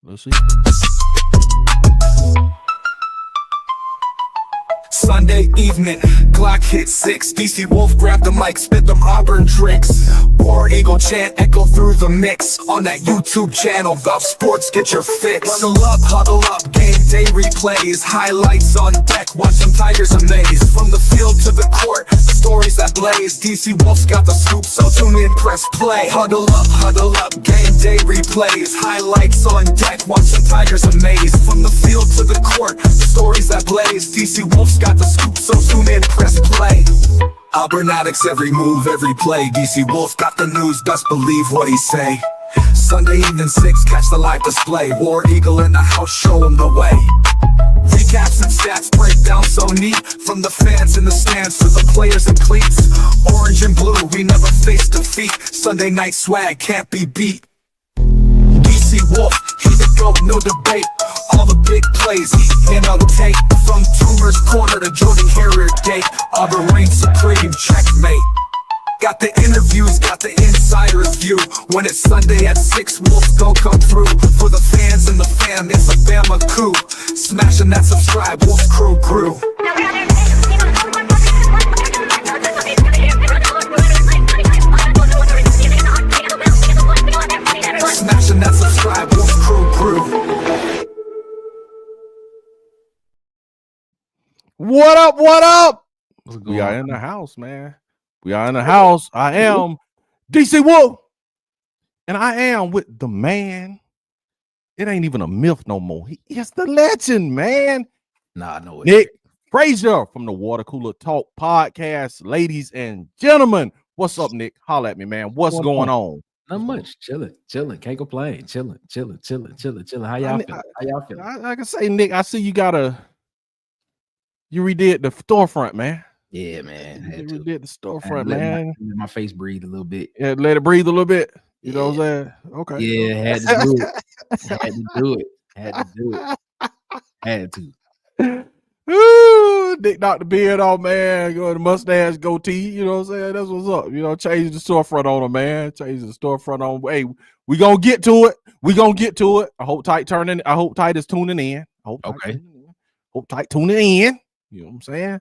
Let's see. Sunday evening, Glock hit 6. DC Wolf grabbed the mic, spit them Auburn tricks. War Eagle chant echo through the mix. On that YouTube channel, Golf Sports, get your fix. Huddle up, game day replays. Highlights on deck, watch them Tigers amaze. From the field to the court, the stories that blaze. DC Wolf's got the scoop, so tune in, press play. Huddle up, game day replays. Highlights on deck, watch them Tigers amaze. From the field to the court, the stories that blaze. DC Wolf's got the scoop, so tune in, press play. Auburn addicts, every move, every play. DC Wolf got the news, best believe what he say. Sunday evening 6, catch the live display. War Eagle in the house, show him the way. Recaps and stats break down so neat. From the fans in the stands to the players in cleats. Orange and blue, we never face defeat. Sunday night swag can't be beat. DC Wolf, he the GOAT, no debate. All the big plays, he on tape. From Tumor's Corner to Jordan Harrier Gate, Auburn reigns supreme, checkmate. Got the interviews, got the insider's view. When it's Sunday at 6, Wolf go come through. For the fans and the fam, it's a Bama coup. Smashing that subscribe, Wolf's crew grew. Smashing that subscribe, Wolf's crew grew. What up? What up? We are in the house, man. We are in the house. I am DC Wolf, and I am with the man. It ain't even a myth no more. He is the legend, man. Nah, no, Nick Frazier from the Water Cooler Talk podcast. Ladies and gentlemen, what's up, Nick? Holla at me, man. What's going on? Not much. Chilling. Can't complain. Chilling. How y'all feeling? I can say, Nick, I see you you redid the storefront, man. Yeah, man. You redid the storefront, man. Let my face breathe a little bit. Yeah, let it breathe a little bit. You know what I'm saying? Okay. Yeah, had to do it. Had to. Ooh, Nick knocked the beard off, man. Go the mustache, goatee. You know what I'm saying? That's what's up. You know, change the storefront on him, man. Change the storefront on. Hey, we gonna get to it. I hope Tight is tuning in. Hope Tight tuning in. You know what I'm saying?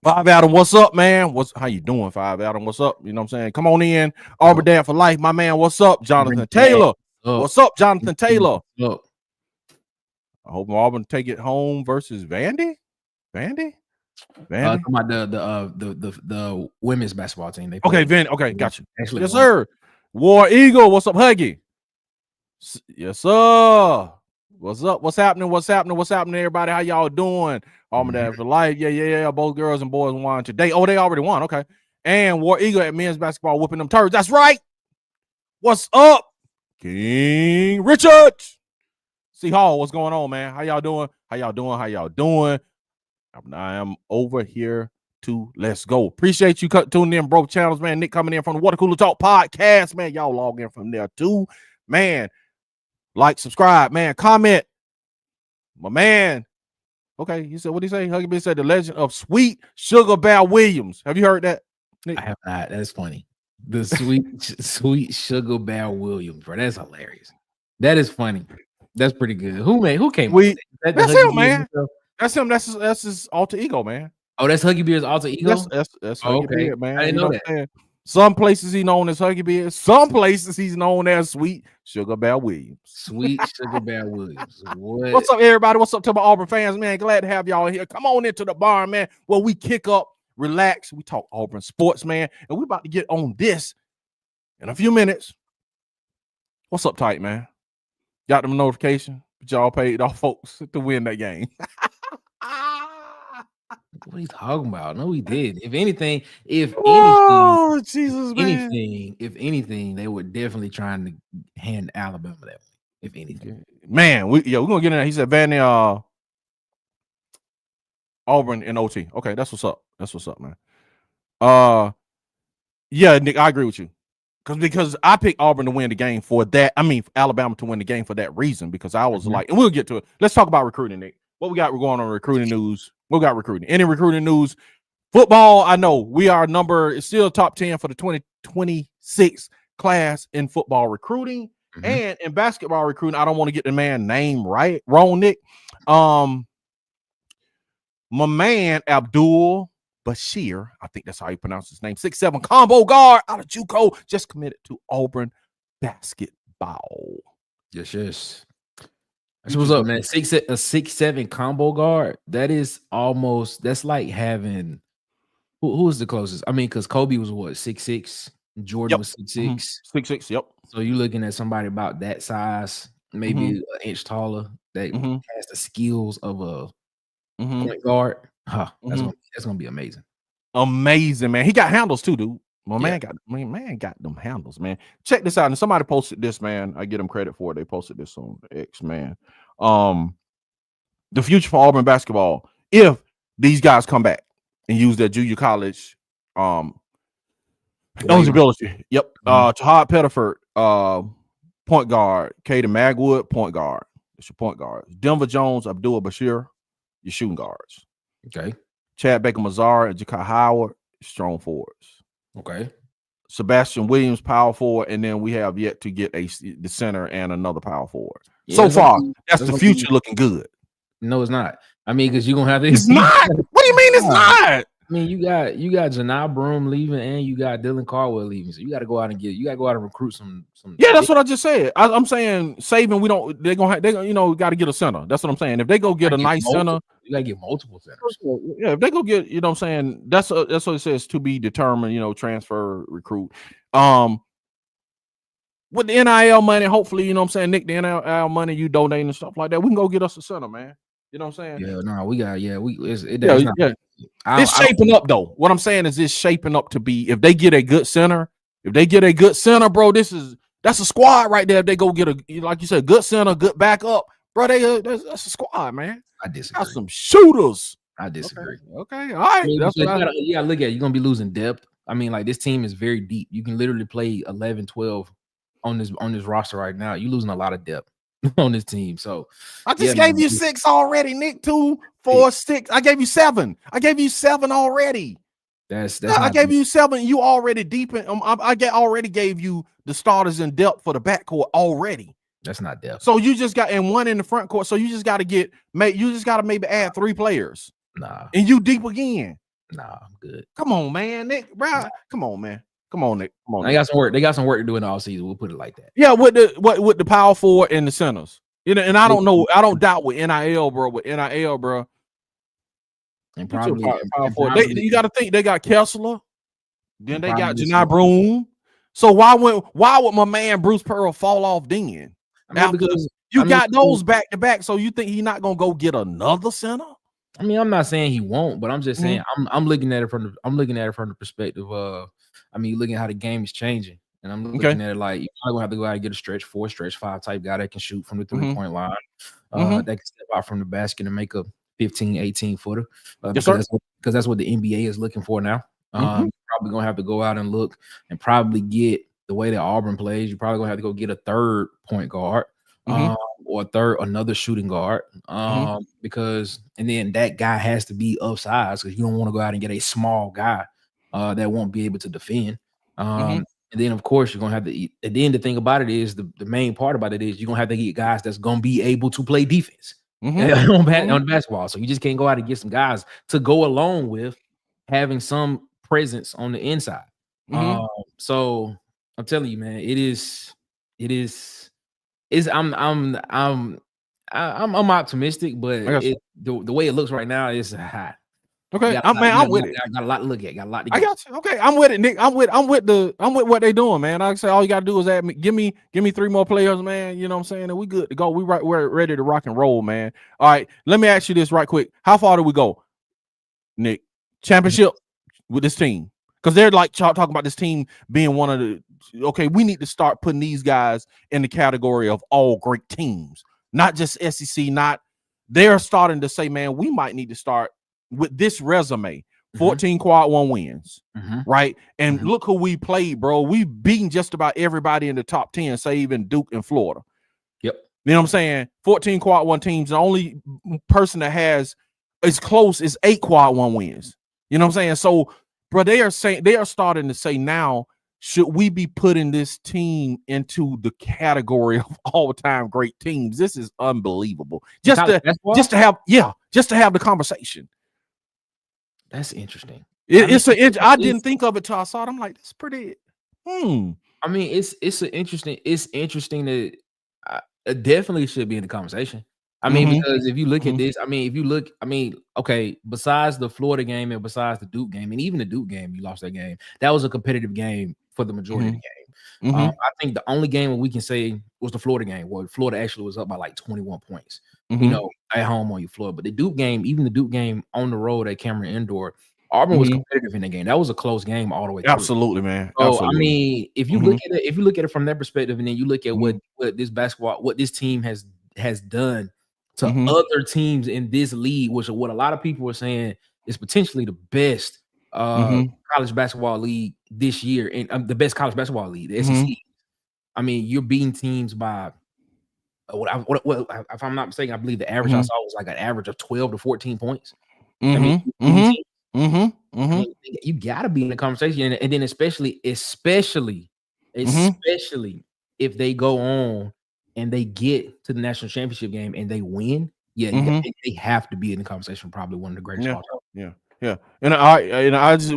Five Adam, what's up, man? How you doing, Five Adam? What's up? You know what I'm saying? Come on in. Auburn Dad for life, my man. What's up, Jonathan Taylor? What's up, Jonathan Taylor? I hope Auburn take it home versus Vandy. Come about the women's basketball team. Okay, Vandy. Okay, got you. Actually, yes, sir. War Eagle, what's up, Huggy? Yes, sir. What's up? What's happening, everybody? How y'all doing? Auburn Dad for life. Yeah. Both girls and boys won today. Oh, they already won. Okay. And War Eagle at men's basketball whooping them turds. That's right. What's up, King Richard? C Hall, what's going on, man? How y'all doing? I am over here to let's go. Appreciate you tuning in, both channels, man. Nick coming in from the Water Cooler Talk podcast, man. Y'all log in from there too, man. Like, subscribe, man. Comment, my man. Okay, he said, what did he say? Huggy B said the legend of Sweet Sugar Bear Williams. Have you heard that, Nick? I have not. That's funny. The sweet Sugar Bear Williams, bro. That's hilarious. That is funny. That's pretty good. Who came? That's him, man. That's him. That's his alter ego, man. Oh, that's Huggy Bear's alter ego. That's Huggy Bear, man. I didn't know that. Some places he's known as Huggy Bear. Some places he's known as Sweet Sugar Bear Williams. Sweet Sugar Bear Williams. What? What's up, everybody? What's up to my Auburn fans, man? Glad to have y'all here. Come on into the barn, man. Well, we kick up, relax. We talk Auburn sports, man. And we about to get on this in a few minutes. What's up, Tight, man? Got them notification, but y'all paid off folks to win that game. What are you talking about? No, we did. If anything, Jesus, man. If anything, they were definitely trying to hand Alabama that one. If anything, man, we're gonna get in there. He said Vandy, Auburn and OT. Okay, that's what's up, man. Yeah, Nick, I agree with you. Because I picked Auburn to win the game for that. I mean, Alabama to win the game for that reason. Because I was like, and we'll get to it. Let's talk about recruiting, Nick. What we got going on recruiting news? We got recruiting. Any recruiting news? Football, I know we are it's still top 10 for the 2026 class in football recruiting. And in basketball recruiting, I don't want to get the man name wrong, Nick. My man Abdul Bashir, I think that's how you pronounce his name. 6'7" combo guard out of JUCO, just committed to Auburn basketball. Yes. That's what's up, man. A 6'7" combo guard. That's like having who was the closest? I mean, because Kobe was what, 6'6", Jordan was 6'6". 6'6", yep. So you're looking at somebody about that size, maybe an inch taller, that has the skills of a point guard. That's gonna be amazing. Amazing, man. He got handles too, dude. Man got them handles, man. Check this out. And somebody posted this, man. I get them credit for it. They posted this on X, man. The future for Auburn basketball, if these guys come back and use their junior college eligibility. Yep. Tahad Pettiford, point guard. Caden Magwood, point guard. It's your point guard. Denver Jones, Abdul Bashir, your shooting guards. Okay. Chad Baker Mazar and Jakai Howard, strong forwards. Okay. Sebastian Williams, power forward, and then we have yet to get the center and another power forward. Yeah, so far, that's the future looking good. No, it's not. I mean, because you're gonna have to. It's not. What do you mean it's not? I mean, you got Janai Broom leaving, and you got Dylan Caldwell leaving. So you got to go out and recruit some. Yeah, that's what I just said. I'm saying saving. They're gonna got to get a center. That's what I'm saying. If they go get a nice center, you gotta get multiple centers. Yeah, if they go get, what I'm saying, that's what it says, to be determined. Transfer, recruit. With the NIL money, hopefully, what I'm saying, Nick, the NIL money you donate and stuff like that, we can go get us a center, man. You know what I'm saying? Yeah, no, we got, it's shaping up though. What I'm saying is it's shaping up to be, if they get a good center, bro, that's a squad right there. If they go get like you said, good center, good backup, bro, that's a squad, man. I disagree. Got some shooters. I disagree. Okay. All right. You gotta look at, you're gonna be losing depth. I mean, like, this team is very deep. You can literally play 11, 12 on this roster right now. You're losing a lot of depth on this team. So I just gave you 6 already, Nick. 2, 4, 6. I gave you 7. I gave you 7 already. I gave you 7. You already deep in. I already gave you the starters in depth for the backcourt already. That's not depth. So you just got, and 1 in the front court. So you just got to maybe add 3 players. Nah. And you deep again. Nah, I'm good. Come on, man, Nick. Bro, come on, man. Come on, Nick. Come on. They got some work. They got some work to do in the offseason. We'll put it like that. Yeah, with the power forward and the centers. And I don't know. I don't doubt with NIL, bro. And probably you got to think they got Kessler. Then they got Janai Broom. So why would my man Bruce Pearl fall off then? Because you got those back to back. So you think he's not gonna go get another center? I mean, I'm not saying he won't, but I'm just saying I'm looking at it from the perspective of, I mean, looking at how the game is changing, and I'm looking at it like, you're probably gonna have to go out and get a stretch 4, stretch 5 type guy that can shoot from the 3-point line, that can step out from the basket and make a 15, 18 footer. Because that's what the NBA is looking for now. You're probably gonna have to go out and look and probably get, the way that Auburn plays, you're probably gonna have to go get a 3rd point guard. Or another shooting guard, because, and then that guy has to be of size, because you don't want to go out and get a small guy that won't be able to defend. And then, of course, you're gonna have to eat. And then the thing about it is, the main part about it is, you're gonna have to get guys that's gonna be able to play defense on basketball. So you just can't go out and get some guys to go along with having some presence on the inside. So I'm telling you, man, I'm optimistic, but the way it looks right now is hot. Okay, I'm with it. I got a lot to look at. Got a lot to I got you. Okay, I'm with it, Nick. I'm with what they doing, man. Like I say, all you gotta do is give me 3 more players, man. You know what I'm saying? And we good to go. We're ready to rock and roll, man. All right, let me ask you this right quick. How far do we go, Nick? Championship with this team? Because they're like talking about this team being one of the. Okay, we need to start putting these guys in the category of all great teams, not just SEC. They're starting to say, man, we might need to start with this resume. 14 quad 1 wins, right? And look who we played, bro. We've beaten just about everybody in the top 10, say even Duke and Florida. Yep. You know what I'm saying? 14 quad 1 teams. The only person that has as close as 8 quad 1 wins. You know what I'm saying? So, bro, they are starting to say now, should we be putting this team into the category of all-time great teams? This is unbelievable. Just to have the conversation. That's interesting. I didn't think of it till I saw it. I'm like, that's pretty. I mean, it's interesting that it definitely should be in the conversation. I mean, because if you look at this, okay, besides the Florida game and besides the Duke game, and even the Duke game, you lost that game. That was a competitive game for the majority of the game. I think the only game we can say was the Florida game, where Florida actually was up by like 21 points, at home on your floor. But the Duke game, even the Duke game on the road at Cameron Indoor, Auburn was competitive in the game. That was a close game all the way through. Absolutely, man. So absolutely. I mean, if you look at it from that perspective, and then you look at what this team has done to other teams in this league, which is what a lot of people are saying is potentially the best college basketball league this year, and the best college basketball league, the SEC. I mean, you're beating teams by if I'm not mistaken, I believe the average I saw was like an average of 12 to 14 points. I mean, you gotta be in the conversation, and then especially if they go on and they get to the national championship game and they win, they have to be in the conversation. Probably one of the greatest. Yeah. And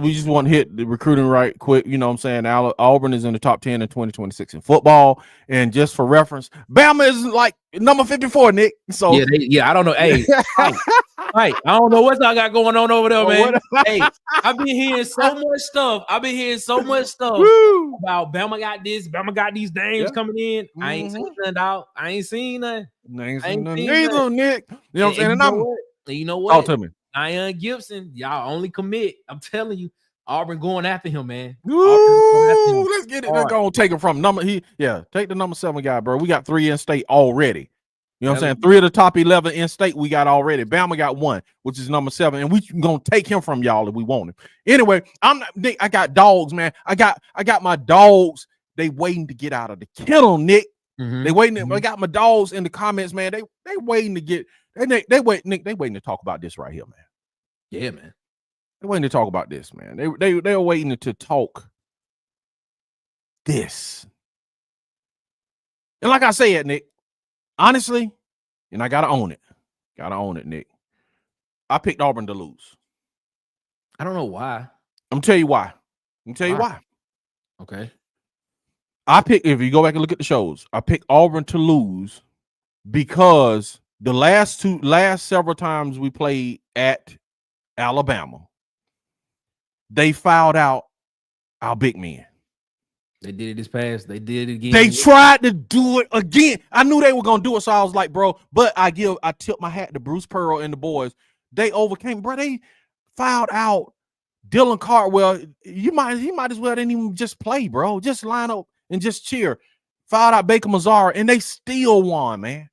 we just want to hit the recruiting right quick. You know what I'm saying? Auburn is in the top 10 in 2026 in football. And just for reference, Bama is like number 54, Nick. So I don't know. Hey, I don't know what I got going on over there, man. Hey, I've been hearing so much stuff. About Bama got this, Bama got these names coming in. I ain't seen nothing out. I ain't seen nothing. Neither, Nick. You know what I'm saying? You know what? Talk to me. Zion Gibson, y'all only commit. I'm telling you, Auburn going after him, man. Let's get it. They're gonna take it from take the number 7 guy, bro. We got 3 in state already. You know what I'm saying? 3 of the top 11 in state we got already. Bama got 1, which is number 7, and we gonna take him from y'all if we want him. Anyway, Nick, I got dogs, man. I got my dogs. They waiting to get out of the kennel, Nick. They waiting. I got my dogs in the comments, man. They waiting to get. They wait, Nick. They waiting to talk about this right here, man. Yeah, man. They're waiting to talk about this, man. They're waiting to talk this. And like I said, Nick, honestly, and I gotta own it. Nick. I picked Auburn to lose. I don't know why. I'm gonna tell you why. Okay. If you go back and look at the shows, I picked Auburn to lose because the last several times we played at Alabama, they fouled out our big men. They did it this past. They did it again. They tried to do it again. I knew they were gonna do it, so I was like, bro. But I tip my hat to Bruce Pearl and the boys. They overcame, bro. They fouled out Dylan Cardwell. He might as well didn't even just play, bro. Just line up and just cheer. Fouled out Baker Mazzara, and they still won, man.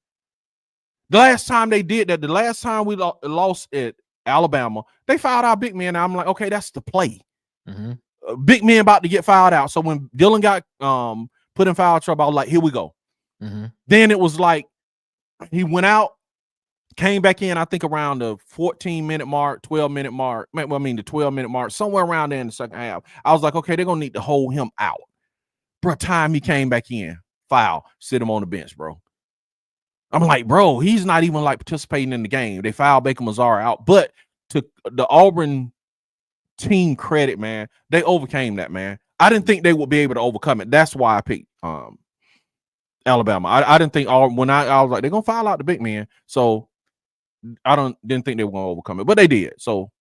The last time they did that, the last time we lost at Alabama, they fouled out big men. And I'm like, okay, that's the play. Big men about to get fouled out. So when Dylan got put in foul trouble, I was like, here we go. Then it was like he went out, came back in, I think around the 14-minute mark, 12-minute mark. The 12-minute mark, somewhere around there in the second half. I was like, okay, they're gonna need to hold him out. Bro, time he came back in, foul, sit him on the bench, bro. I'm like, bro, he's not even like participating in the game. They fouled Baker Mazzara out. But to the Auburn team credit, man, they overcame that, man. I didn't think they would be able to overcome it. That's why I picked Alabama. I didn't think when I was like, they're gonna foul out the big man. So I didn't think they were gonna overcome it, but they did. So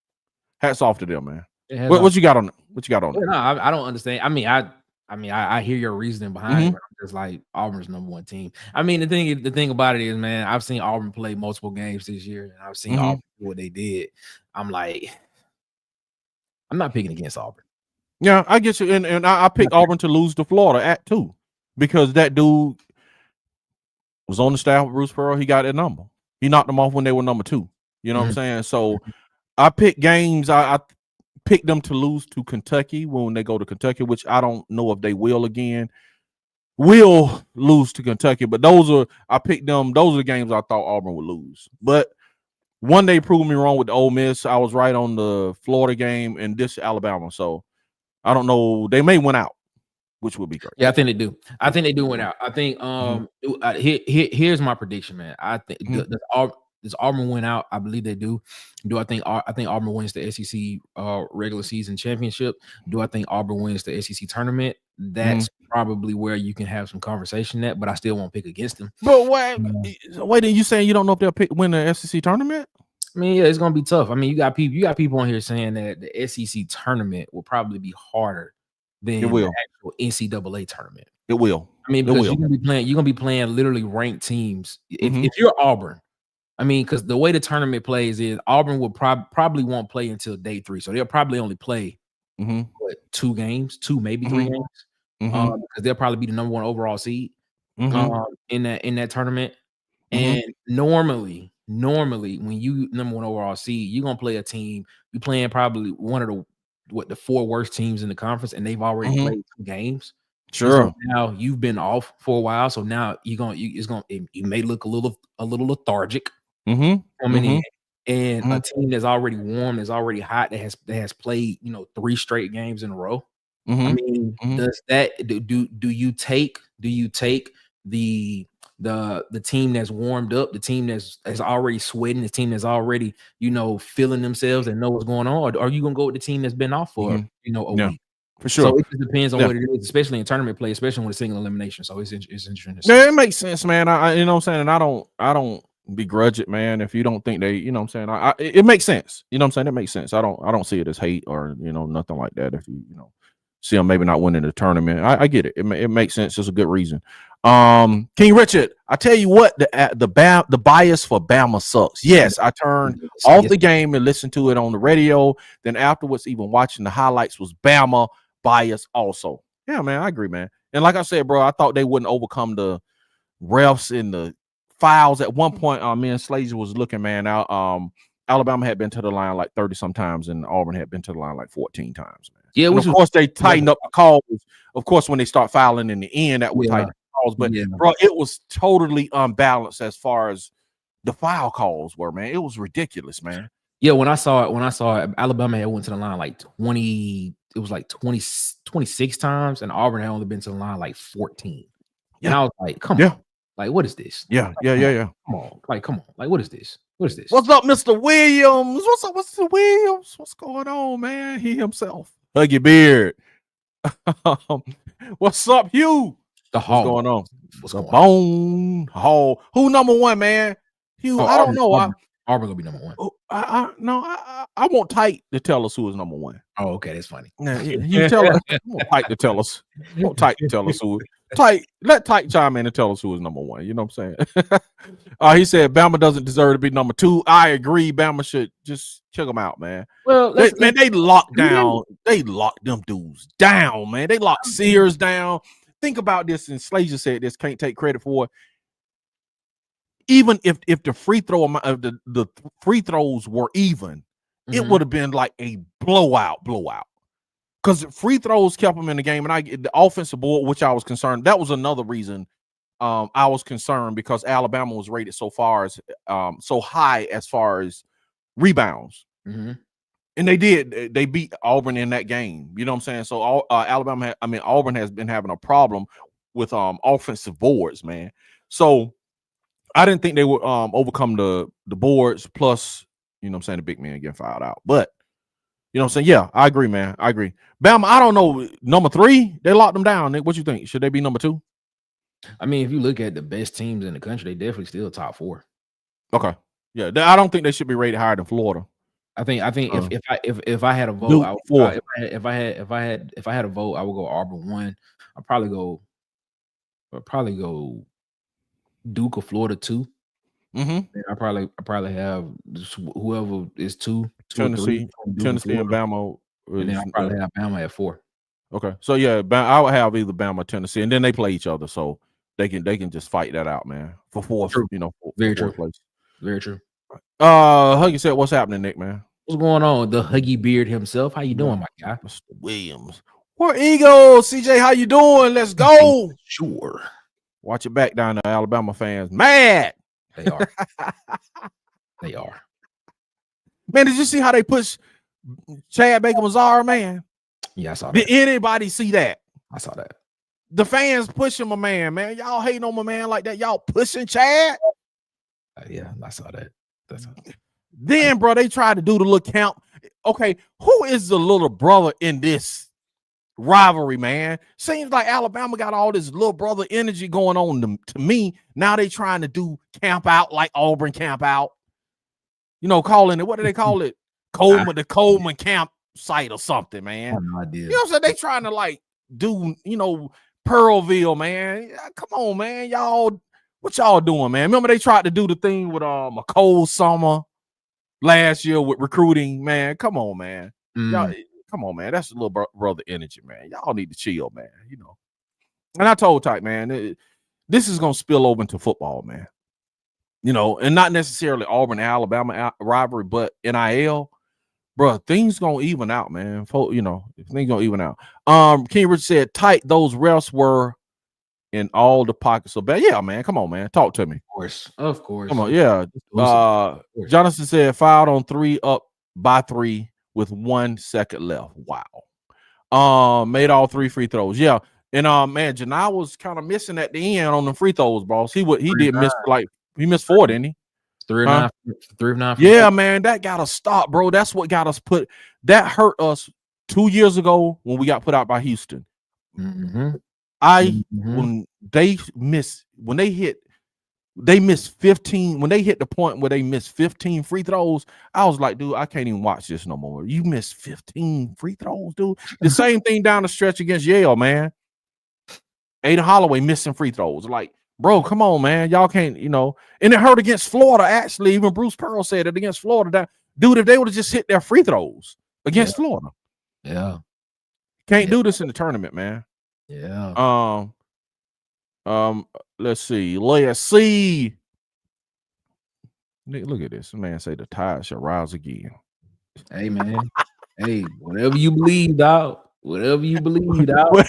hats off to them, man. What you got on? What you got on? No, I don't understand. I hear your reasoning behind it, but I'm just like Auburn's number 1 team. I mean, the thing about it is, man, I've seen Auburn play multiple games this year, and I've seen Auburn do what they did. I'm like, I'm not picking against Auburn. Yeah, I get you. And I picked Auburn to lose to Florida at 2 because that dude was on the staff with Bruce Pearl. He got that number. He knocked them off when they were number 2. You know what I'm saying? So I picked games. I picked them to lose to Kentucky when they go to Kentucky, which I don't know if they will again. Will lose to Kentucky, but I picked them. Those are the games I thought Auburn would lose. But one day proved me wrong with the Ole Miss. I was right on the Florida game and this Alabama. So I don't know. They may win out. which would be great. Yeah, I think they do. I think they do win out. I think here's my prediction, man. I think does Auburn win out? I believe they do. I think Auburn wins the SEC regular season championship. Do I think Auburn wins the SEC tournament? That's probably where you can have some conversation at, but I still won't pick against them. But wait, then you saying you don't know if they'll win the SEC tournament? I mean, yeah, it's gonna be tough. I mean, you got people on here saying that the SEC tournament will probably be harder than the actual NCAA tournament. It will. I mean, because you're gonna be playing literally ranked teams. If you're Auburn, I mean, because the way the tournament plays is Auburn will probably won't play until day 3, so they'll probably only play 2 games, 2 maybe 3 games, because they'll probably be the number 1 overall seed in that tournament. And normally when you number 1 overall seed, you're gonna play a team. You're playing probably one of the 4 worst teams in the conference, and they've already played 2 games. Sure. So now you've been off for a while, so now you may look a little lethargic coming in, and a team that's already warm, that's already hot, that has played 3 straight games in a row. I mean, does that do you take the team that's warmed up, the team that's already sweating, the team that's already feeling themselves and know what's going on, or are you gonna go with the team that's been off for a week? For sure. So it just depends on what it is, especially in tournament play, especially when it's single elimination. So it's interesting. Yeah, it makes sense, man. I you know what I'm saying, and I don't begrudge it, man. If you don't think they, you know what I'm saying, it makes sense. You know what I'm saying? It makes sense. I don't see it as hate or nothing like that. If you see them maybe not winning the tournament, I get it. It makes sense. It's a good reason. King Richard, I tell you what, the bias for Bama sucks. Yes, I turned off the game and listened to it on the radio. Then afterwards, even watching the highlights was Bama bias also. Yeah, man, I agree, man. And like I said, bro, I thought they wouldn't overcome the refs and the fouls. At one point, me and Slager was looking, man, out. Alabama had been to the line like 30 sometimes, and Auburn had been to the line like 14 times, man. Yeah, of course they tightened up the calls. Of course, when they start fouling in the end, that would tighten the calls. But bro, it was totally unbalanced as far as the foul calls were, man. It was ridiculous, man. Yeah, when I saw it, Alabama had went to the line like 20. It was like 26 times, and Auburn had only been to the line like 14. And I was like, come on. Like, what is this? Yeah. Come on. Like, what is this? What is this? What's up, Mr. Williams? What's up, Mr. Williams? What's going on, man? He himself. Huggy Beard. What's up, Hugh? What's going on? What's going on? Hall. Who number 1, man? Hugh, I don't know. Auburn gonna be number 1. I want Tight to tell us who is number 1. Oh, okay, that's funny. Yeah, you tell us. I want Tight to tell us. I want Tight to tell us who. Let Tight chime in and tell us who is number 1. You know what I'm saying? He said Bama doesn't deserve to be number 2. I agree. Bama should just check them out, man. Well, they locked down. They locked them dudes down, man. They locked Sears down. Think about this, and Slager said this. Can't take credit for it. Even if the free throw amount of the free throws were even, it would have been like a blowout. Because free throws kept them in the game, and the offensive board, which I was concerned. That was another reason I was concerned, because Alabama was rated so high as far as rebounds, and they beat Auburn in that game. You know what I'm saying? So Auburn has been having a problem with offensive boards, man. So I didn't think they would overcome the boards, plus, you know what I'm saying, the big men getting fouled out. But, you know what I'm saying? Yeah, I agree, man. I agree. Bama, I don't know. Number 3, they locked them down. What you think? Should they be number 2? I mean, if you look at the best teams in the country, they definitely still top 4. Okay. Yeah, I don't think they should be rated higher than Florida. I think if I had a vote, if I had a vote, I would go Auburn 1. I'd probably go Duke or Florida 2. And I probably have whoever is 2, Tennessee and Bama, and then I probably have Bama at 4. Okay, so yeah, I would have either Bama or Tennessee, and then they play each other, so they can just fight that out, man, for 4th. Very true. Place. Very true. Huggy said, "What's happening, Nick, man? What's going on? The Huggy Beard himself. How you doing, my guy? Mr. Williams. War Eagles. CJ, how you doing? Let's go. Sure. Watch it back down to Alabama fans. Mad. They are. They are. Man, did you see how they push Chad Baker Mazara, man? Yeah, I saw that. Did anybody see that? I saw that. The fans pushing my man, man. Y'all hating on my man like that. Y'all pushing Chad. Yeah, I saw that. Then, bro, they tried to do the little count. Okay, who is the little brother in this rivalry, man? Seems like Alabama got all this little brother energy going on to me. Now they trying to do camp out like Auburn camp out. You know, calling it, what do they call it? The Coleman campsite or something, man. I have no idea. You know what I'm saying? They trying to like do, you know, Pearlville, man. Come on, man. Y'all, what y'all doing, man? Remember they tried to do the thing with a cold summer last year with recruiting, man. Come on, man. Y'all, come on, man. That's a little brother energy, man. Y'all need to chill, man. You know. And I told Tyke, man, this is gonna spill over into football, man. You know, and not necessarily Auburn Alabama rivalry, but NIL, bro. Things gonna even out, man. You know, things gonna even out. King Rich said, tight. Those refs were in all the pockets so bad. Yeah, man. Come on, man. Talk to me. Of course. Come on, yeah. Jonathan said fouled on 3 up by 3 with 1 second left. Wow. Made all 3 free throws. Yeah. And man, Janai was kind of missing at the end on the free throws, boss. He did miss he missed 4, didn't he? 3 of 9. Yeah, man, that gotta stop, bro. That's what got us that hurt us 2 years ago when we got put out by Houston. When they missed 15, when they hit the point where they missed 15 free throws, I was like, dude, I can't even watch this no more. You missed 15 free throws, dude. The same thing down the stretch against Yale, man. Aiden Holloway missing free throws. Like, bro, come on, man. Y'all can't, you know. And it hurt against Florida, actually. Even Bruce Pearl said it against Florida. Dude, if they would have just hit their free throws against Florida. Yeah. Can't do this in the tournament, man. Yeah. Let's see. Let's see. Look at this. Man say the tide shall rise again. Hey, man. Hey, whatever you believe, dog. Whatever you believe, dog.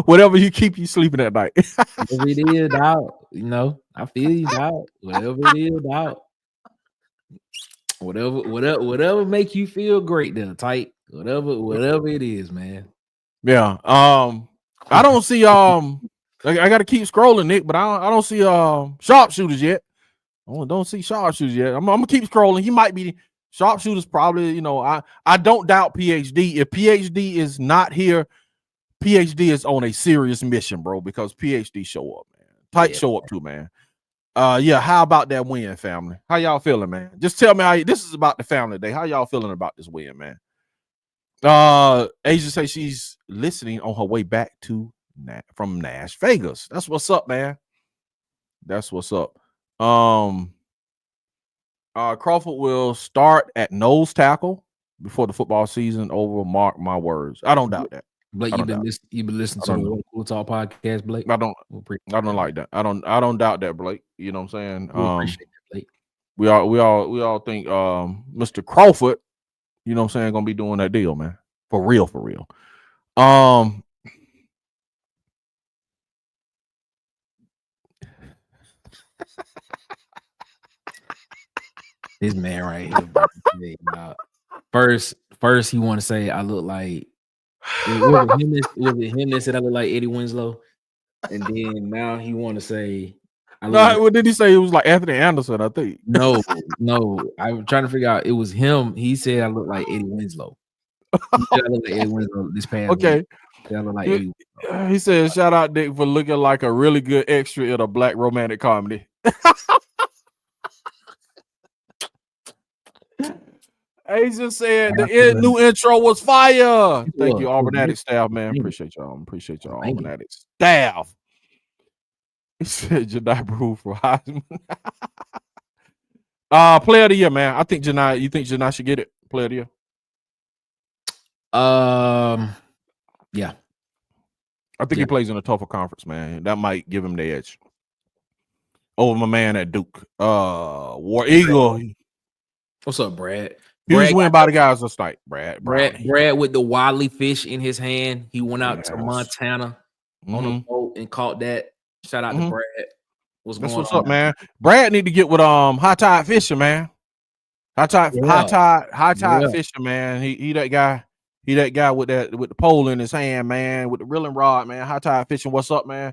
Whatever you keep you sleeping at night. Whatever it is, dog. You know, I feel you, dog. Whatever it is, dog. Whatever make you feel great, then tight. Whatever it is, man. Yeah. I don't see I gotta keep scrolling, Nick, but I don't see sharpshooters yet. I don't see sharpshooters yet. I'm gonna keep scrolling. He might be sharpshooters, probably. You know, I don't doubt PhD. If PhD is not here, PhD is on a serious mission, bro, because PhD show up, man. Tight show up too, man. Yeah, how about that win, family? How y'all feeling, man? Just tell me this is about the family day. How y'all feeling about this win, man? Asia say she's listening on her way back to from Nash Vegas. That's what's up, man. That's what's up. Crawford will start at nose tackle before the football season over. Mark my words. I don't doubt that. Blake, you've been listening to the Cool Talk podcast, Blake. I don't like that. I don't doubt that, Blake. You know what I'm saying? We appreciate that, Blake. We all think Mr. Crawford, you know what I'm saying, gonna be doing that deal, man. For real. This man right here. First he want to say I look like was it him that said I look like Eddie Winslow, and then now he want to say what did he say? It was like Anthony Anderson, I think. No, I'm trying to figure out. It was him. He said I look like Eddie Winslow. He said I look like Eddie Winslow this past week. I look like Eddie Winslow. He said, "Shout out Dick for looking like a really good extra in a black romantic comedy." Asia said the new intro was fire. Thank you, Auburn Attic staff, man. Appreciate y'all. Auburn Attic staff. He said Jedi Brew for Heisman. Player of the year, man. I think Jedi. You think Jedi should get it? Player of the year. Yeah. I think he plays in a tougher conference, man. That might give him the edge over my man at Duke. War Eagle. What's up, Brad? He was winning by the guys last night, Brad with the wildly fish in his hand. He went out to Montana on a boat and caught that. Shout out to Brad. What's up, man? Brad need to get with high tide fishing, man. High tide fishing, man. He that guy. He that guy with the pole in his hand, man, with the reeling rod, man. High Tide Fishing, what's up, man?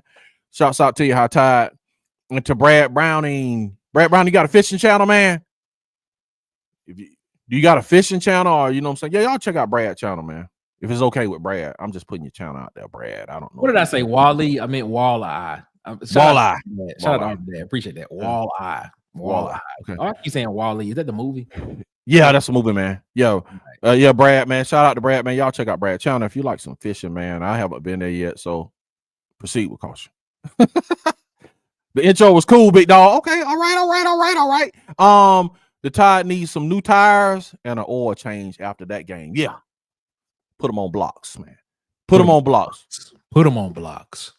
Shouts out to you, High Tide. And to Brad Browning. Brad Browning, you got a fishing channel, man? Do you got a fishing channel, or you know what I'm saying? Yeah, y'all check out Brad's channel, man. If it's okay with Brad. I'm just putting your channel out there, Brad. I don't know. What did I say? Wally? I meant Walleye. Walleye. Shout out to that. Appreciate that. Walleye. Walleye. Okay. Oh, I keep saying Wally. Is that the movie? Yeah, that's a movie, man. Yo, yeah, Brad, man. Shout out to Brad, man. Y'all check out Brad's channel if you like some fishing, man. I haven't been there yet, so proceed with caution. The intro was cool, big dog. Okay, all right. The Tide needs some new tires and an oil change after that game. Yeah, put them on blocks, man. Put them on blocks. Put them on blocks.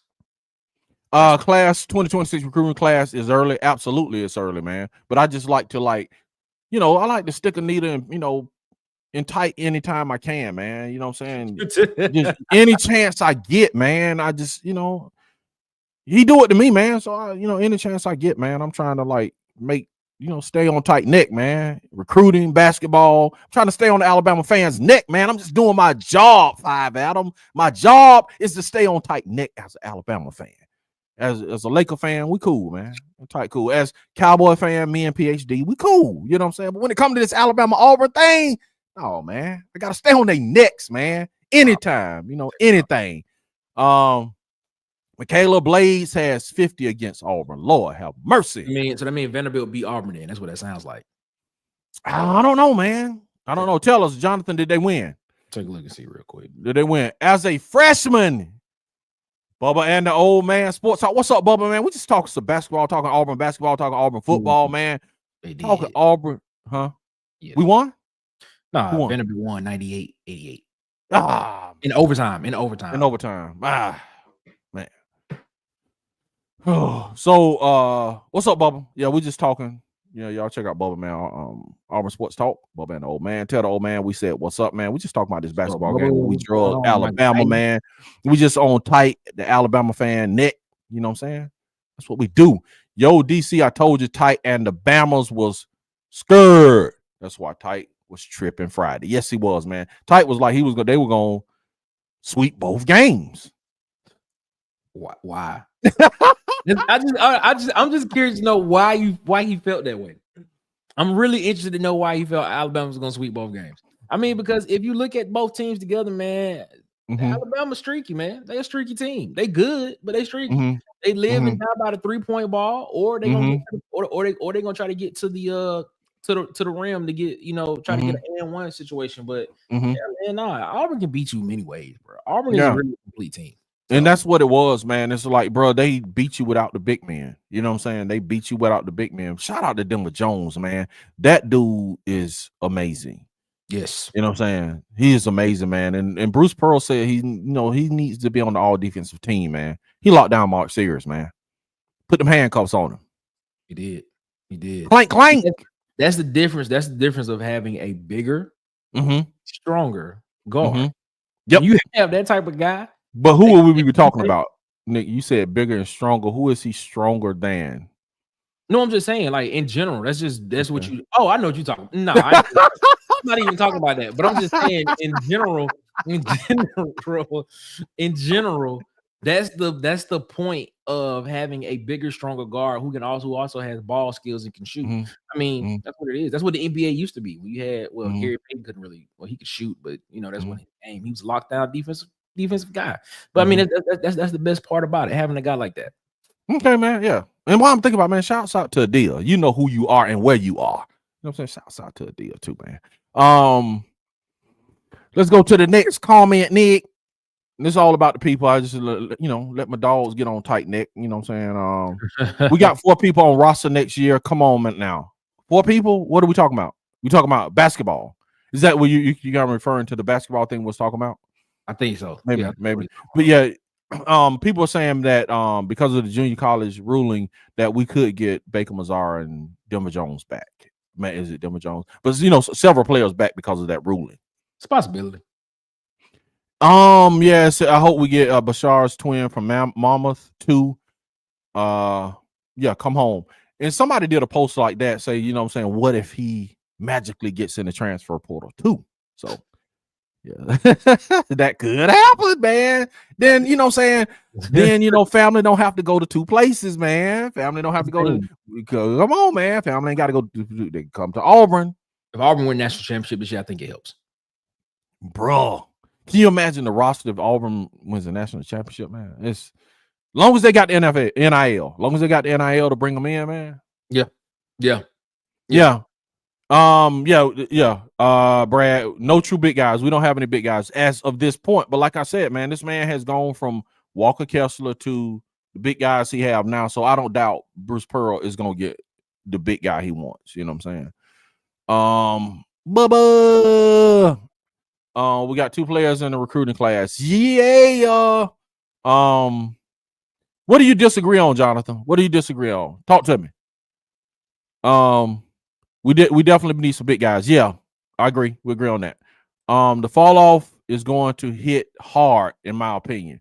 Class 2026 recruiting class is early. Absolutely, it's early, man. But I just like to I like to stick a needle in tight anytime I can, man. You know what I'm saying? Just any chance I get, man. I just, he do it to me, man. So any chance I get, man, I'm trying to make, stay on tight neck, man. Recruiting, basketball. I'm trying to stay on the Alabama fans' neck, man. I'm just doing my job, Five Adam. My job is to stay on tight neck as an Alabama fan. As a Laker fan, we cool, man. We're tight cool. As Cowboy fan, me and PhD, we cool. You know what I'm saying? But when it comes to this Alabama Auburn thing, oh man, I gotta stay on their necks, man. Anytime, anything. Michaela Blades has 50 against Auburn. Lord have mercy. So that means Vanderbilt beat Auburn then. That's what that sounds like. I don't know, man. I don't know. Tell us, Jonathan, did they win? Take a look and see real quick. Did they win? As a freshman, Bubba and the old man sports talk. What's up, Bubba, man? We just talking some basketball, talking Auburn basketball, talking Auburn football, man. Talking Auburn, huh? Yeah. We won? Nah, Vanderbilt won 98-88. In overtime. Man. So what's up, Bubba? Yeah, we just talking. Y'all check out Bubba, man. Auburn Sports Talk. Bubba and the old man. Tell the old man we said, what's up, man? We just talking about this basketball game. We drug Alabama, man. We just on tight the Alabama fan neck. You know what I'm saying? That's what we do. Yo, DC, I told you tight and the Bammers was scared. That's why tight was tripping Friday. Yes, he was, man. Tight was like they were gonna sweep both games. Why? I'm just curious to know why he felt that way. I'm really interested to know why he felt Alabama was gonna sweep both games. I mean, because if you look at both teams together, man, Alabama's streaky, man. They're a streaky team. They good, but they streaky. They live and die by the 3-point ball, or they gonna or they gonna try to get to the rim to get try to get an and-1 situation. But Auburn can beat you many ways, bro. Auburn is a really complete team. And that's what it was, man. It's like, bro, they beat you without the big man. You know what I'm saying? They beat you without the big man. Shout out to Denver Jones, man. That dude is amazing. Yes. You know what I'm saying? He is amazing, man. And Bruce Pearl said he needs to be on the all defensive team, man. He locked down Mark Sears, man. Put them handcuffs on him. He did. Clank, clank. That's the difference. That's the difference of having a bigger, stronger guard. Yep. You have that type of guy. But who will we be talking about? Nick, you said bigger and stronger. Who is he stronger than? No, I'm just saying, like, in general, that's what you. Oh, I know what you're talking. No, I'm not even talking about that. But I'm just saying, in general, that's the point of having a bigger, stronger guard who also has ball skills and can shoot. I mean, that's what it is. That's what the NBA used to be. When you had Gary Payton couldn't really. Well, he could shoot, but that's when he was locked down defensive guy. But I mean, that's the best part about it, having a guy like that. Okay, man. Yeah. And while I'm thinking about, man, shouts out to Adia. You know who you are and where you are. You know what I'm saying? Shouts out to Adia too, man. Let's go to the next comment, Nick. This is all about the people. I just let my dogs get on tight neck. You know what I'm saying? We got 4 people on roster next year. Come on, man, now. 4 people? What are we talking about? We talking about basketball. Is that what you got referring to the basketball thing was talking about? I think so. Maybe. But yeah, people are saying that because of the junior college ruling that we could get Baker Mazara and Denver Jones back. Man, is it Denver Jones? But several players back because of that ruling. It's a possibility. Yes, I hope we get Bashar's twin from Monmouth too. Yeah, come home. And somebody did a post like that, say, what if he magically gets in the transfer portal too? So Yeah. That could happen, man. Then you know what I'm saying. Then family don't have to go to two places, man. Family don't have to go to. Come on, man. Family ain't got to go. They come to Auburn. If Auburn win national championship this year, I think it helps. Bro, can you imagine the roster if Auburn wins the national championship, man? It's long as they got the NIL, long as they got the NIL to bring them in, man. Yeah. Brad, no true big guys. We don't have any big guys as of this point. But like I said, man, this man has gone from Walker Kessler to the big guys he have now. So I don't doubt Bruce Pearl is gonna get the big guy he wants. You know what I'm saying? We got two players in the recruiting class. Yeah. What do you disagree on, Jonathan? What do you disagree on? Talk to me. We definitely need some big guys. Yeah, I agree. We agree on that. The fall off is going to hit hard, in my opinion.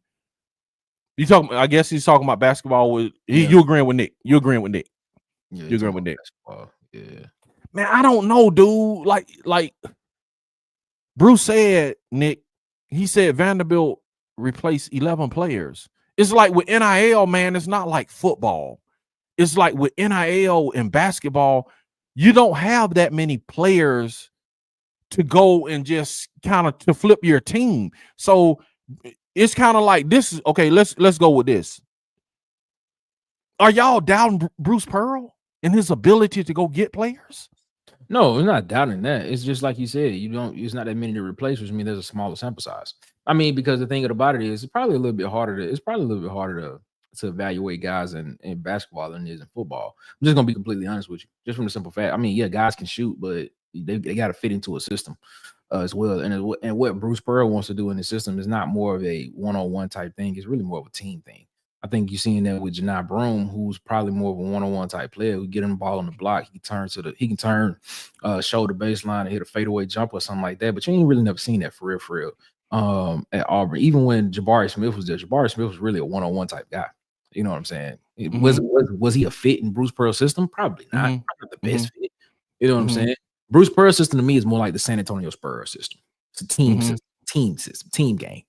I guess he's talking about basketball. You agreeing with Nick? You agreeing with Nick? Yeah, you agreeing with Nick? Basketball. Yeah. Man, I don't know, dude. Like Bruce said, Nick. He said Vanderbilt replaced 11 players. It's like with NIL, man. It's not like football. It's like with NIL and basketball, you don't have that many players to go and just kind of to flip your team. So it's kind of like this is okay. Let's go with this. Are y'all doubting Bruce Pearl and his ability to go get players? No, we're not doubting that. It's just like you said, it's not that many to replace, which means there's a smaller sample size. I mean, because the thing about it is, it's probably a little bit harder to evaluate guys in basketball than it is in football. I'm just gonna be completely honest with you, just from the simple fact. I mean, yeah, guys can shoot, but they got to fit into a system as well. And what Bruce Pearl wants to do in the system is not more of a one-on-one type thing. It's really more of a team thing. I think you're seeing that with Janai Broome, who's probably more of a one-on-one type player. We get him the ball on the block, he can turn shoulder baseline and hit a fadeaway jump or something like that. But you ain't really never seen that for real. At Auburn, even when Jabari Smith was there, Jabari Smith was really a one-on-one type guy. You know what I'm saying? Was he a fit in Bruce Pearl's system? Probably not. Probably not the best fit. You know what I'm saying? Bruce Pearl's system to me is more like the San Antonio Spurs system. It's a team system, team game,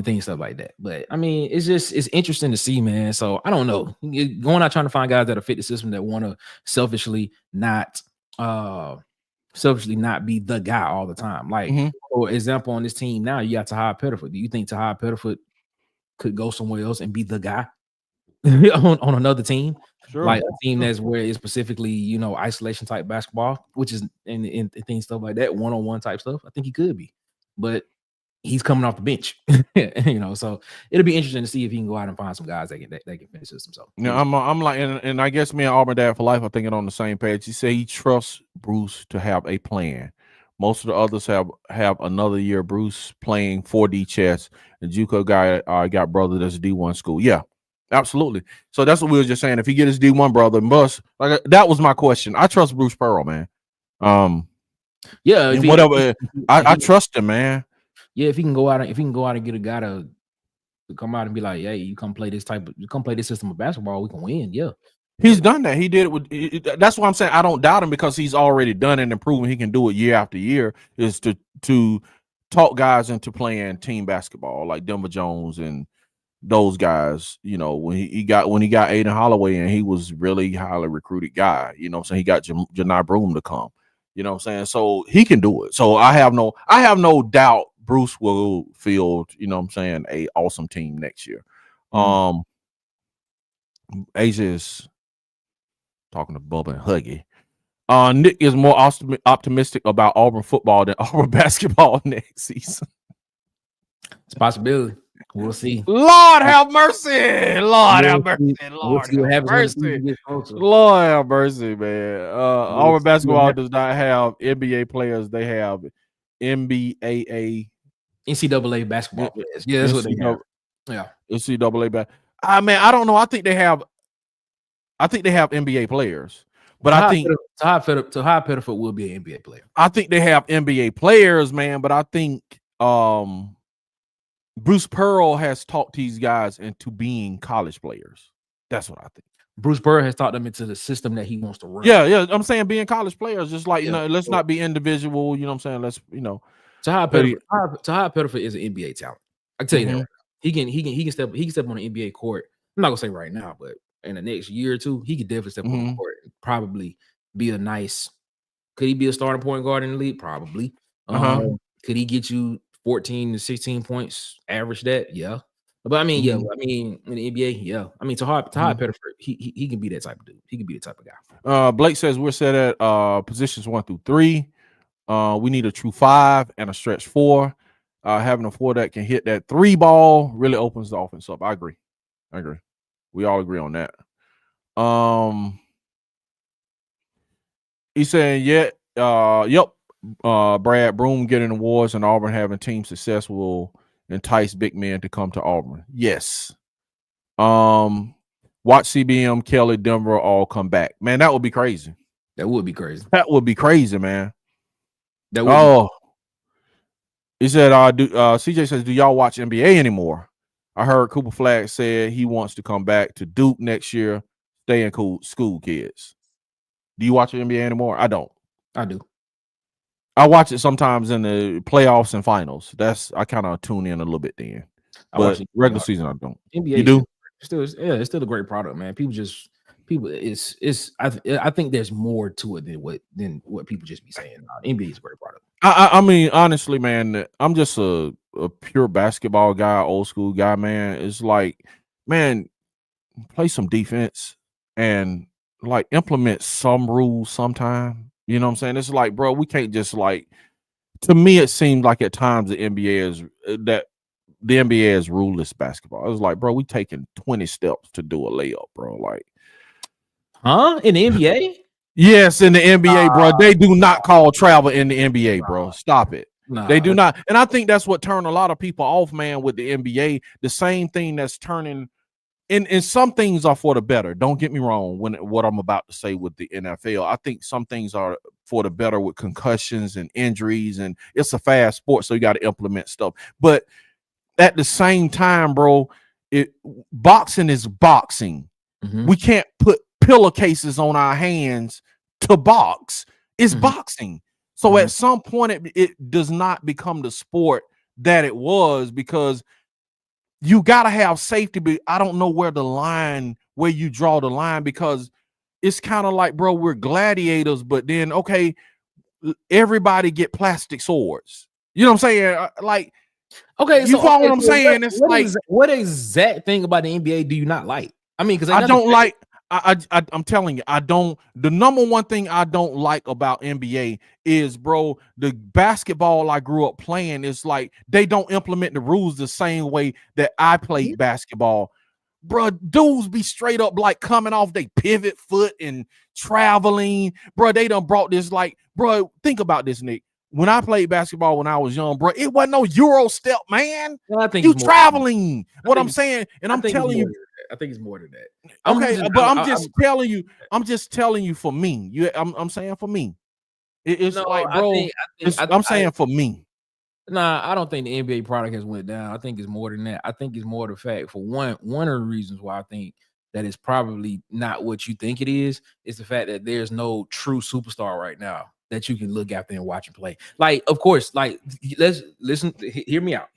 things stuff like that. But I mean, it's interesting to see, man. So I don't know. Going out trying to find guys that fit the system that want to selfishly not be the guy all the time. Like for example, on this team now, you got Tahad Pettiford. Do you think Tahad Pettiford could go somewhere else and be the guy on another team? Sure. Like a team that's where it's specifically, isolation type basketball, which is in things, stuff like that, one-on-one type stuff. I think he could be, but he's coming off the bench, so it'll be interesting to see if he can go out and find some guys that can finish the system. So yeah, I'm like, and I guess me and Auburn Dad for life are thinking on the same page. He said he trusts Bruce to have a plan. Most of the others have another year. Bruce playing 4D chess, and JUCO guy got brother that's D1 school. Yeah, absolutely. So that's what we were just saying. If he get his D1 brother, must like that was my question. I trust Bruce Pearl, man. Yeah, whatever. I trust him, man. Yeah, if he can go out and get a guy to come out and be like, hey, you come play this system of basketball, we can win. Yeah. He's done that. He did it with. That's what I'm saying. I don't doubt him because he's already done it and proven he can do it year after year. Is to talk guys into playing team basketball like Denver Jones and those guys. When he got Aiden Holloway and he was really highly recruited guy. So he got Janai Broome to come. You know what I'm saying? So he can do it. So I have no doubt Bruce will field. A awesome team next year. Asia is talking to Bubba and Huggy. Nick is more optimistic about Auburn football than Auburn basketball next season. It's a possibility. We'll see. Lord have mercy. Lord have mercy. Lord have mercy. Lord have mercy, man. Auburn basketball does not have NBA players. They have NCAA basketball players. Yeah, that's what they have. Yeah. NCAA basketball. Man, I don't know. I think they have NBA players, but I think Tahad Pettiford will be an NBA player. I think they have NBA players, man, but I think Bruce Pearl has taught these guys into being college players. That's what I think. Bruce Pearl has taught them into the system that he wants to run. Yeah. I'm saying being college players, just like let's not be individual. You know what I'm saying? Let's Tahad Pettiford is an NBA talent. I can tell you that right now. He can step on the NBA court. I'm not gonna say right now, but in the next year or two, he could definitely step on the court and probably be a nice. Could he be a starting point guard in the league? Probably. Could he get you 14 to 16 points, average that? Yeah. But I mean, I mean, in the NBA, yeah. I mean, Tahad Pettiford, he can be that type of dude. He can be the type of guy. Blake says we're set at positions 1 through 3. We need a true 5 and a stretch 4. Having a 4 that can hit that 3 ball really opens the offense up. I agree. We all agree on that. He's saying, yep. Brad Broom getting awards and Auburn having team success will entice big men to come to Auburn. Yes. Watch CBM, Kelly, Denver all come back. Man, that would be crazy. That would be crazy. That would be crazy, man. That would he said, CJ says, do y'all watch NBA anymore? I heard Cooper Flag said he wants to come back to Duke next year, stay in school kids. Do you watch the NBA anymore? I don't. I do. I watch it sometimes in the playoffs and finals. I kind of tune in a little bit then. But regular season, I don't. NBA, you do? It's still a great product, man. I think there's more to it than what people just be saying. NBA is a great product. I mean, honestly, man, I'm just a pure basketball guy, old school guy, man. It's like, man, play some defense and like implement some rules sometime. You know what I'm saying? It's like, bro, we can't just like. To me, it seems like at times the NBA is ruleless basketball. It's like, bro, we taking 20 steps to do a layup, bro. Like, in the NBA? Yes, in the NBA, bro. They do not call travel in the NBA, bro. Stop it. They do not. And I think that's what turned a lot of people off, man, with the NBA. The same thing that's turning. And some things are for the better. Don't get me wrong. What I'm about to say with the NFL, I think some things are for the better with concussions and injuries, and it's a fast sport, so you got to implement stuff. But at the same time, bro, boxing is boxing. We can't put pillowcases on our hands to box. It's boxing. So at some point, it does not become the sport that it was, because you got to have safety, but I don't know where you draw the line, because it's kind of like, bro, we're gladiators, but then, okay, everybody get plastic swords. You know what I'm saying? Like, okay, you follow what I'm saying? It's like, what exact thing about the NBA do you not like? I mean, because I don't like. I'm telling you, I don't. The number one thing I don't like about NBA is, bro, the basketball I grew up playing is like they don't implement the rules the same way that I played basketball. Bro, dudes be straight up like coming off they pivot foot and traveling. Bro, they done brought this, like, bro, think about this, Nick. When I played basketball when I was young, bro, it wasn't no Euro step, man. Well, I think you traveling. What I'm saying, and I'm telling you, I think it's more than that. I'm just telling you for me. I'm saying for me. It's like, bro, I'm saying for me. Nah, I don't think the NBA product has went down. I think it's more than that. I think it's more the fact, for one of the reasons why I think that it's probably not what you think it is the fact that there's no true superstar right now that you can look after and watch and play. Like, of course, like, let's listen. Hear me out.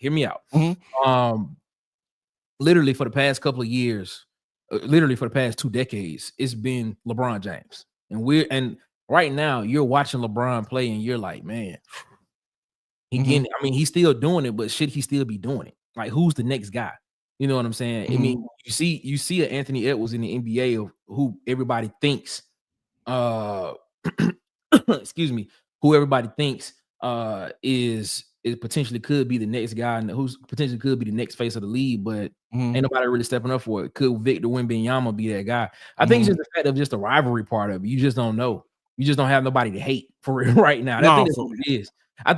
Literally for the past couple of years, literally for the past 2 decades, it's been LeBron James, and right now you're watching LeBron play, and you're like, man, he's still doing it, but should he still be doing it? Like, who's the next guy? You know what I'm saying? I mean, you see an Anthony Edwards in the NBA of who everybody thinks, excuse me, who everybody thinks is potentially could be the next guy, and who's potentially could be the next face of the league, but ain't nobody really stepping up for it. Could Victor Wembanyama be that guy? I think it's just the fact of just the rivalry part of it. You just don't know. You just don't have nobody to hate for real right now. I think that's what it is. I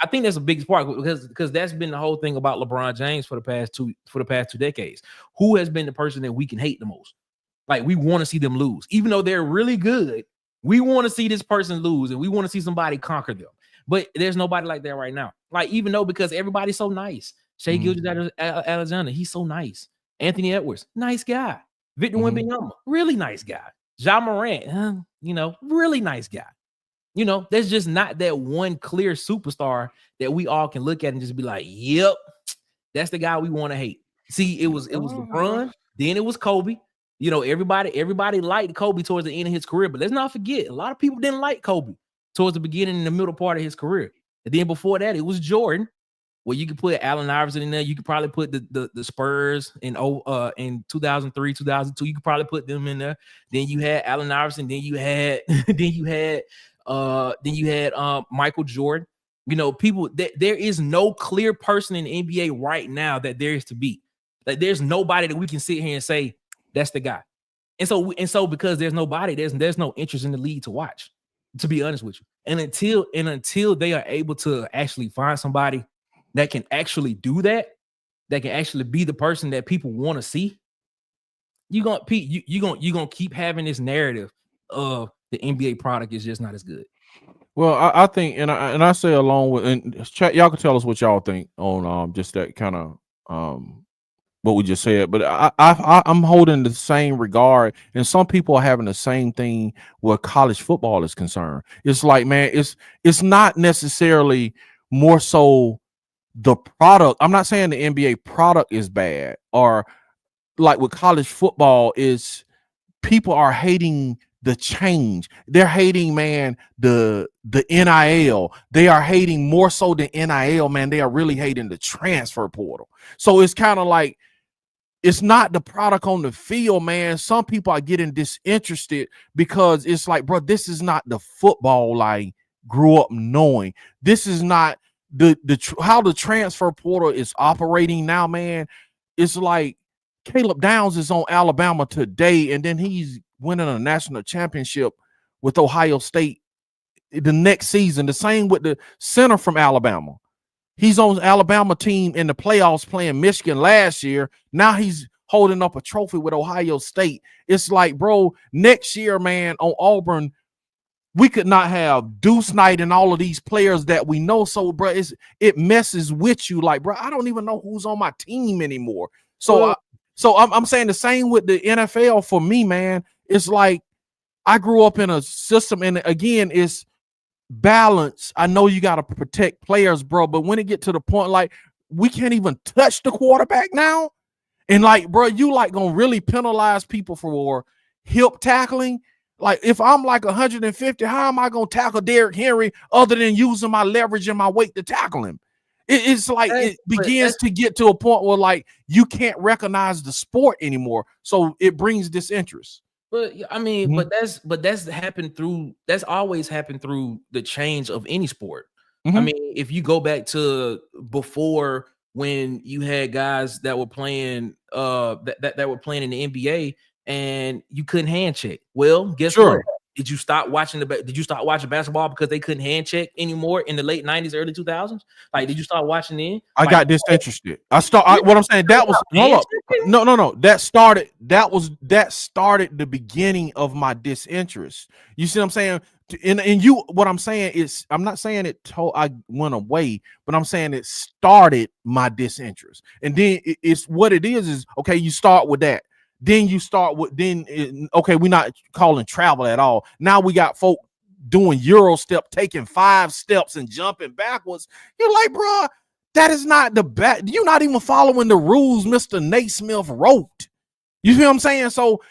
think that's a big part, because that's been the whole thing about LeBron James for the past two decades. Who has been the person that we can hate the most? Like, we want to see them lose, even though they're really good. We want to see this person lose, and we want to see somebody conquer them. But there's nobody like that right now. Like, even though, because everybody's so nice. Shai Gilgeous-Alexander, he's so nice. Anthony Edwards, nice guy. Victor Wembanyama, really nice guy. Ja Morant, really nice guy. You know, there's just not that one clear superstar that we all can look at and just be like, yep, that's the guy we want to hate. See, it was LeBron, then it was Kobe. You know, everybody liked Kobe towards the end of his career, but let's not forget, a lot of people didn't like Kobe towards the beginning and the middle part of his career. And then before that, it was Jordan. Well, you could put Allen Iverson in there. You could probably put the Spurs in 2003, 2002. You could probably put them in there. Then you had Allen Iverson. Then you had Michael Jordan. You know, people. There is no clear person in the NBA right now that there is to beat. Like, there's nobody that we can sit here and say that's the guy. And so because there's nobody, there's no interest in the league to watch. To be honest with you, and until they are able to actually find somebody that can actually do that can actually be the person that people want to see, you're gonna keep having this narrative of the NBA product is just not as good. Well, I think, and I say along with, and chat, y'all can tell us what y'all think on just that kind of what we just said, but I'm holding the same regard, and some people are having the same thing where college football is concerned. It's like, man, it's not necessarily more so the product. I'm not saying the NBA product is bad, or like with college football is people are hating the change. They're hating, man, the NIL. They are hating more so than NIL, man. They are really hating the transfer portal. So it's kind of like, it's not the product on the field, man. Some people are getting disinterested because it's like, bro, this is not the football I grew up knowing. This is not how the transfer portal is operating now, man. It's like Caleb Downs is on Alabama today, and then he's winning a national championship with Ohio State the next season. The same with the center from Alabama. He's on Alabama team in the playoffs playing Michigan last year. Now he's holding up a trophy with Ohio State. It's like, bro, next year, man, on Auburn, we could not have Deuce Knight and all of these players that we know. So, bro, it messes with you. Like, bro, I don't even know who's on my team anymore. So, I'm saying the same with the NFL for me, man. It's like I grew up in a system, and again, it's balance. I know you got to protect players, bro, but when it get to the point, like, we can't even touch the quarterback now, and like, bro, you like gonna really penalize people for hip tackling? Like, if I'm like 150, how am I gonna tackle Derrick Henry other than using my leverage and my weight to tackle him? It's like it begins to get to a point where like you can't recognize the sport anymore, so it brings disinterest. But I mean, that's happened through. That's always happened through the change of any sport. I mean, if you go back to before, when you had guys that were playing, that were playing in the NBA, and you couldn't hand check. Well, guess what? Did you stop watching basketball because they couldn't hand check anymore in the late 90s, early 2000s? Like, did you start watching then? I got disinterested. What I'm saying, that was no. That started the beginning of my disinterest. You see what I'm saying? What I'm saying is, I'm not saying I went away, but I'm saying it started my disinterest. And then it's what it is okay, you start with that. Then you start with, okay, we're not calling travel at all. Now we got folk doing Euro step, taking 5 steps and jumping backwards. You're like, bro, that is not the best. You're not even following the rules Mr. Naismith wrote. You see what I'm saying? So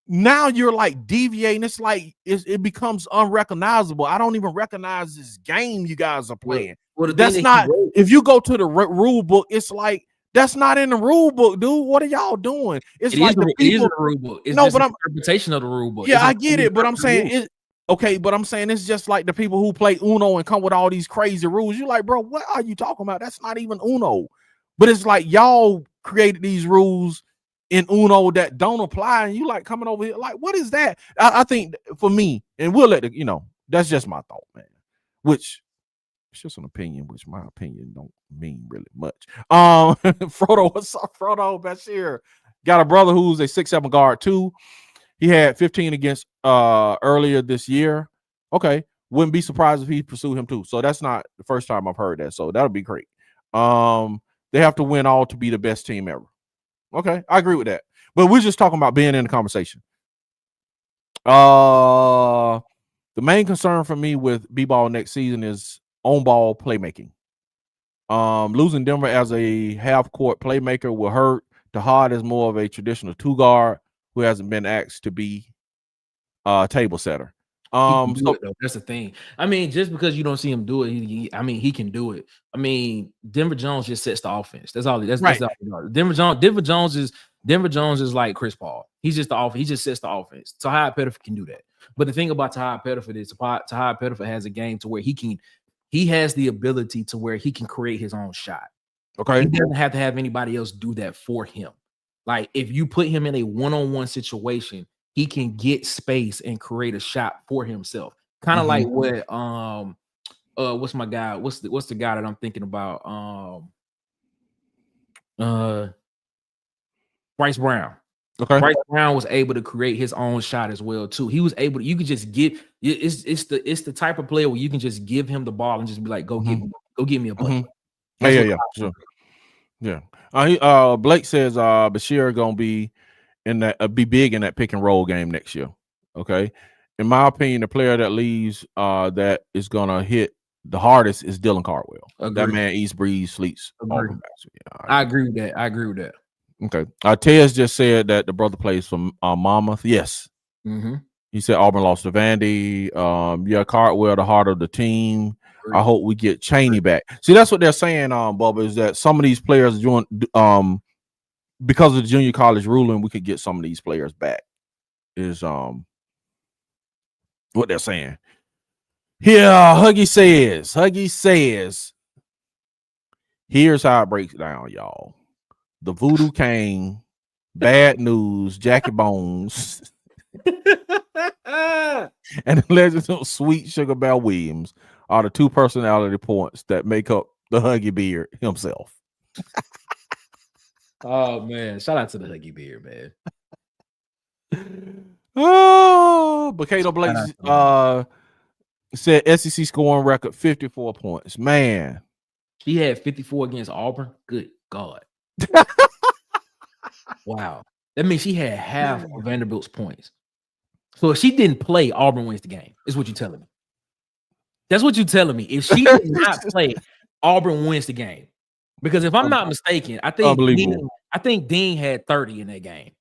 now you're like deviating. It's like it becomes unrecognizable. I don't even recognize this game you guys are playing. Well, that's not, if you go to the rule book, it's like, that's not in the rule book, dude. What are y'all doing? It is in the rule book. It's just an interpretation of the rule book. Yeah, I get it, but I'm saying but I'm saying it's just like the people who play Uno and come with all these crazy rules. You're like, bro, what are you talking about? That's not even Uno. But it's like y'all created these rules in Uno that don't apply, and you like coming over here like, what is that? I think for me, and we'll let that's just my thought, man. Which it's just an opinion, which my opinion don't mean really much. Frodo, what's up, Frodo? Bashir got a brother who's a 6'7" guard too. He had 15 against earlier this year. Okay, wouldn't be surprised if he pursued him too. So that's not the first time I've heard that. So that'll be great. They have to win all to be the best team ever. Okay, I agree with that. But we're just talking about being in the conversation. The main concern for me with B-ball next season is on-ball playmaking. Losing Denver as a half-court playmaker will hurt. Tahad is more of a traditional two-guard who hasn't been asked to be a table setter. So that's the thing. I mean, just because you don't see him do it, he can do it. I mean, Denver Jones just sets the offense. That's all. That's all. Denver Jones is like Chris Paul. He's just the offense. He just sets the offense. Tahad Pettiford can do that. But the thing about Tahad Pettiford is Tahad Pettiford has a game to where he has the ability to where he can create his own shot. Okay. He doesn't have to have anybody else do that for him. Like if you put him in a one-on-one situation, he can get space and create a shot for himself. Kind of like what what's my guy? What's the guy that I'm thinking about? Bryce Brown. Okay. Bryce Brown was able to create his own shot as well too. He was able to, you could just give it's the type of player where you can just give him the ball and just be like, go give me a bucket. Sure. Blake says Bashir gonna be be big in that pick and roll game next year. Okay. In my opinion, the player that leaves that is gonna hit the hardest is Dylan Cardwell. That man eats, breathes, sleeps. Yeah, I agree with that. Okay. Tez just said that the brother plays for Monmouth. Yes. He said Auburn lost to Vandy. Cardwell, the heart of the team. I hope we get Chaney back. See, that's what they're saying, Bubba, is that some of these players doing because of the junior college ruling, we could get some of these players back. Is what they're saying. Yeah, Huggy says, here's how it breaks down, y'all. The Voodoo King, Bad News, Jackie Bones, and the legend of Sweet Sugar Bell Williams are the two personality points that make up the Huggy Beard himself. Oh man, shout out to the Huggy Beard, man. Oh, but Kato Blake said SEC scoring record 54 points. Man, she had 54 against Auburn. Good God. Wow. That means she had half of Vanderbilt's points. So if she didn't play, Auburn wins the game. Is what you're telling me. That's what you're telling me. If she did not play, Auburn wins the game. Because if I'm not mistaken, I think Dean had 30 in that game.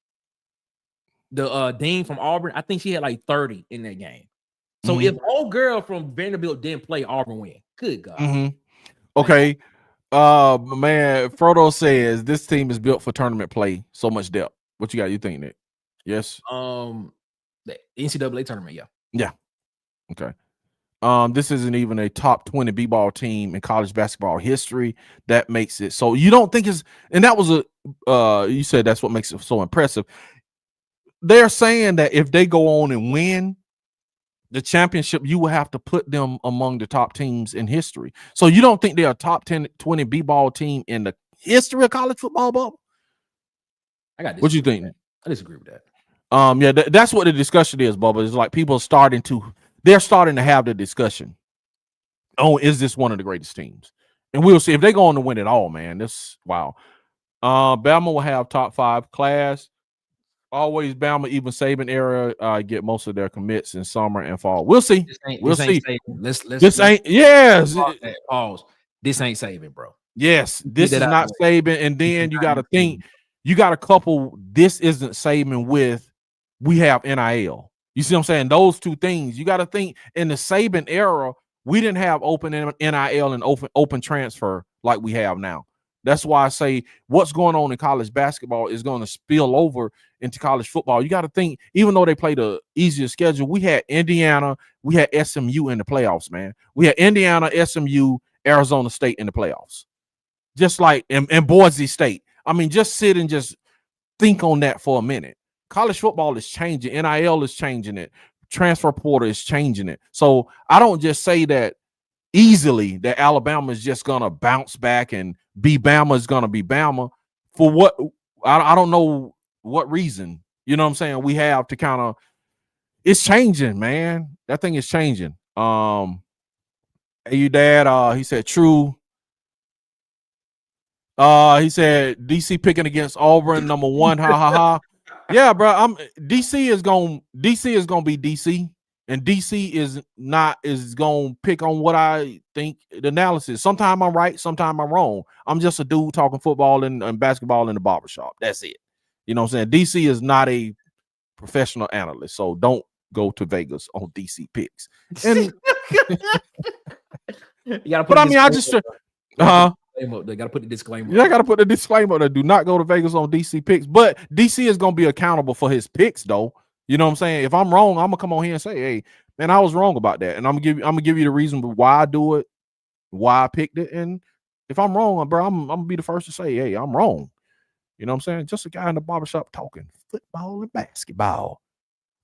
The Dean from Auburn, I think she had like 30 in that game. So if old girl from Vanderbilt didn't play, Auburn win. Good God. Okay. Man, Frodo says this team is built for tournament play. So much depth. What you got? You think that? Yes. The NCAA tournament, yeah. Yeah. Okay. This isn't even a top 20 b-ball team in college basketball history. That makes it so you don't think it's, and that was you said that's what makes it so impressive. They're saying that if they go on and win the championship, you will have to put them among the top teams in history. So you don't think they're a top 10, 20 b-ball team in the history of college football, Bob? What you think? I disagree with that. Yeah, that's what the discussion is, Bubba. It's like people are they're starting to have the discussion. Oh, is this one of the greatest teams? And we'll see if they're going to win it all, man. This wow. Bama will have top 5 class. Always Bama, even Saban era, get most of their commits in summer and fall. We'll see. We'll see. This ain't pause. This ain't Saban, bro. Yes, this is not Saban. And then you got to think, you got to couple this isn't Saban with we have NIL. You see what I'm saying? Those two things. You got to think in the Saban era, we didn't have open NIL and open transfer like we have now. That's why I say what's going on in college basketball is going to spill over into college football. You got to think, even though they play the easier schedule, we had Indiana, we had SMU in the playoffs, man. We had Indiana, SMU, Arizona State in the playoffs. Just like and Boise State. I mean, just sit and just think on that for a minute. College football is changing. NIL is changing it. Transfer portal is changing it. So I don't just say that easily that Alabama is just going to bounce back and be Bama is going to be Bama. For what? I don't know what reason. You know what I'm saying? We have to kind of – it's changing, man. That thing is changing. Hey, you dad, he said true. He said DC picking against Auburn, number 1. Ha ha ha. Yeah, bro. DC is gonna be DC, And DC is gonna pick on what I think the analysis. Sometimes I'm right, sometimes I'm wrong. I'm just a dude talking football and basketball in the barbershop. That's it. You know what I'm saying? DC is not a professional analyst, so don't go to Vegas on DC picks. And but I mean, I just they gotta put the disclaimer. Yeah, I gotta put the disclaimer that do not go to Vegas on DC picks. But DC is gonna be accountable for his picks, though. You know what I'm saying? If I'm wrong, I'm gonna come on here and say, "Hey, man, I was wrong about that," and I'm gonna give you the reason why I do it, why I picked it, and if I'm wrong, bro, I'm gonna be the first to say, "Hey, I'm wrong." You know what I'm saying? Just a guy in the barbershop talking football and basketball.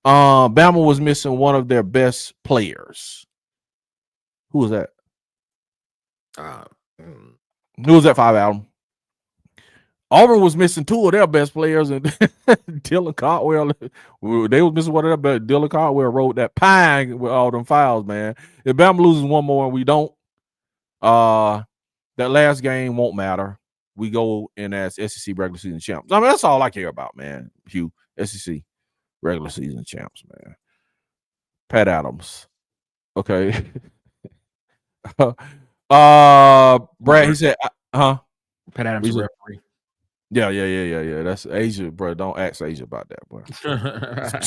Bama was missing one of their best players. Who was that? Who was that? 5 Adam. Auburn was missing 2 of their best players, and Dylan Caldwell. They was missing one of their best. Dylan Caldwell wrote that pine with all them fouls, man. If Bama loses one more and we don't, that last game won't matter. We go in as SEC regular season champs. I mean, that's all I care about, man. Hugh, SEC regular season champs, man. Pat Adams. Okay. Brad, he said, Pat Adams is referee. Yeah. That's Asia, bro. Don't ask Asia about that, bro.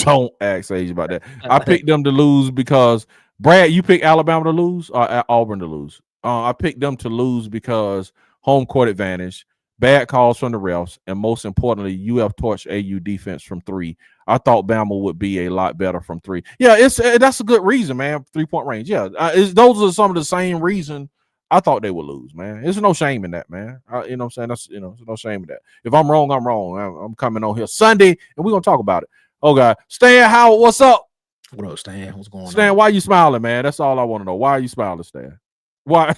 Don't ask Asia about that. I picked them to lose because Brad, you picked Alabama to lose or Auburn to lose? I picked them to lose because home court advantage, bad calls from the refs, and most importantly, UF torched AU defense from 3. I thought Bama would be a lot better from 3. Yeah, that's a good reason, man. 3-point range. Yeah, those are some of the same reason I thought they would lose, man. There's no shame in that, man. You know what I'm saying? That's there's no shame in that. If I'm wrong, I'm wrong. I'm coming on here Sunday, and we're gonna talk about it. Oh God, Stan Howard, what's up? What up, Stan? What's going on? Stan, why you smiling, man? That's all I want to know. Why are you smiling, Stan? Why?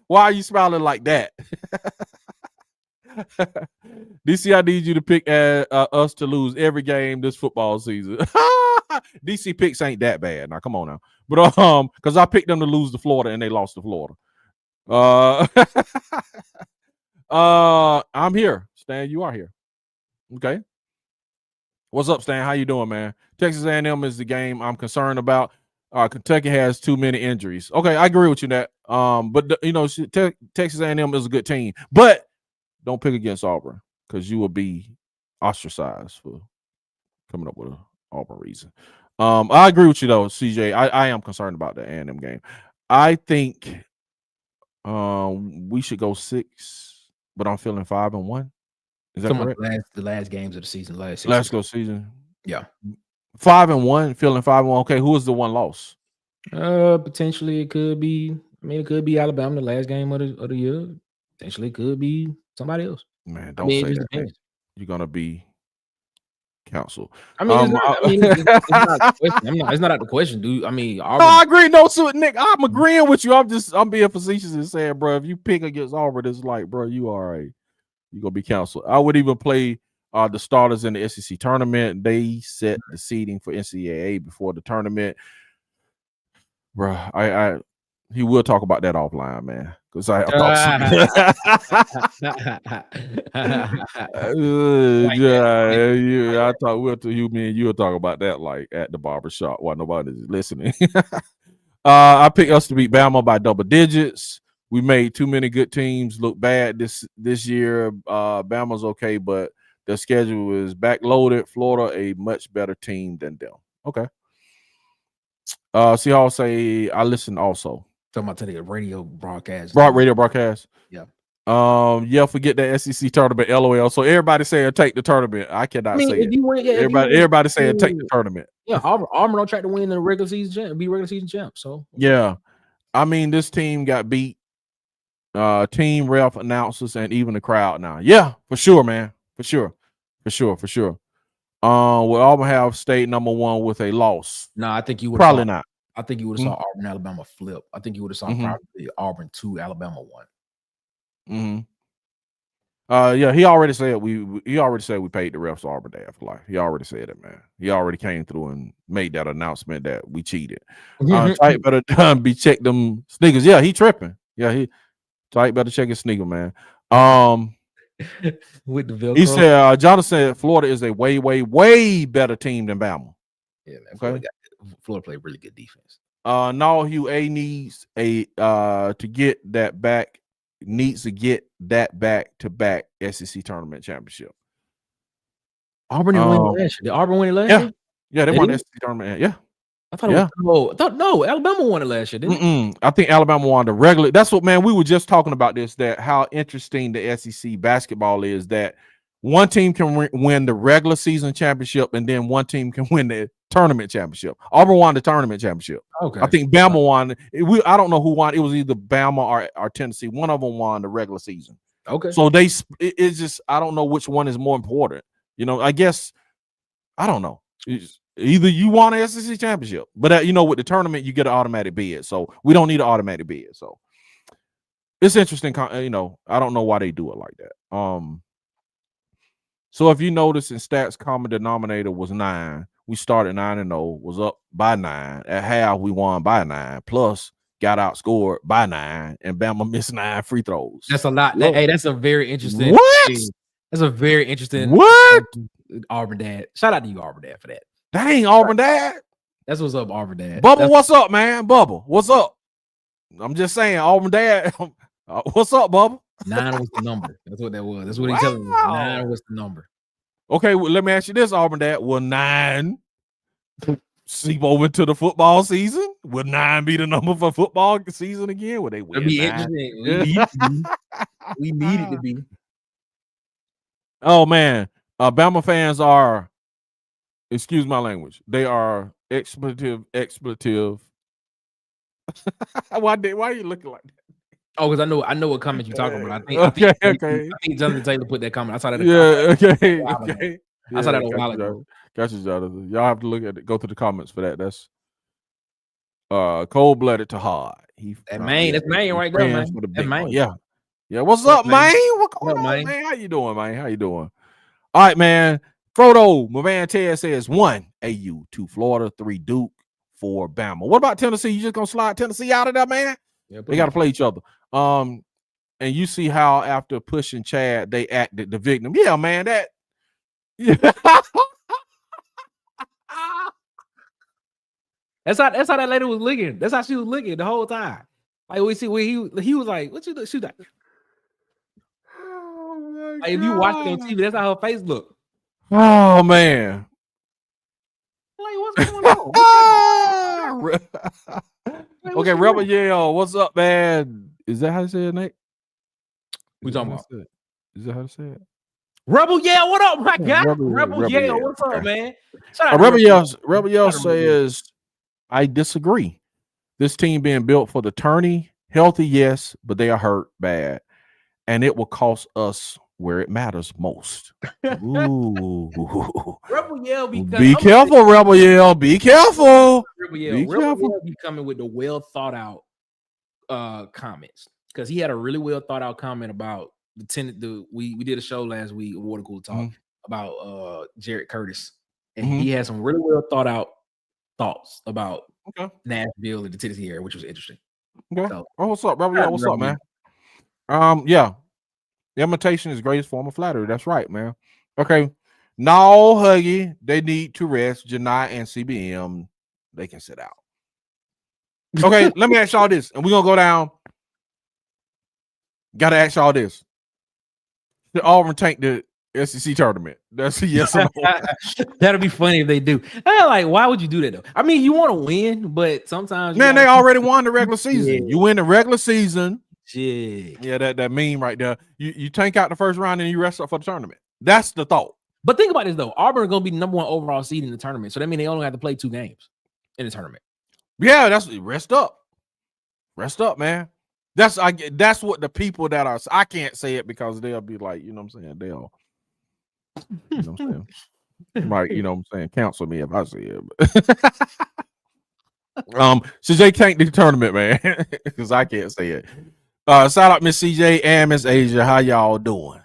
Why are you smiling like that? DC, I need you to pick us to lose every game this football season. DC picks ain't that bad. Now, come on now. But because I picked them to lose to Florida and they lost to Florida. I'm here. Stan, you are here. Okay. What's up, Stan? How you doing, man? Texas A&M is the game I'm concerned about. Kentucky has too many injuries. Okay, I agree with you that. But Texas A&M is a good team, but don't pick against Auburn because you will be ostracized for coming up with an Auburn reason. I agree with you though, CJ. I am concerned about the A&M game. I think we should go 6, but I'm feeling 5-1. Is that correct? The last games of the season, last season. Yeah. 5-1, feeling 5-1. Okay, who is the one loss? Potentially it could be. I mean, it could be Alabama, the last game of the year. Potentially it could be somebody else. Man, don't say that. Man. You're gonna be counseled. I mean, it's not out the question. It's not out the question, dude. I mean, Auburn, I agree. No, so Nick, I'm agreeing with you. I'm being facetious and saying, bro, if you pick against Auburn, it's like, bro, you all right. You're gonna be counseled. I would even play the starters in the SEC tournament. They set the seeding for NCAA before the tournament. Bro, he will talk about that offline, man. Because I thought you'll talk about that like at the barbershop while nobody's listening. I picked us to beat Bama by double digits. We made too many good teams look bad this year. Bama's okay, but their schedule is backloaded. Florida, a much better team than them. Okay. See how I say I listen also. Talking about the radio broadcast. Radio broadcast. Yeah. Forget that SEC tournament. LOL. So everybody saying take the tournament. I cannot say it. Everybody saying take the tournament. Yeah, Auburn on track to win the regular season champ, be regular season champ. So yeah. I mean, this team got beat. Team ref announcers and even the crowd now. Yeah, for sure, man. For sure. Will Auburn have stayed number 1 with a loss? No, I think you would probably not. I think you would have saw Auburn Alabama flip. I think you would have saw probably Auburn 2, Alabama 1. Yeah, he already said we paid the refs Auburn Day after life. He already said it, man. He already came through and made that announcement that we cheated. Tight better be check them sneakers. Yeah, he tripping. Yeah, Tight better check his sneaker, man. With the Velcro. He said Jonathan said Florida is a way better team than Bama. Yeah, man. Okay. Florida played really good defense. No, Hugh A needs to get that back. Needs to get that back SEC tournament championship. Auburn didn't win last year. Did Auburn win it last year? Yeah, they won the SEC tournament. Yeah. I thought it was no, Alabama won it last year, didn't it? I think Alabama won the regular. That's what, man, we were just talking about this, that how interesting the SEC basketball is, that one team can win the regular season championship and then one team can win the tournament championship. Auburn won the tournament championship. Okay. I think Bama won. I don't know who won. It was either Bama or Tennessee. One of them won the regular season. Okay. So it's just, I don't know which one is more important. You know, I guess, I don't know. Either you won an SEC championship, but you know, with the tournament, you get an automatic bid. So we don't need an automatic bid. So it's interesting. You know, I don't know why they do it like that. So if you notice, in stats, common denominator was 9. We started 9-0, was up by 9. At half, we won by 9. Plus, got outscored by 9, and Bama missed 9 free throws. That's a lot. Hey, that's a very interesting. What? Thing. That's a very interesting. What? Auburn Dad. Shout out to you, Auburn Dad, for that. Dang, Auburn Dad. That's what's up, Auburn Dad. Bubba, what's up, man? Bubba, what's up? I'm just saying, Auburn Dad. What's up, Bubba? 9 was the number. That's what that was. That's what he's telling me. 9 was the number. Okay, well, let me ask you this, Auburn Dad. Will 9 seep over to the football season? Will 9 be the number for football season again? Will they win? It'd be interesting. We need it to be. Oh man, Bama fans are, excuse my language, they are expletive. Why are you looking like that? Oh, because I know what comment you're talking about. I think Jonathan Taylor put that comment. I saw that. Okay. I saw that a while ago. Got you, Jonathan. Y'all have to look at it. Go through the comments for that. That's cold-blooded to hard. That's man right there, man. That's man. Yeah. What's up, man? What's going on, man? How you doing, man? How you doing? All right, man. Frodo, my man Ted says 1 AU, 2 Florida, 3 Duke, 4 Bama. What about Tennessee? You just gonna slide Tennessee out of there, man? Yeah, they got to play each other. And you see how after pushing Chad, they acted the victim. Yeah, man. That. Yeah. That's how that lady was looking. That's how she was looking the whole time. Like we see where he was like, "What you do?" She like, like if you watch it on TV, that's how her face looked. Oh man. Like what's going on? Okay, Rebel Yale, what's up, man? Is that how to say it, Nate? We talking about? Is that how to say it? Rebel Yale, what up, my guy? Rebel Yale, what's up, man? Rebel Yale says, I disagree. This team being built for the tourney, healthy, yes, but they are hurt bad, and it will cost us where it matters most. Ooh. Rebel Yale be careful, Rebel Yale. Be careful. Rebel Yale be coming with the well thought out comments, because he had a really well thought out comment about we did a show last week, Water Cool Talk, about Jared Curtis, and he had some really well thought out thoughts about Nashville and the Tennessee area, which was interesting. Okay. So, what's up, Rebel Yale? What's up, man? Yeah. Imitation is greatest form of flattery. That's right, man. Okay. No, Huggy, they need to rest. Janai and CBM, they can sit out. Okay, let me ask y'all this, and we're gonna go down. Gotta ask y'all this. Did Auburn tank the SEC tournament? That's a yes or no. That'll be funny if they do. Like, why would you do that though? I mean, you want to win, but sometimes they already won the regular season. Yeah. You win the regular season. Yeah, that meme right there. You tank out the first round and you rest up for the tournament. That's the thought. But think about this though. Auburn is gonna be the #1 overall seed in the tournament, so that means they only have to play 2 games in the tournament. Yeah, that's rest up, man. That's what the people that are. I can't say it because they'll be like, you know what I'm saying. They'll, you know what I'm saying. Might, you know what I'm saying. Counsel me if I say it. So they tank the tournament, man, because I can't say it. Shout out Miss CJ and Miss Asia. How y'all doing?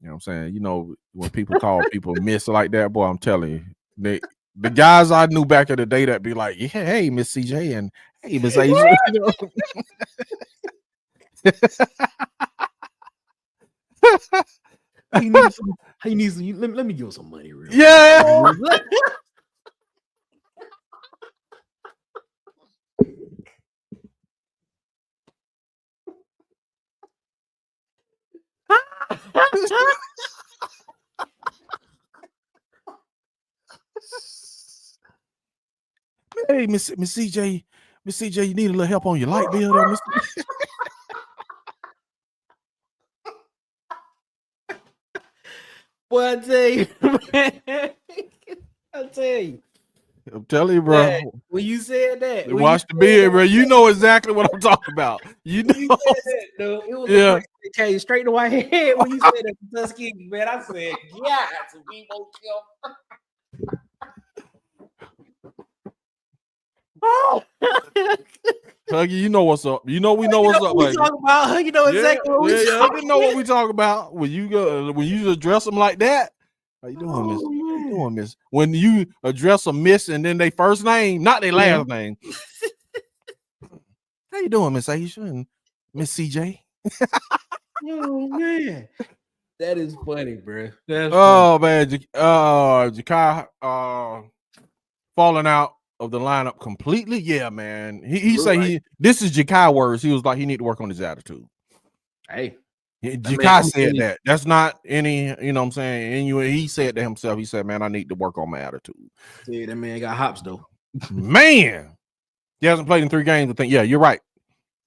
You know what I'm saying? You know, when people call people miss like that, boy, I'm telling you, the guys I knew back in the day that be like, yeah, hey, Miss CJ and hey, Miss Asia. You know? He needs let me give him some money, real. Yeah. Hey, Miss CJ, you need a little help on your light bill there, Miss. Boy, I tell you, man. I tell you. I'm telling you, bro. Man, when you said that, Watch the beard, bro. You know exactly what I'm talking about. You know. That, it was a that came straight to my head when you said that Tuskegee, man. I said, yeah, some people kill. Oh. Huggy, you know what's up. You know we know what's up, buddy. Talking about, you know exactly what we Huggy know what we talking about. When you address them like that, how you doing, Miss? How you doing, Miss? When you address a Miss and then they first name, not their last name. How you doing, Miss Aisha and Miss CJ? Oh man, that is funny, bro. That's man, Jakai falling out of the lineup completely. Yeah, man. He say this is Jakai words. He was like he need to work on his attitude. Hey, Jakai said that. That's not any, you know what I'm saying? And he said to himself, he said, man, I need to work on my attitude. Yeah, that man got hops though. Man, he hasn't played in 3 games. I think, yeah, you're right.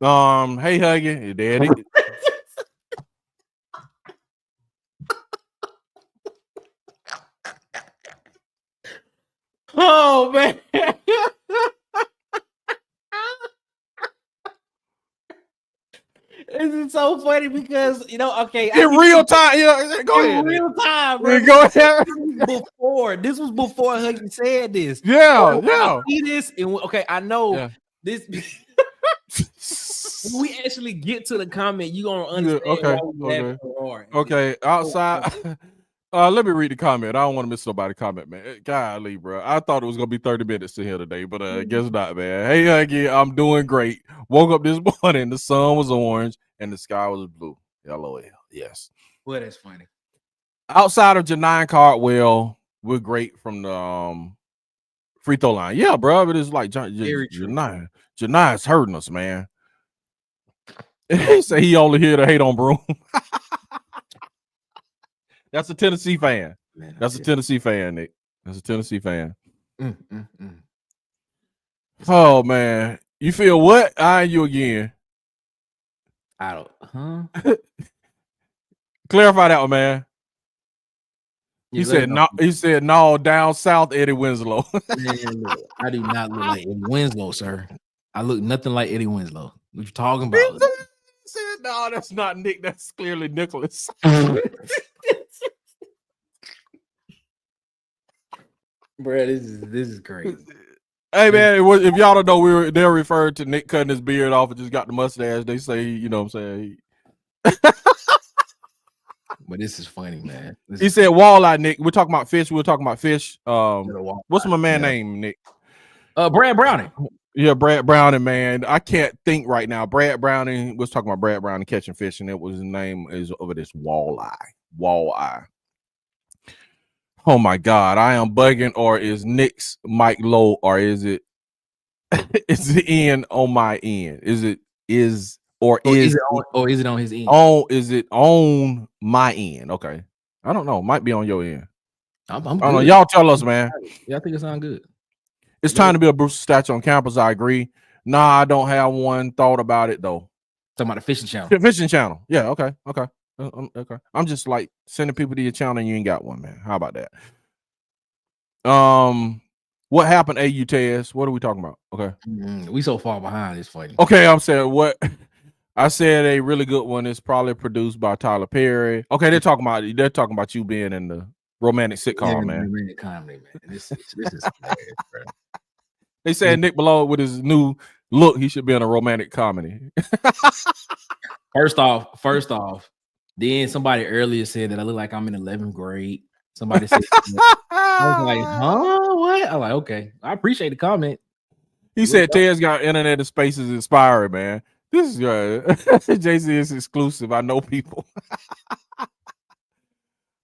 Hey Huggy, your daddy. Oh man. This is so funny because okay, in real time, go ahead. Real time, bro. Go ahead. This was before Huggy said this. Yeah. I see this, and okay, I know this. When we actually get to the comment, you gonna understand. Okay. Outside. Let me read the comment. I don't want to miss nobody's comment, man. Golly, bro. I thought it was gonna be 30 minutes to here today, but guess not, man. Hey, Huggy, I'm doing great. Woke up this morning, the sun was orange and the sky was blue. LOL. Yes. Well, that's funny. Outside of Janine Cardwell, we're great from the free throw line. Yeah, bro. But it's like Janine's hurting us, man. He say he only here to hate on Broom. That's a Tennessee fan. Man, that's a Tennessee fan, Nick. That's a Tennessee fan. Oh man, you feel what? Eyeing you again. I don't. Clarify that one, man. He said no. He said no. Down south, Eddie Winslow. Man, look, I do not look like Eddie Winslow, sir. I look nothing like Eddie Winslow. What you talking about? He said no. That's not Nick. That's clearly Nicholas. Bro, this is great. Hey man, if y'all don't know, they're referring to Nick cutting his beard off and just got the mustache. They say, you know what I'm saying. But this is funny, man. He said walleye, Nick. We're talking about fish. We're talking about fish. What's my man name, Nick? Brad Browning. Yeah, Brad Browning, man. I can't think right now. Brad Browning was talking about Brad Browning catching fish, and it was his name is over this walleye. Walleye. Oh my God, I am bugging, or is Nick's mic low, or is it in on my end? Is it on his end? Is it on my end? Okay. I don't know. Might be on your end. I don't know. Y'all tell us, man. Yeah, I think it sounds good. It's time to be a Brewster statue on campus. I agree. Nah, I don't have one. Thought about it though. Talking about the fishing channel. Fishing channel. Yeah. Okay. Okay. I'm just like sending people to your channel and you ain't got one, man. How about that? What happened, AU Tez? What are we talking about? Okay. We so far behind. It's funny. Okay, I'm saying what I said. A really good one is probably produced by Tyler Perry. Okay, they're talking about you being in the romantic sitcom, man. Romantic comedy, man. This is hilarious, bro. They said Nick Below with his new look, he should be in a romantic comedy. First off, then somebody earlier said that I look like I'm in 11th grade. Somebody said, I was like, huh? What? I'm like, okay. I appreciate the comment. He said Ted's got internet and space is inspiring, man. This is JC is exclusive. I know people.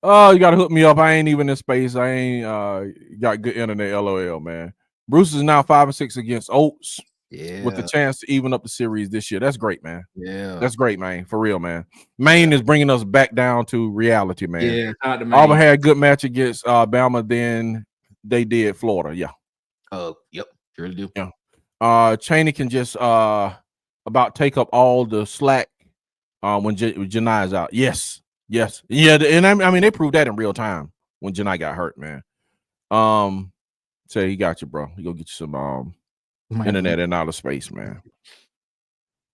Oh, you gotta hook me up. I ain't even in space. I ain't got good internet. LOL, man. Bruce is now 5-6 against Oats. with the chance to even up the series this year. That's great, man. Yeah, that's great, man. For real, man. Maine is bringing us back down to reality, man. Yeah, shout out to Auburn Maine. had a good match against Alabama, then they did Florida. Yeah. Yep, surely do. Yeah. Chaney can just about take up all the slack when Janai is out. Yes. Yeah, and I mean they proved that in real time when Janai got hurt, man. Say he got you, bro. He go get you some internet in outer space, man.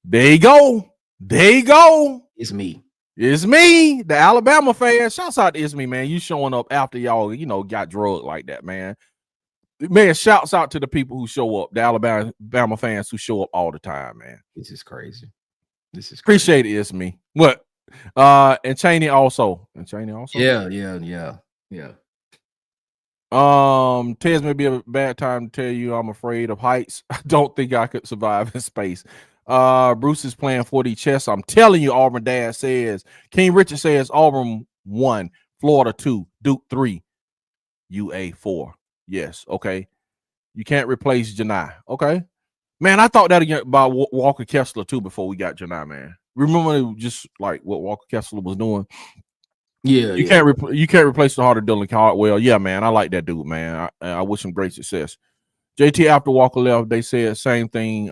There you go. It's me, the Alabama fan. Shouts out to It's Me, man. You showing up after y'all, got drugged like that, man. Man, shouts out to the people who show up, the Alabama fans who show up all the time, man. This is crazy. Appreciate it, It's Me. What? And Chaney also. Yeah. Tez may be a bad time to tell you I'm afraid of heights. I don't think I could survive in space. Bruce is playing 4D chess. I'm telling you, Auburn Dad says. King Richard says Auburn 1, Florida 2, Duke 3, UA 4. Yes, okay. You can't replace Janai. Okay. Man, I thought that again about Walker Kessler too before we got Janai, man. Remember just like what Walker Kessler was doing? Yeah, you can't replace the heart of Dylan Caldwell. Yeah, man, I like that dude, man. I wish him great success. JT after Walker left, they said same thing.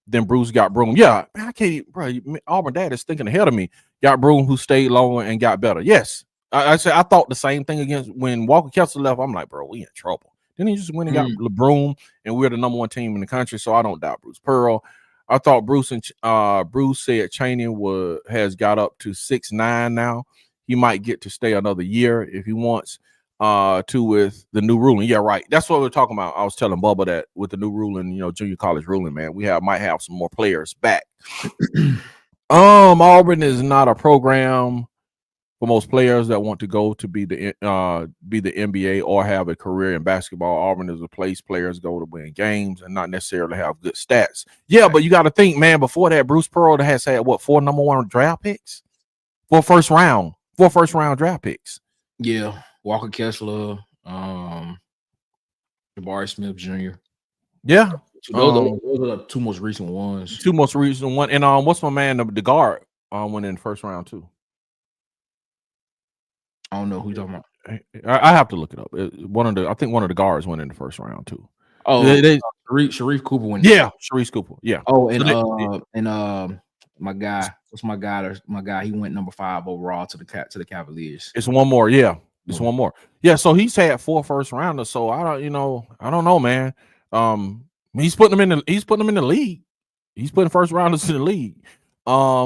Then Bruce got Broom. Yeah, man, I can't, bro. Auburn Dad is thinking ahead of me. Got Broom who stayed longer and got better. Yes, I said I thought the same thing against when Walker Kessler left. I'm like, bro, we in trouble. Then he just went and got LeBroom, and we're the number 1 team in the country, so I don't doubt Bruce Pearl. I thought Bruce said Chaney has got up to 6'9" now. He might get to stay another year if he wants to with the new ruling. Yeah, right. That's what we're talking about. I was telling Bubba that with the new ruling, junior college ruling, man, we might have some more players back. Auburn is not a program for most players that want to go to be the NBA or have a career in basketball. Auburn is a place players go to win games and not necessarily have good stats. Yeah, but you got to think, man, before that, Bruce Pearl has had 4 number 1 draft picks? 4 first round draft picks. Yeah. Walker Kessler, Jabari Smith Jr. Yeah. Those are the 2 most recent ones. 2 most recent one. And what's my man, the guard went in the first round too? I don't know who you're talking about. I have to look it up. I think one of the guards went in the first round too. Oh, Sharif Cooper went. Yeah, Sharif Cooper. Yeah. Oh, and my guy, what's my guy? My guy, he went number 5 overall to the Cavaliers. It's one more. Yeah, it's one more. Yeah, so he's had 4 first rounders. So I don't know, man. He's putting them in the league. He's putting first rounders in the league.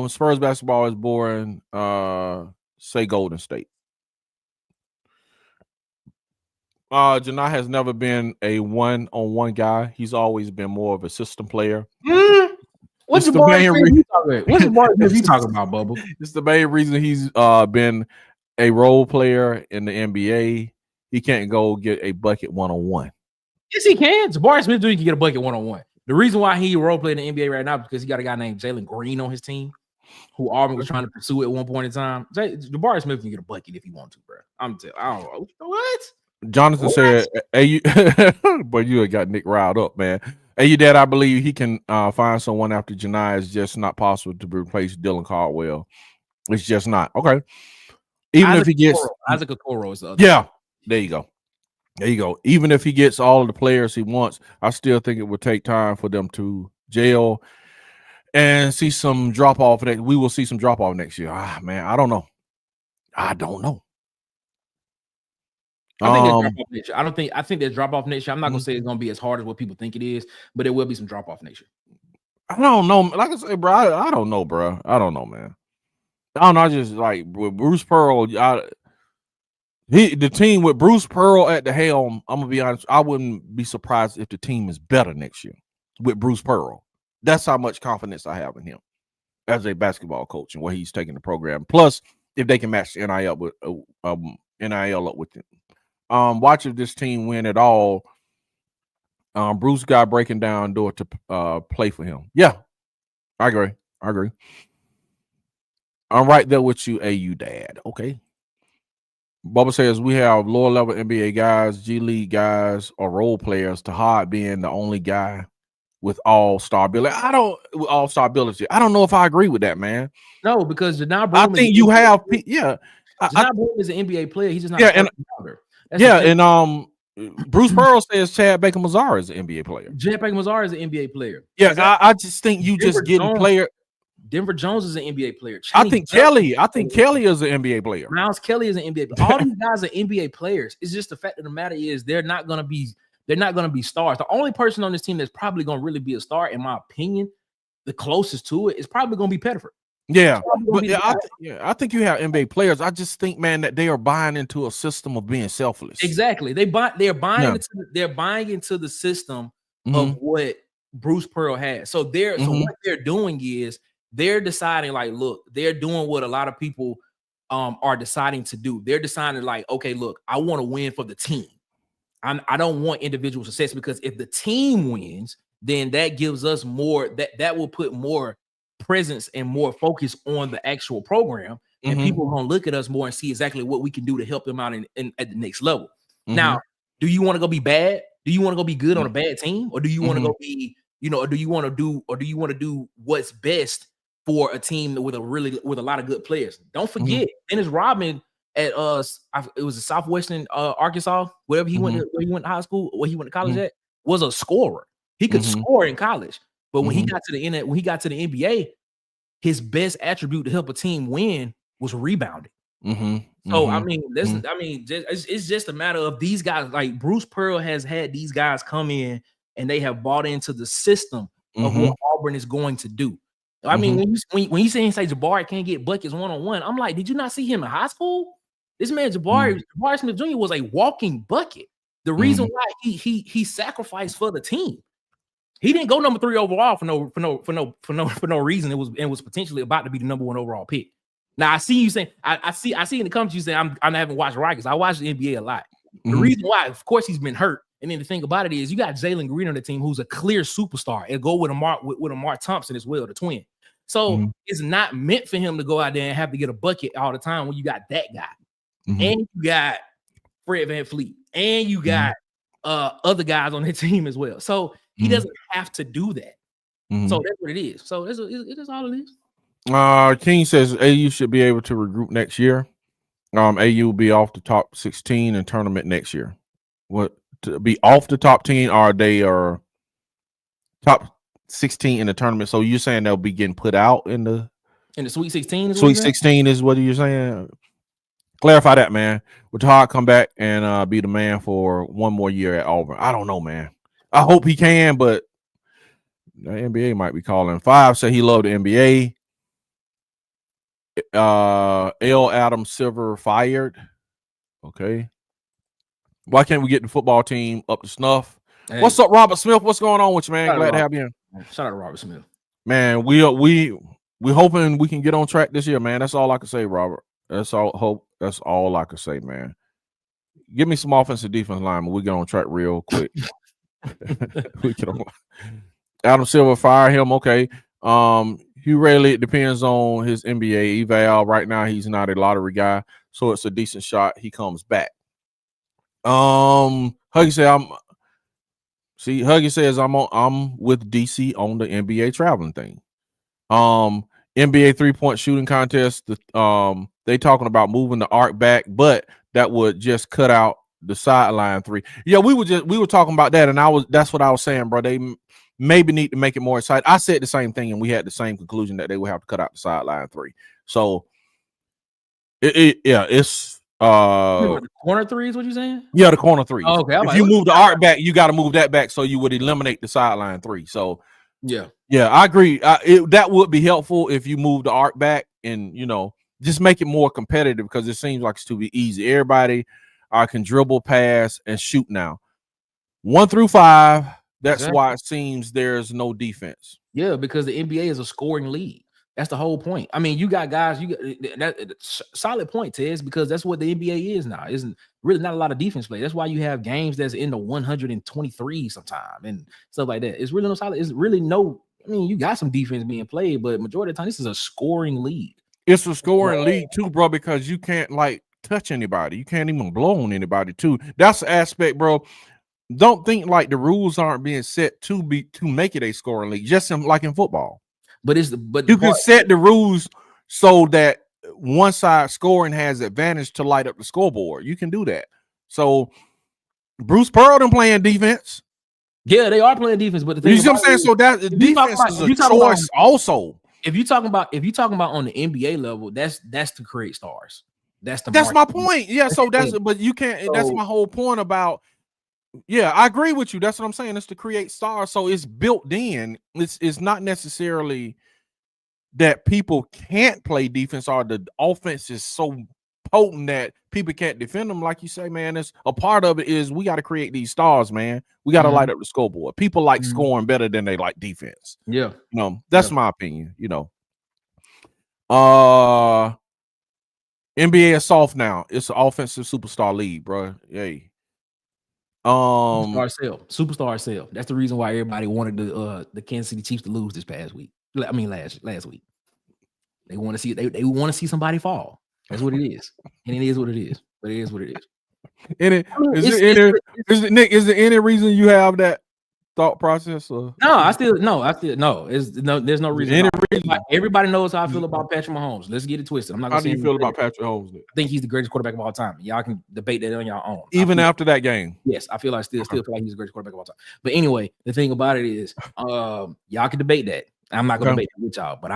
Spurs basketball is boring. Say Golden State. Janai has never been a one-on-one guy. He's always been more of a system player. What's the main reason you talking about, Bubba? It's the main reason he's been a role player in the NBA. He can't go get a bucket one-on-one. Yes, he can. Jabari Smith can get a bucket one-on-one. The reason why he role playing in the NBA right now is because he got a guy named Jalen Green on his team, who Auburn was trying to pursue at one point in time. Jabari Smith can get a bucket if he wants to, bro. I don't know what. Jonathan said, "Hey, but you got Nick riled up, man. Hey, you dad, I believe he can find someone after Janai. It's just not possible to replace Dylan Caldwell. It's just not okay. Even if he gets Isaac Okoro is the other. Yeah, there you go. Even if he gets all of the players he wants, I still think it would take time for them to gel and see some drop off. We will see some drop off next year. Man, I don't know. I think there's drop off next year. I'm not gonna say it's gonna be as hard as what people think it is, but there will be some drop off next year. I don't know. Like I said, bro, I don't know, bro. I don't know, man. I don't know. I just like with Bruce Pearl. The team with Bruce Pearl at the helm. I'm gonna be honest. I wouldn't be surprised if the team is better next year with Bruce Pearl. That's how much confidence I have in him as a basketball coach and where he's taking the program. Plus, if they can match the NIL up with him. Watch if this team win at all. Bruce got breaking down door to play for him. Yeah, I agree. I'm right there with you, AU dad. Okay. Bubba says we have lower level NBA guys, G League guys, or role players. Tahad being the only guy with all-star ability. I don't know if I agree with that, man. No, because Janai I Broome think you have Janai Broome is an NBA player. He's just not Bruce Pearl says Chad Baker Mazara is an NBA player. Chad Baker Mazara is an NBA player. Yeah, I just think you just getting player. Denver Jones is an NBA player. I think Kelly is an NBA player. Miles Kelly is an NBA player. All these guys are NBA players. It's just the fact of the matter is they're not gonna be stars. The only person on this team that's probably gonna really be a star, in my opinion, the closest to it is probably gonna be Pettiford. Yeah, but I think you have NBA players. I just think, man, that they are buying into a system of being selfless. Exactly. They're buying into the system of what Bruce Pearl has. So what they're doing is they're deciding, like, look, they're doing what a lot of people are deciding to do. They're deciding, like, okay, look, I want to win for the team. I don't want individual success, because if the team wins, then that gives us more, that will put more presence and more focus on the actual program, and people are gonna look at us more and see exactly what we can do to help them out in at the next level. Now, do you want to go be bad? Do you want to go be good on a bad team, or do you want to go be, or do you want to do what's best for a team with a lot of good players? Don't forget, Dennis Rodman at it was a Southwestern Arkansas, wherever he went to high school, where he went to college at, was a scorer. He could score in college. But when he got to the NBA, his best attribute to help a team win was rebounding. So I mean, it's just a matter of these guys. Like, Bruce Pearl has had these guys come in and they have bought into the system of what Auburn is going to do. I mean, when you say Jabari can't get buckets one-on-one, I'm like, did you not see him in high school? This man Jabari Smith Jr. was a walking bucket. The reason why he sacrificed for the team. He didn't go number 3 overall for no reason. It was potentially about to be the number 1 overall pick. Now, I see you saying, I see in the comments you say I haven't watched Rikers. I watch the NBA a lot. The reason why, of course, he's been hurt. And then the thing about it is, you got Jalen Green on the team, who's a clear superstar, and go with Mark Thompson as well, the twin. So it's not meant for him to go out there and have to get a bucket all the time when you got that guy, and you got Fred VanVleet, and you got other guys on the team as well. So he doesn't have to do that. So that's what it is. So it is all it is. King says AU should be able to regroup next year. AU will be off the top 16 in tournament next year. What, to be off the top 10, or they are top 16 in the tournament? So you're saying they'll be getting put out in the Sweet 16? Sweet 16 is what you're saying? Clarify that, man. Would Todd come back and be the man for one more year at Auburn? I don't know, man. I hope he can, but the NBA might be calling. 5 said he loved the NBA. L. Adam Silver fired. Okay. Why can't we get the football team up to snuff? Hey. What's up, Robert Smith? What's going on with you, man? Glad to have you in. Shout out to Robert Smith. Man, we hoping we can get on track this year, man. That's all I can say, Robert. That's all I can say, man. Give me some offensive defense linemen. We get on track real quick. We get on. Adam Silver, fire him. Okay. Hugh Rayleigh, it depends on his NBA eval. Right now, he's not a lottery guy, so it's a decent shot he comes back. Huggy says I'm with DC on the NBA traveling thing. NBA 3-point shooting contest. They talking about moving the arc back, but that would just cut out the sideline 3. Yeah, we were talking about that, and that's what I was saying, bro. They maybe need to make it more exciting. I said the same thing, and we had the same conclusion that they would have to cut out the sideline 3. So it's the corner 3 is what you're saying? Yeah, the corner 3. Oh, okay. If you move the arc back, you got to move that back so you would eliminate the sideline 3. So yeah, I agree. That would be helpful if you move the arc back and just make it more competitive, because it seems like it's to be easy. Everybody can dribble, pass, and shoot now. 1 through 5. That's why it seems there's no defense. Yeah, because the NBA is a scoring league. That's the whole point. I mean, you got guys. You got that solid point, Tez, because that's what the NBA is now. Isn't really not a lot of defense play. That's why you have games that's in the 123 sometime and stuff like that. It's really no solid. It's really no. I mean, you got some defense being played, but majority of the time, this is a scoring league. It's a scoring league too, bro, because you can't touch anybody. You can't even blow on anybody too. That's the aspect, bro. don't think like the rules aren't being set to make it a scoring league, just like in football. But you can set the rules so that one side scoring has advantage to light up the scoreboard. You can do that. So Bruce Pearl playing defense. Yeah, they are playing defense, but the thing you see what I'm saying? So that defense is a choice also. If you're talking about on the NBA level, that's to create stars. That's my point. Yeah, so but you can't. That's my whole point about. Yeah, I agree with you. That's what I'm saying. It's to create stars. So it's built in. It's not necessarily that people can't play defense or the offense is so potent that people can't defend them. Like you say, man, it's a part of it is we got to create these stars, man. We got to light up the scoreboard. People like scoring better than they like defense. Yeah. That's my opinion, NBA is soft now. It's an offensive superstar league, bro. Yay. Superstar sale. That's the reason why everybody wanted the Kansas City Chiefs to lose this past week. I mean last week. They want to see they want to see somebody fall. That's what it is. And it is what it is. But it is what it is. Nick, is there any reason you have that thought process? Or? There's no reason. Everybody knows how I feel about Patrick Mahomes. Let's get it twisted. I'm not gonna How do you feel about Patrick Mahomes? I think he's the greatest quarterback of all time. Y'all can debate that on your own. Even after that game. Yes, I feel like still feel like he's the greatest quarterback of all time. But anyway, the thing about it is y'all can debate that. I'm not gonna debate that with y'all, but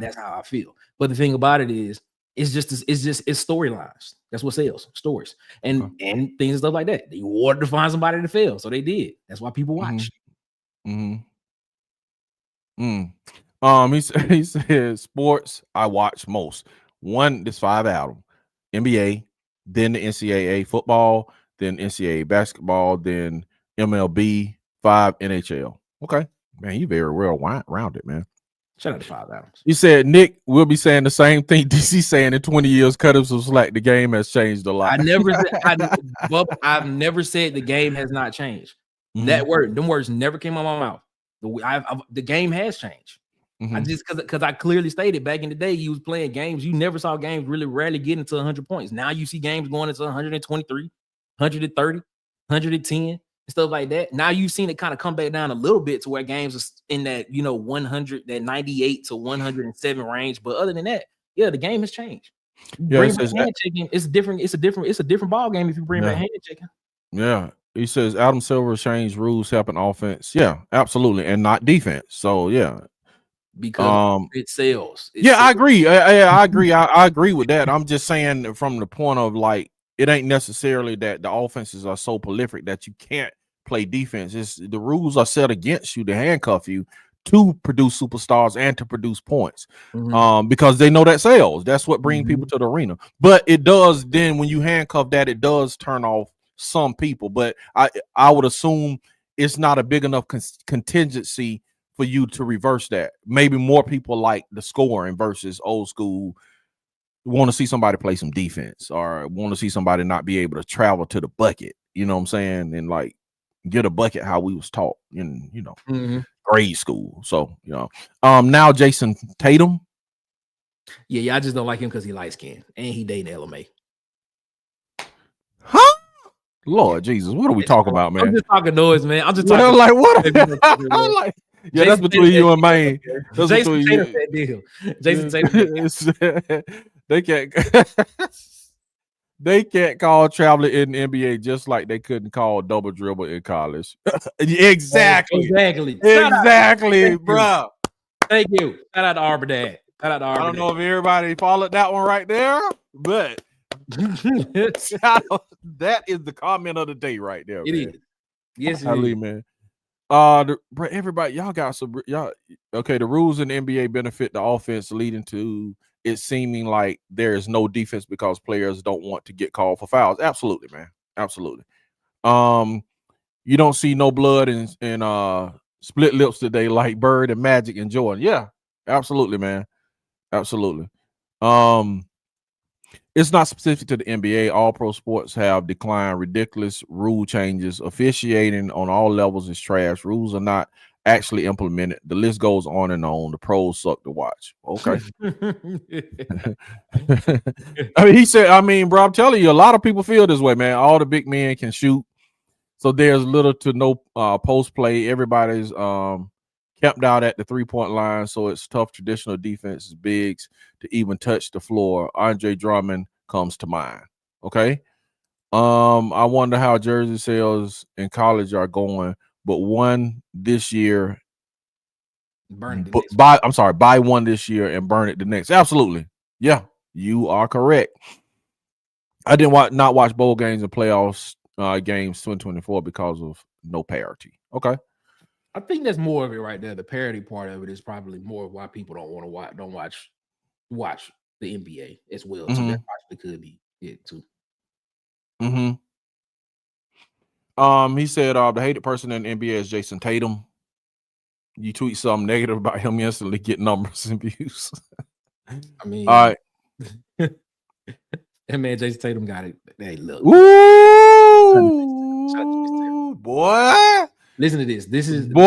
that's how I feel. But the thing about it is it's storylines. That's what sells, stories and things and stuff like that. They wanted to find somebody to fail, so they did. That's why people watch. He said sports I watch most. One, this 5 album, NBA, then the NCAA football, then NCAA basketball, then MLB, 5 NHL. Okay, man, you very well rounded, man. Shout out to 5 albums. You said Nick will be saying the same thing DC saying in 20 years. Cut him some slack. The game has changed a lot. I've never said the game has not changed. Them words never came out of my mouth. The game has changed. I just because I clearly stated back in the day you was playing games. You never saw games really rarely getting to 100 points. Now you see games going into 123, 130, 110. And stuff like that. Now you've seen it kind of come back down a little bit to where games are in that 100, that 98 to 107 range. But other than that, yeah, the game has changed. Yeah, it's different. It's a different ball game if you bring back hand checking. Yeah, he says Adam Silver changed rules helping offense. Yeah, absolutely, and not defense. So yeah, because it sells. I agree. I agree. I agree with that. I'm just saying from the point of like. It ain't necessarily that the offenses are so prolific that you can't play defense. It's the rules are set against you to handcuff you to produce superstars and to produce points, because they know that sells. That's what brings people to the arena. But it does then when you handcuff that, it does turn off some people. But I would assume it's not a big enough contingency for you to reverse that. Maybe more people like the scoring versus old school. Want to see somebody play some defense or want to see somebody not be able to travel to the bucket, you know what I'm saying? And like get a bucket how we was taught in, grade school. So, now Jason Tatum. Yeah, I just don't like him because he light skinned and he dating LMA. Huh? Lord Jesus, what are we talking about, man? I'm just talking noise, man. I'm just talking like what? Yeah, that's between you and Maine. Jason Tatum that deal. Jason Tatum. They can't call traveling in the NBA just like they couldn't call double dribble in college. Exactly, bro. Thank you. Shout out to Auburn Dad. I don't know if everybody followed that one right there, but that is the comment of the day right there. It is. Yes, it is, man. Everybody, y'all got some. Okay. The rules in the NBA benefit the offense, leading to it seeming like there is no defense because players don't want to get called for fouls. Absolutely, man. Absolutely. You don't see no blood and split lips today like Bird and Magic and Jordan. Yeah, absolutely, man. Absolutely. It's not specific to the NBA. All pro sports have declined. Ridiculous rule changes. Officiating on all levels is trash. Rules are not actually implemented. The list goes on and on. The pros suck to watch. Okay. He said, bro, I'm telling you, a lot of people feel this way, man. All the big men can shoot. So there's little to no post play. Everybody's camped out at the 3-point line, so it's tough traditional defenses, bigs to even touch the floor. Andre Drummond comes to mind. Okay. I wonder how jersey sales in college are going, but one this year. Burn it. Buy one this year and burn it the next. Absolutely. Yeah, you are correct. I didn't not watch bowl games and playoffs games 2024 because of no parity. Okay. I think that's more of it right there. The parity part of it is probably more of why people don't want to watch the NBA as well. So that possibly could be it too. He said the hated person in the NBA is Jason Tatum. You tweet something negative about him, instantly get numbers and views. I mean, all right. That man Jason Tatum got it. Hey, look. Ooh, boy. Listen to this. This is boy.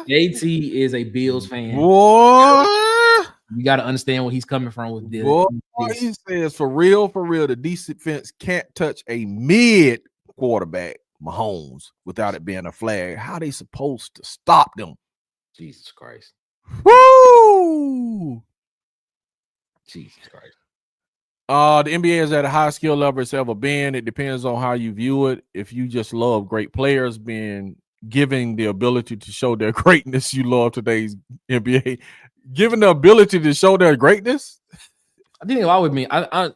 JT is a Bills fan. Boy. You got to understand where he's coming from with this. Boy, he says for real, the defense can't touch a mid quarterback, Mahomes, without it being a flag. How they supposed to stop them? Jesus Christ. Woo! Jesus Christ. The NBA is at a high skill level it's ever been. It depends on how you view it. If you just love great players being giving the ability to show their greatness, you love today's NBA. Given the ability to show their greatness. I think why with me. I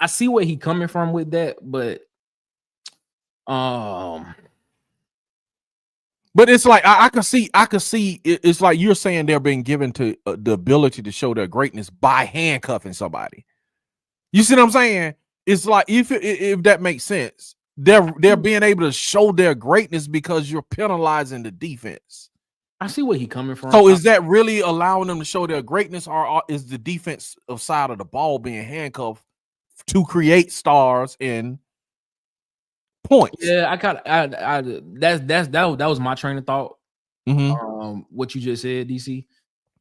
see where he coming from with that, but it's like I can see it's like you're saying they're being given to the ability to show their greatness by handcuffing somebody. You see what I'm saying? It's like if that makes sense, they're being able to show their greatness because you're penalizing the defense. I see where he's coming from. So is that really allowing them to show their greatness, or is the defensive side of the ball being handcuffed to create stars and points? Yeah, that was my train of thought. What you just said, DC.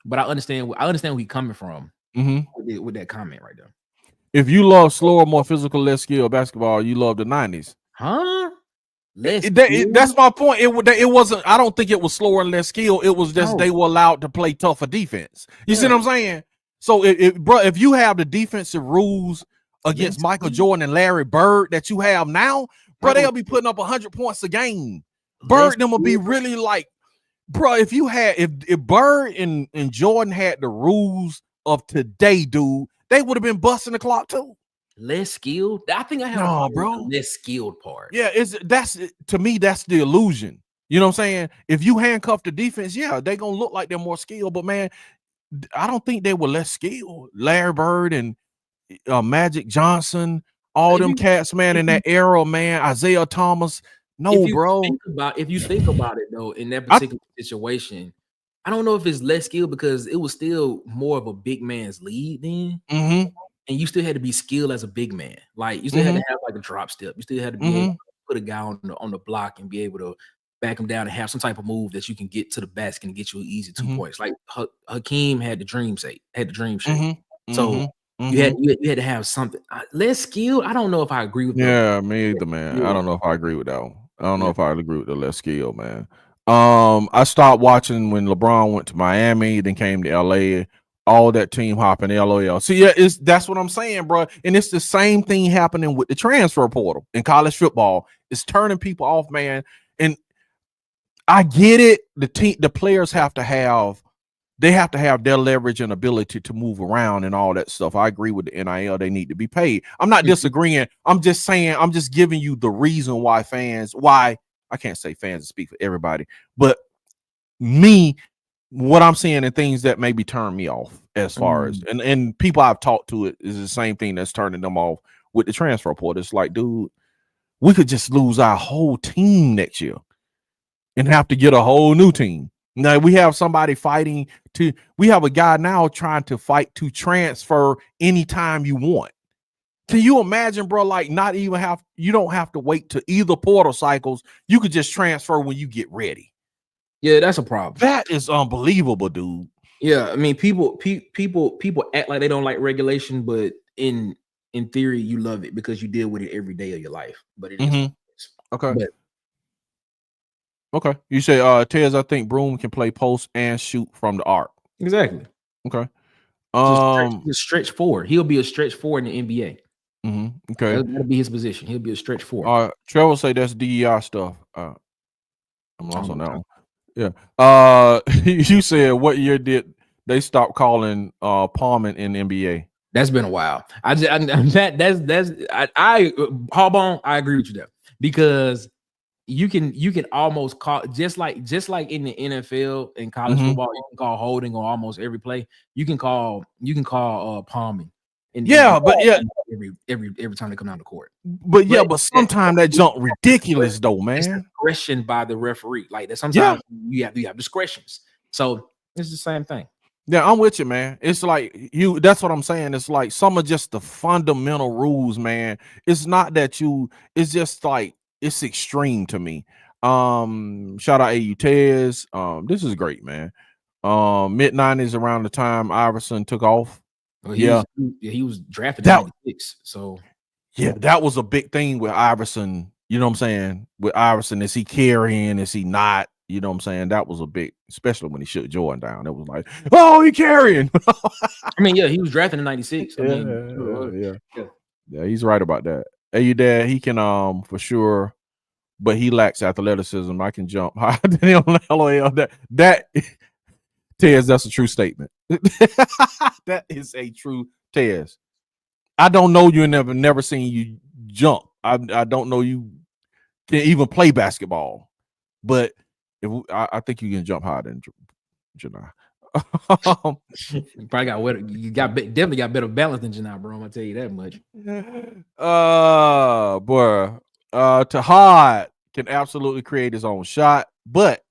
But I understand where he's coming from with that comment right there. If you love slower, more physical, less skill basketball, you love the 90s. Huh? That's my point. It wasn't. I don't think it was slower and less skill. It was just they were allowed to play tougher defense. You see what I'm saying? So, if you have the defensive rules against Michael Jordan and Larry Bird that you have now, bro, they'll be putting up 100 points a game. Bird them will be really like, bro. If Bird and Jordan had the rules of today, dude, they would have been busting the clock too. Less skilled. I think I have the less skilled part. Yeah, to me, that's the illusion. You know what I'm saying? If you handcuff the defense, yeah, they're gonna look like they're more skilled, but man, I don't think they were less skilled. Larry Bird and Magic Johnson, all them cats, man, in that era, man, Isaiah Thomas. No, bro. If you think about it though, in that particular situation, I don't know if it's less skilled because it was still more of a big man's lead then. And you still had to be skilled as a big man. Like you still had to have like a drop step. You still had to be able to put a guy on the block and be able to back him down and have some type of move that you can get to the basket and get you an easy 2 points. Like Hakeem had the dream shape. So you had to have something less skilled. I don't know if I agree with that. Yeah, me either, man. I don't know if I agree with that one. I don't know if I agree with the less skill, man. I stopped watching when LeBron went to Miami, then came to LA. All that team hopping, LOL. So yeah, that's what I'm saying, bro. And it's the same thing happening with the transfer portal in college football. It's turning people off, man. And I get it. The players have to have their leverage and ability to move around and all that stuff. I agree with the NIL. They need to be paid. I'm not disagreeing. I'm just saying, I'm just giving you the reason why I can't say fans speak for everybody, but what I'm seeing and things that maybe turn me off as far as and people I've talked to it is the same thing that's turning them off with the transfer portal. It's like, dude, we could just lose our whole team next year and have to get a whole new team. Now we have somebody we have a guy now trying to fight to transfer anytime you want. Can you imagine, bro? Like you don't have to wait to either portal cycles. You could just transfer when you get ready. Yeah, that's a problem. That is unbelievable, dude. Yeah, I mean, people act like they don't like regulation, but in theory, you love it because you deal with it every day of your life. But it is. Okay. But Okay. You say Tez, I think Broom can play post and shoot from the arc. exactly. Okay. He's a stretch four. He'll be a stretch four in the NBA. Okay. That'll be his position. He'll be a stretch four. Trevor say that's DEI stuff. I'm lost on that one. Yeah. You said what year did they stop calling palming in the NBA? That's been a while. Harbon, I agree with you there, because you can almost call, just like in the NFL and college football, you can call holding on almost every play. You can call palming. Every time they come down the court. But sometimes that jump ridiculous though, man. It's discretion by the referee. Like that, sometimes you have discretions. So it's the same thing. Yeah, I'm with you, man. It's like that's what I'm saying. It's like some of just the fundamental rules, man. It's not that it's just like it's extreme to me. Shout out AU Tez. This is great, man. Mid-90s around the time Iverson took off. Well, he was drafted in 96. So yeah, that was a big thing with Iverson. You know what I'm saying? With Iverson, is he carrying? Is he not? You know what I'm saying? That was a big, especially when he shook Jordan down. It was like, oh, he carrying. I mean, yeah, he was drafted in 96. Yeah, he's right about that. Hey, you dad, he can for sure, but he lacks athleticism. I can jump higher than him. LOL. That Tez, that's a true statement. That is a true Tez. I don't know you, and never seen you jump. I don't know you can even play basketball, but I think you can jump higher than Janai. You probably got better. Definitely got better balance than Janai, bro. I'm gonna tell you that much. Boy, Tahad can absolutely create his own shot, but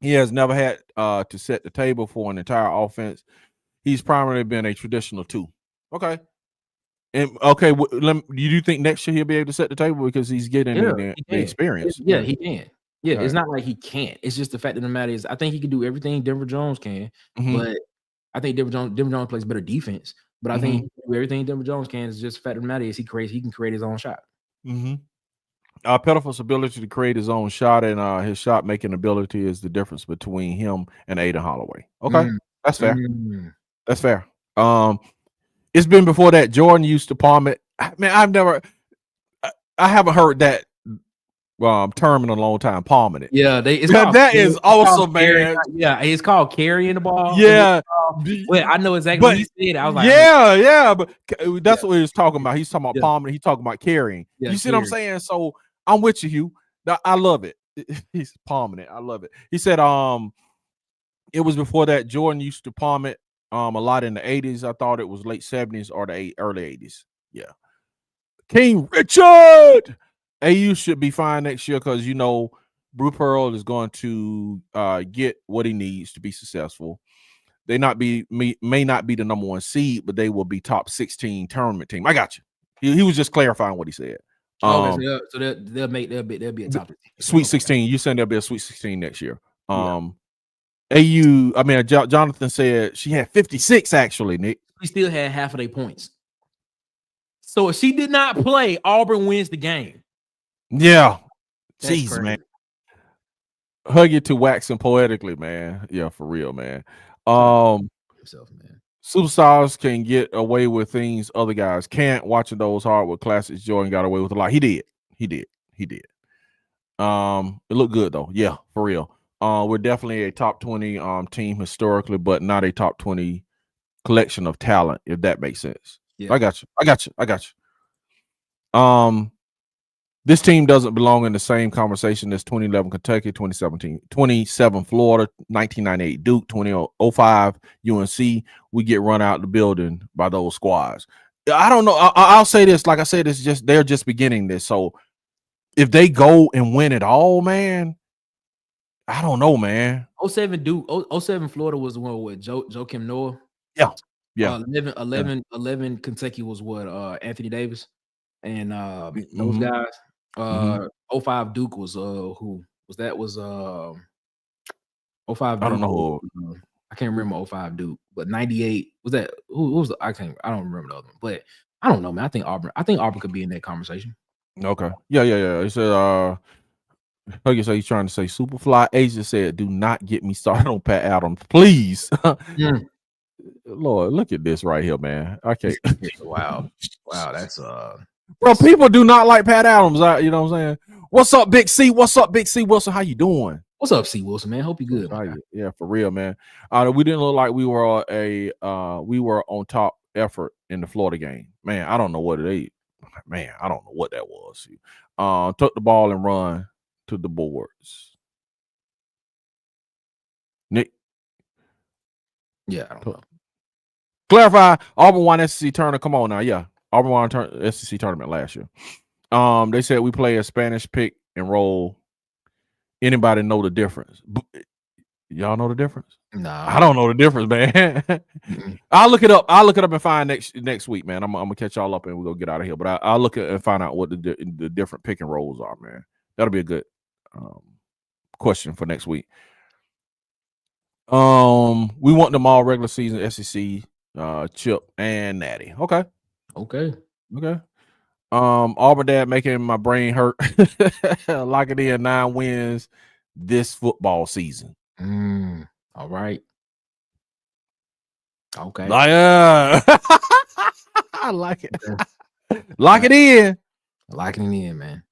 he has never had to set the table for an entire offense. He's primarily been a traditional two. Okay. And okay, do you think next year he'll be able to set the table because he's getting the experience? Yeah, he can. Yeah, okay. It's not like he can't. It's just the fact of the matter is, I think he can do everything Denver Jones can, but I think Denver Jones plays better defense. But I think he can do everything Denver Jones can. Is just the fact of the matter is he can create his own shot. Pettiford's ability to create his own shot and his shot making ability is the difference between him and Aiden Holloway. Okay, that's fair. That's fair. It's been before that. Jordan used to palm it. Man, I haven't heard that term in a long time. Palming it. Yeah, that is awesome, man. Yeah, it's called carrying the ball. Yeah, well, I know exactly what he said. I was like, but that's what he was talking about. He's talking about palming. He's talking about carrying. You see what I'm saying? So I'm with you, Hugh. I love it. He's palming it. I love it. He said, it was before that. Jordan used to palm it. A lot in the 80s. I thought it was late 70s or the early 80s. Yeah. King Richard. AU should be fine next year because Brew Pearl is going to get what he needs to be successful. They may not be the number 1 seed, but they will be top 16 tournament team. I got you. He was just clarifying what he said. So they'll be a top 16. Sweet 16. You saying there'll be a Sweet 16 next year. AU, Jonathan said she had 56 actually, Nick. She still had half of their points. So if she did not play, Auburn wins the game. Yeah. Jeez, man. Hug you to waxing poetically, man. Yeah, for real, man. Superstars can get away with things other guys can't. Watching those hardwood classics, Jordan got away with a lot. He did. It looked good though. Yeah, for real. We're definitely a top 20 team historically, but not a top 20 collection of talent, if that makes sense. Yeah. I got you. This team doesn't belong in the same conversation as 2011 Kentucky, 2017 Florida, 1998 Duke, 2005 UNC. We get run out the building by those squads. I don't know. I'll say this, like I said, they're just beginning this. So if they go and win it all, man, I don't know, man. 07 Duke, 07 Florida was the one with Joakim Noah. Yeah. 11 Kentucky was what Anthony Davis and those guys. 05 Duke was who was that? Was 05 Duke, I don't know who. I can't remember 05 Duke, but 98 was that who was the, I don't remember the other one, but I don't know, man. I think Auburn could be in that conversation. Okay. Yeah. He said, Huggy said he's trying to say Superfly. Asia said, do not get me started on Pat Adams, please. Lord, look at this right here, man. Okay. Wow, that's bro, people do not like Pat Adams. You know what I'm saying? What's up, Big C? What's up, Big C Wilson? How you doing? What's up, C Wilson, man? Hope you good, man. Yeah, for real, man. We didn't look like we were we were on top effort in the Florida game. Man, I don't know what it is. Man, I don't know what that was. Took the ball and run to the boards. Nick. Yeah, I don't know. Clarify, Auburn won SEC tournament. Come on now, yeah. Auburn won SEC tournament last year. They said we play a Spanish pick and roll. Anybody know the difference? Y'all know the difference? Nah, I don't know the difference, man. I'll look it up. I'll look it up and find next week, man. I'm gonna catch y'all up and we'll go get out of here. But I'll look at and find out what the different pick and rolls are, man. That'll be a good question for next week. We want them all regular season SEC, Chip and Natty. Okay. Auburn dad making my brain hurt. Lock it in 9 wins this football season. All right. Okay. I like it. Lock it in. Locking it in, man.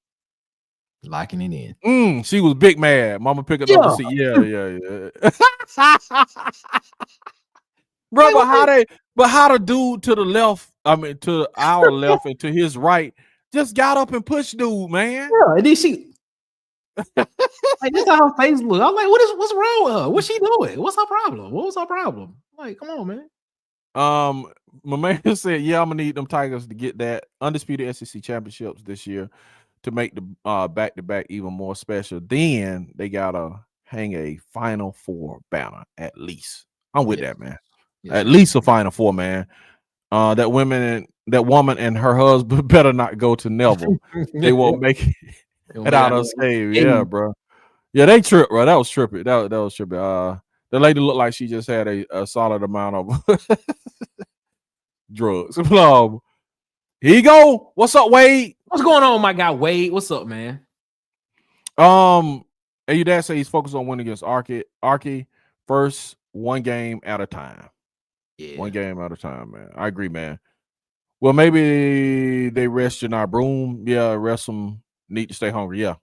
Locking it in. She was big mad. Mama pick up the seat. Yeah. Bro, but how the dude to the left, I mean to our left and to his right, just got up and pushed dude, man. Yeah, and then she like this how her face look. I'm like, what's wrong with her? What's she doing? What's her problem? What was her problem? Like, come on, man. My man said, yeah, I'm gonna need them Tigers to get that undisputed SEC championships this year to make the back-to-back even more special. Then they gotta hang a Final Four banner at least. I'm with that, man. Yes. At least a Final Four, man. That woman and her husband better not go to Neville. They won't make it out unscathed. Yeah, bro. Yeah, they tripped, bro. That was trippy. That was trippy. The lady looked like she just had a solid amount of drugs. Here you go. What's up, Wade? What's going on, my guy Wade? What's up, man? And your dad say he's focused on winning against Arky first, one game at a time. Yeah. One game at a time, man. I agree, man. Well, maybe they rest Janai Broom. Yeah, rest them. Need to stay hungry. Yeah.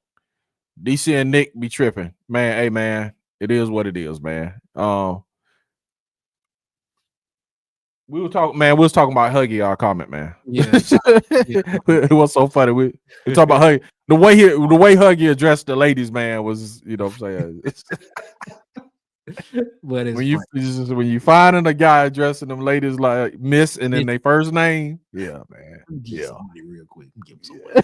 DC and Nick be tripping. Man, hey, man. It is what it is, man. We was talking about Huggy, our comment, man. Yeah. It was so funny. We talk about Huggy. The way Huggy addressed the ladies, man, was, you know what I'm saying? But when you finding a guy addressing them ladies like Miss and then their first name, yeah, man. Yeah. Real quick. Give them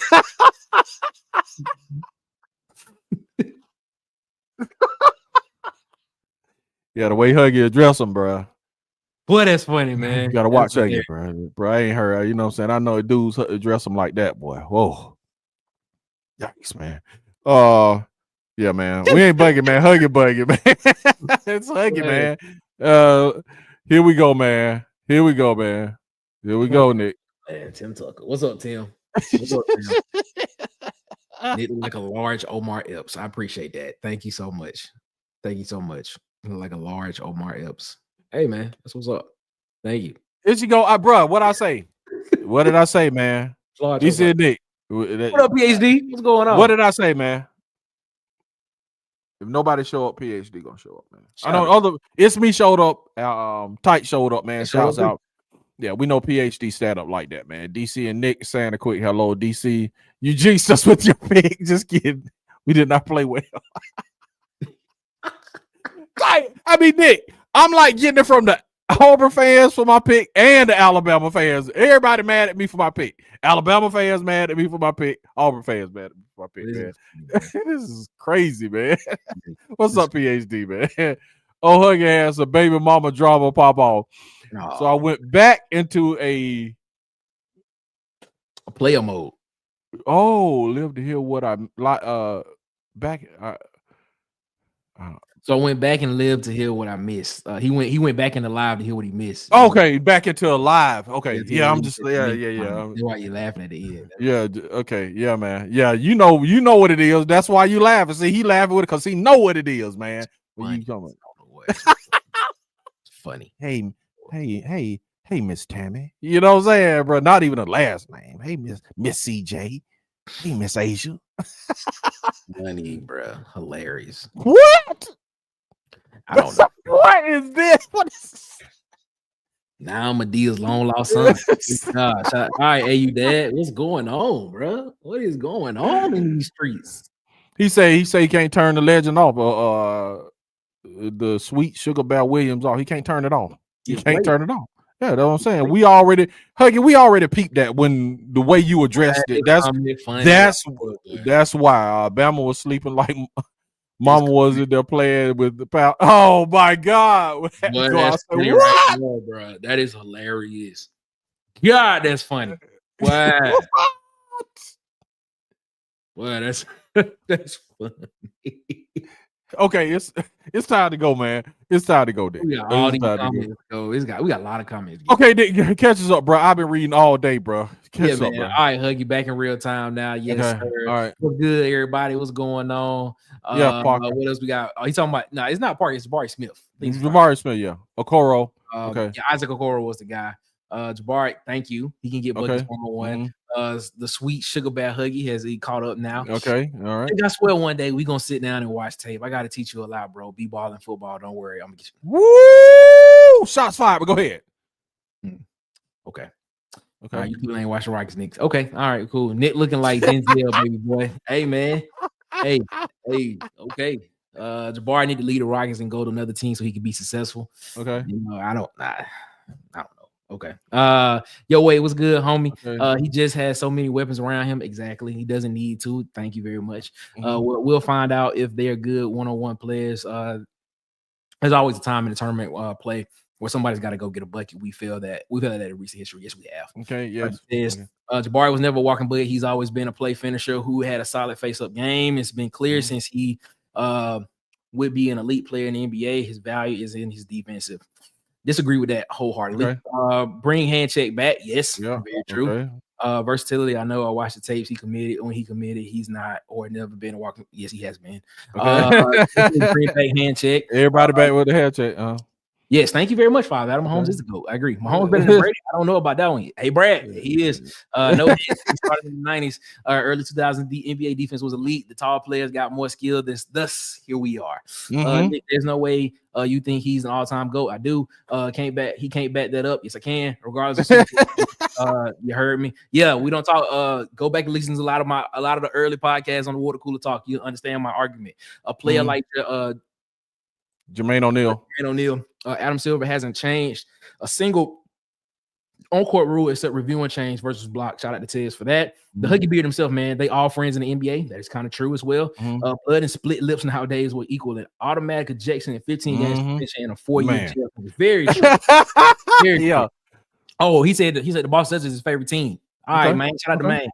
yeah, the way Huggy address them, bro. Boy, that's funny, man. You gotta watch Huggy, bro. Bro, I ain't heard. You know what I'm saying? I know dudes address them like that, boy. Whoa. Yikes, man. Yeah, man. We ain't bugging, man. Huggy bugging, man. It's Huggy, man. Here we go, man. Here we go, Nick. Man, Tim Tucker. What's up, Tim? What's up, Tim? Need like a large Omar Epps. I appreciate that. Thank you so much. Like a large Omar Epps. Hey, man, that's what's up. Thank you. Here you go, bro. What I say? What did I say, man? You said Nick. What up, PhD? What's going on? What did I say, man? If nobody show up, PhD gonna show up, man. I know it's me showed up. Tight showed up, man. Shouts out. Yeah, we know PhD stand up like that, man. DC and Nick saying a quick hello. DC, you jinxed us with your pick. Just kidding. We did not play well. I mean, Nick, I'm like getting it from the Auburn fans for my pick and the Alabama fans. Everybody mad at me for my pick. Alabama fans mad at me for my pick. Auburn fans mad at me for my pick, man. This is crazy, man. What's up, PhD, man? Oh, Huggy has a baby mama drama pop off. No. So I went back into a player mode. Oh, live to hear what I like. So I went back and lived to hear what I missed. He went back in the live to hear what he missed. Okay, back into a live. Okay, Yeah, I'm just yeah. That's why you're laughing at the end. Yeah, okay, yeah, man. Yeah, you know what it is. That's why you laughing. See, he laughing with it because he know what it is, man. When you coming. It's funny. Hey, Miss Tammy. You know what I'm saying, bro? Not even a last name. Hey, Miss CJ. Hey, Miss Asia. Funny, bro. Hilarious. What? I don't know. What is this? What is this? Now I'm Medea's long lost son. Gosh. All right, hey, you dad. What's going on, bro? What is going on in these streets? He say he can't turn the legend off. The sweet Sugar Bear Williams off. He can't turn it off. He can't turn it off. Yeah, that's what I'm saying. We already peeped that when the way you addressed it. That's why Alabama was sleeping like Mama was in there playing with the power. Oh my God! That's funny right now, bro. That is hilarious. God, that's funny. Wow. Wow, that's funny. Okay, it's time to go, man. It's time to go, Dick. We got all these comments to go. We got a lot of comments. Okay, Dick, catch us up, bro. I've been reading all day, bro. Catch us up, bro. All right, Huggy, back in real time now. Yes, sir. All right. What's good, everybody? What's going on? Parker. What else we got? Oh, he's talking about no, it's not Parker, it's Jabari Smith. Jabari Smith, yeah. Okoro. Okay. Yeah, Isaac Okoro was the guy. Jabari, thank you. He can get buckets 1-on-1. The sweet Sugar Bear Huggy has he caught up now. Okay, all right. I swear one day we gonna sit down and watch tape. I gotta teach you a lot, bro. B-ball and football. Don't worry, I'm gonna get you. Woo! Shots fired, but go ahead. Okay. All right, you people ain't watching Rockets Knicks. Okay, all right, cool. Nick looking like Denzel, baby boy. Hey, man. Hey, okay. Jabari need to lead the Rockets and go to another team so he can be successful. Okay. You know, I don't know. Okay. Yo, wait, what's good, homie? Okay. He just has so many weapons around him. Exactly. He doesn't need to. Thank you very much. We'll find out if they're good one-on-one players. There's always a time in the tournament play where somebody's got to go get a bucket. We feel that in recent history. Yes, we have. Okay, yes. Jabari was never a walking bucket. He's always been a play finisher who had a solid face-up game. It's been clear since he would be an elite player in the NBA. His value is in his defensive. Disagree with that wholeheartedly. Okay. Bring hand check back. Yes, very true. Okay. Versatility. I know I watched the tapes. He committed. When he committed, he's not or never been a walking. Yes, he has been. Bring back hand check. Everybody back with the hand check. Yes, thank you very much, Father. Adam Mahomes is the GOAT. I agree. Mahomes better than Brady. I don't know about that one yet. Hey, Brad, he is. No, he started in the 90s, early 2000s. The NBA defense was elite. The tall players got more skill. Thus, here we are. There's no way you think he's an all-time GOAT. I do. He can't back that up. Yes, I can. Regardless of you heard me. Yeah, we don't talk. Go back and listen to a lot of the early podcasts on the Water Cooler Talk. You'll understand my argument. A player like Jermaine O'Neal. Adam Silver hasn't changed a single on-court rule except review and change versus block. Shout out to Tez for that. The Huggy Beard himself, man, they all friends in the NBA. That is kind of true as well. Blood and split lips nowadays will equal an automatic ejection in 15 games suspension and a 4-year jail. Very true. Very true. Oh, he said the Boston Celtics is his favorite team. All right, man. Shout out to man.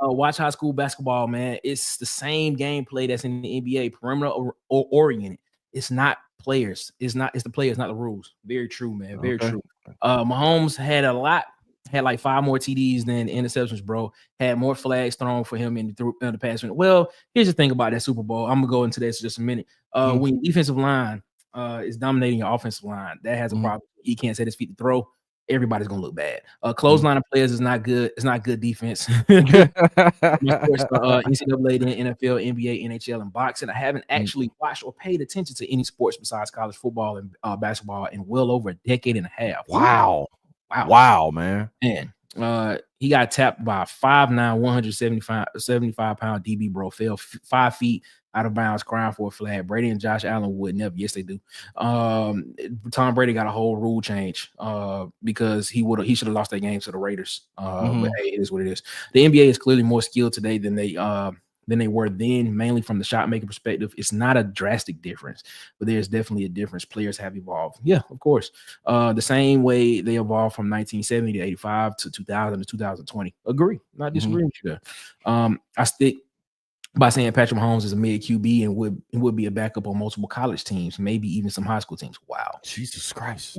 Watch high school basketball, man. It's the same gameplay that's in the NBA, perimeter or oriented. It's not players. It's the players, not the rules. Very true, man. Very true. Mahomes had like 5 more TDs than interceptions, bro. Had more flags thrown for him in the past minute. Well, here's the thing about that Super Bowl. I'm gonna go into this in just a minute. When your defensive line is dominating your offensive line, that has a problem. He can't set his feet to throw. Everybody's gonna look bad. Clothesline of players is not good. It's not good defense. NCAA, NFL, NBA, NHL, and boxing. I haven't actually watched or paid attention to any sports besides college football and basketball in well over a decade and a half. Wow, man. He got tapped by a 5'9", 175-pound DB, bro. Fell 5 feet out of bounds, crying for a flag. Brady and Josh Allen would never. Yes, they do. Tom Brady got a whole rule change because he should have lost that game to the Raiders. But hey, it is what it is. The NBA is clearly more skilled today than they were then, mainly from the shot making perspective. It's not a drastic difference, but there's definitely a difference. Players have evolved. Yeah, of course. The same way they evolved from 1970 to 85 to 2000 to 2020. Agree. Not disagreeing with you there. I stick by saying Patrick Mahomes is a mid QB and would be a backup on multiple college teams, maybe even some high school teams. Wow, Jesus Christ!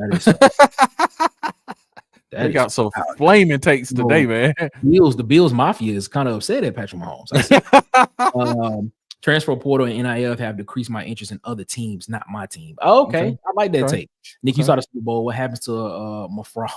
That we is got some flaming takes today, man. The Bills Mafia is kind of upset at Patrick Mahomes. Transfer portal and NIL have decreased my interest in other teams, not my team. Okay. I like that take. Nick, you saw the Super Bowl. What happens to Mafra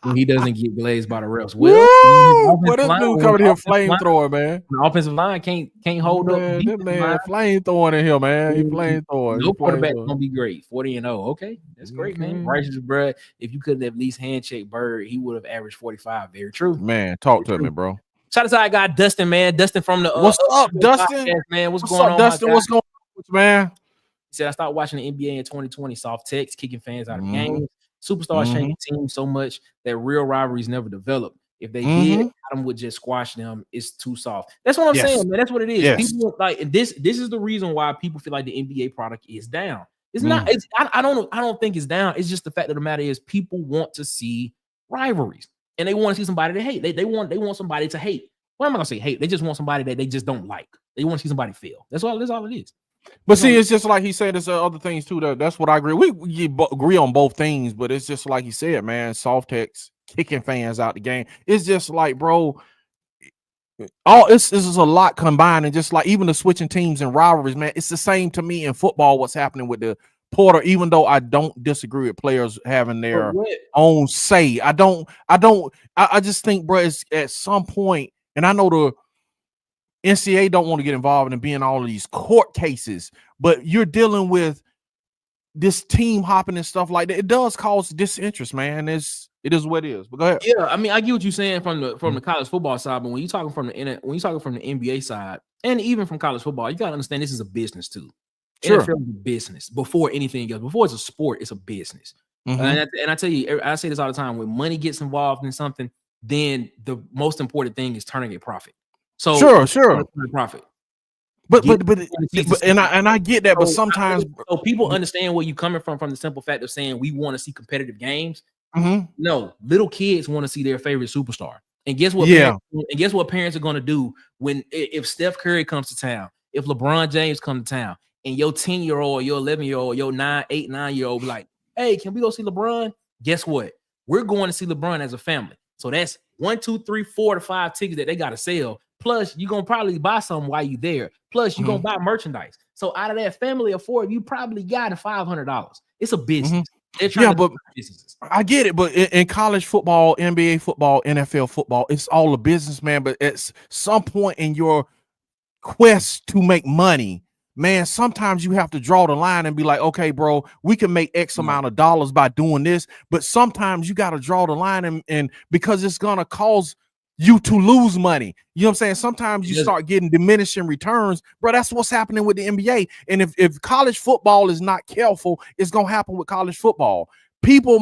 when he doesn't get glazed by the refs? Well, what this dude coming here flamethrower, man? The offensive line can't hold up. That man flamethrowing in here, man. He flamethrowing. No quarterback gonna be great. 40-0. Okay, that's great, man. Righteous Brad. If you couldn't at least handshake Bird, he would have averaged 45. Very true. Man, talk to me, bro. Shout out to our guy Dustin, man. Dustin from the what's up, Dustin? Podcast, man. What's going on, Dustin? What's going on, man? He said I started watching the NBA in 2020. Soft text, kicking fans out of games. Superstars change teams so much that real rivalries never develop. If they did, Adam would just squash them. It's too soft. That's what I'm saying, man. That's what it is. People like this. This is the reason why people feel like the NBA product is down. It's not. It's, I don't think it's down. It's just the fact of the matter is people want to see rivalries. And they want to see somebody to hate. They want somebody to hate. What am I gonna say? Hate. They just want somebody that they just don't like. They want to see somebody fail. That's all it is. But see, it's just like he said. There's other things too. That's what I agree. We agree on both things, but it's just like he said, man. Soft text kicking fans out the game. It's just like, bro. This is a lot combined, and just like even the switching teams and rivalries, man. It's the same to me in football. What's happening with the portal, even though I don't disagree with players having their own say. I just think, bro, it's at some point, and I know the NCAA don't want to get involved in being all of these court cases, but you're dealing with this team hopping and stuff like that. It does cause disinterest, man. It is what it is. But go ahead. Yeah, I mean, I get what you're saying from the college football side, but when you're talking from the NBA side, and even from college football, you gotta understand this is a business too. Sure. NFL is a business before anything else. Before it's a sport, it's a business. And I tell you, I say this all the time: when money gets involved in something, then the most important thing is turning a profit. So sure, profit. But I get that, but sometimes people understand where you're coming from the simple fact of saying we want to see competitive games. No, little kids want to see their favorite superstar. And guess what? Parents are going to do if Steph Curry comes to town, if LeBron James comes to town, and your 10-year-old, your 11-year-old, your 9-year-old be like, hey, can we go see LeBron? Guess what? We're going to see LeBron as a family. So that's 1, 2, 3, 4 to 5 tickets that they got to sell. Plus, you're going to probably buy something while you're there. Plus, you're going to buy merchandise. So out of that family of 4, you probably got $500. It's a business. But I get it. But in college football, NBA football, NFL football, it's all a business, man. But at some point in your quest to make money, man, sometimes you have to draw the line and be like, okay, bro, we can make X amount of dollars by doing this. But sometimes you got to draw the line and because it's going to cause you to lose money. You know what I'm saying? Sometimes you start getting diminishing returns, bro. That's what's happening with the NBA. And if college football is not careful, it's going to happen with college football. People,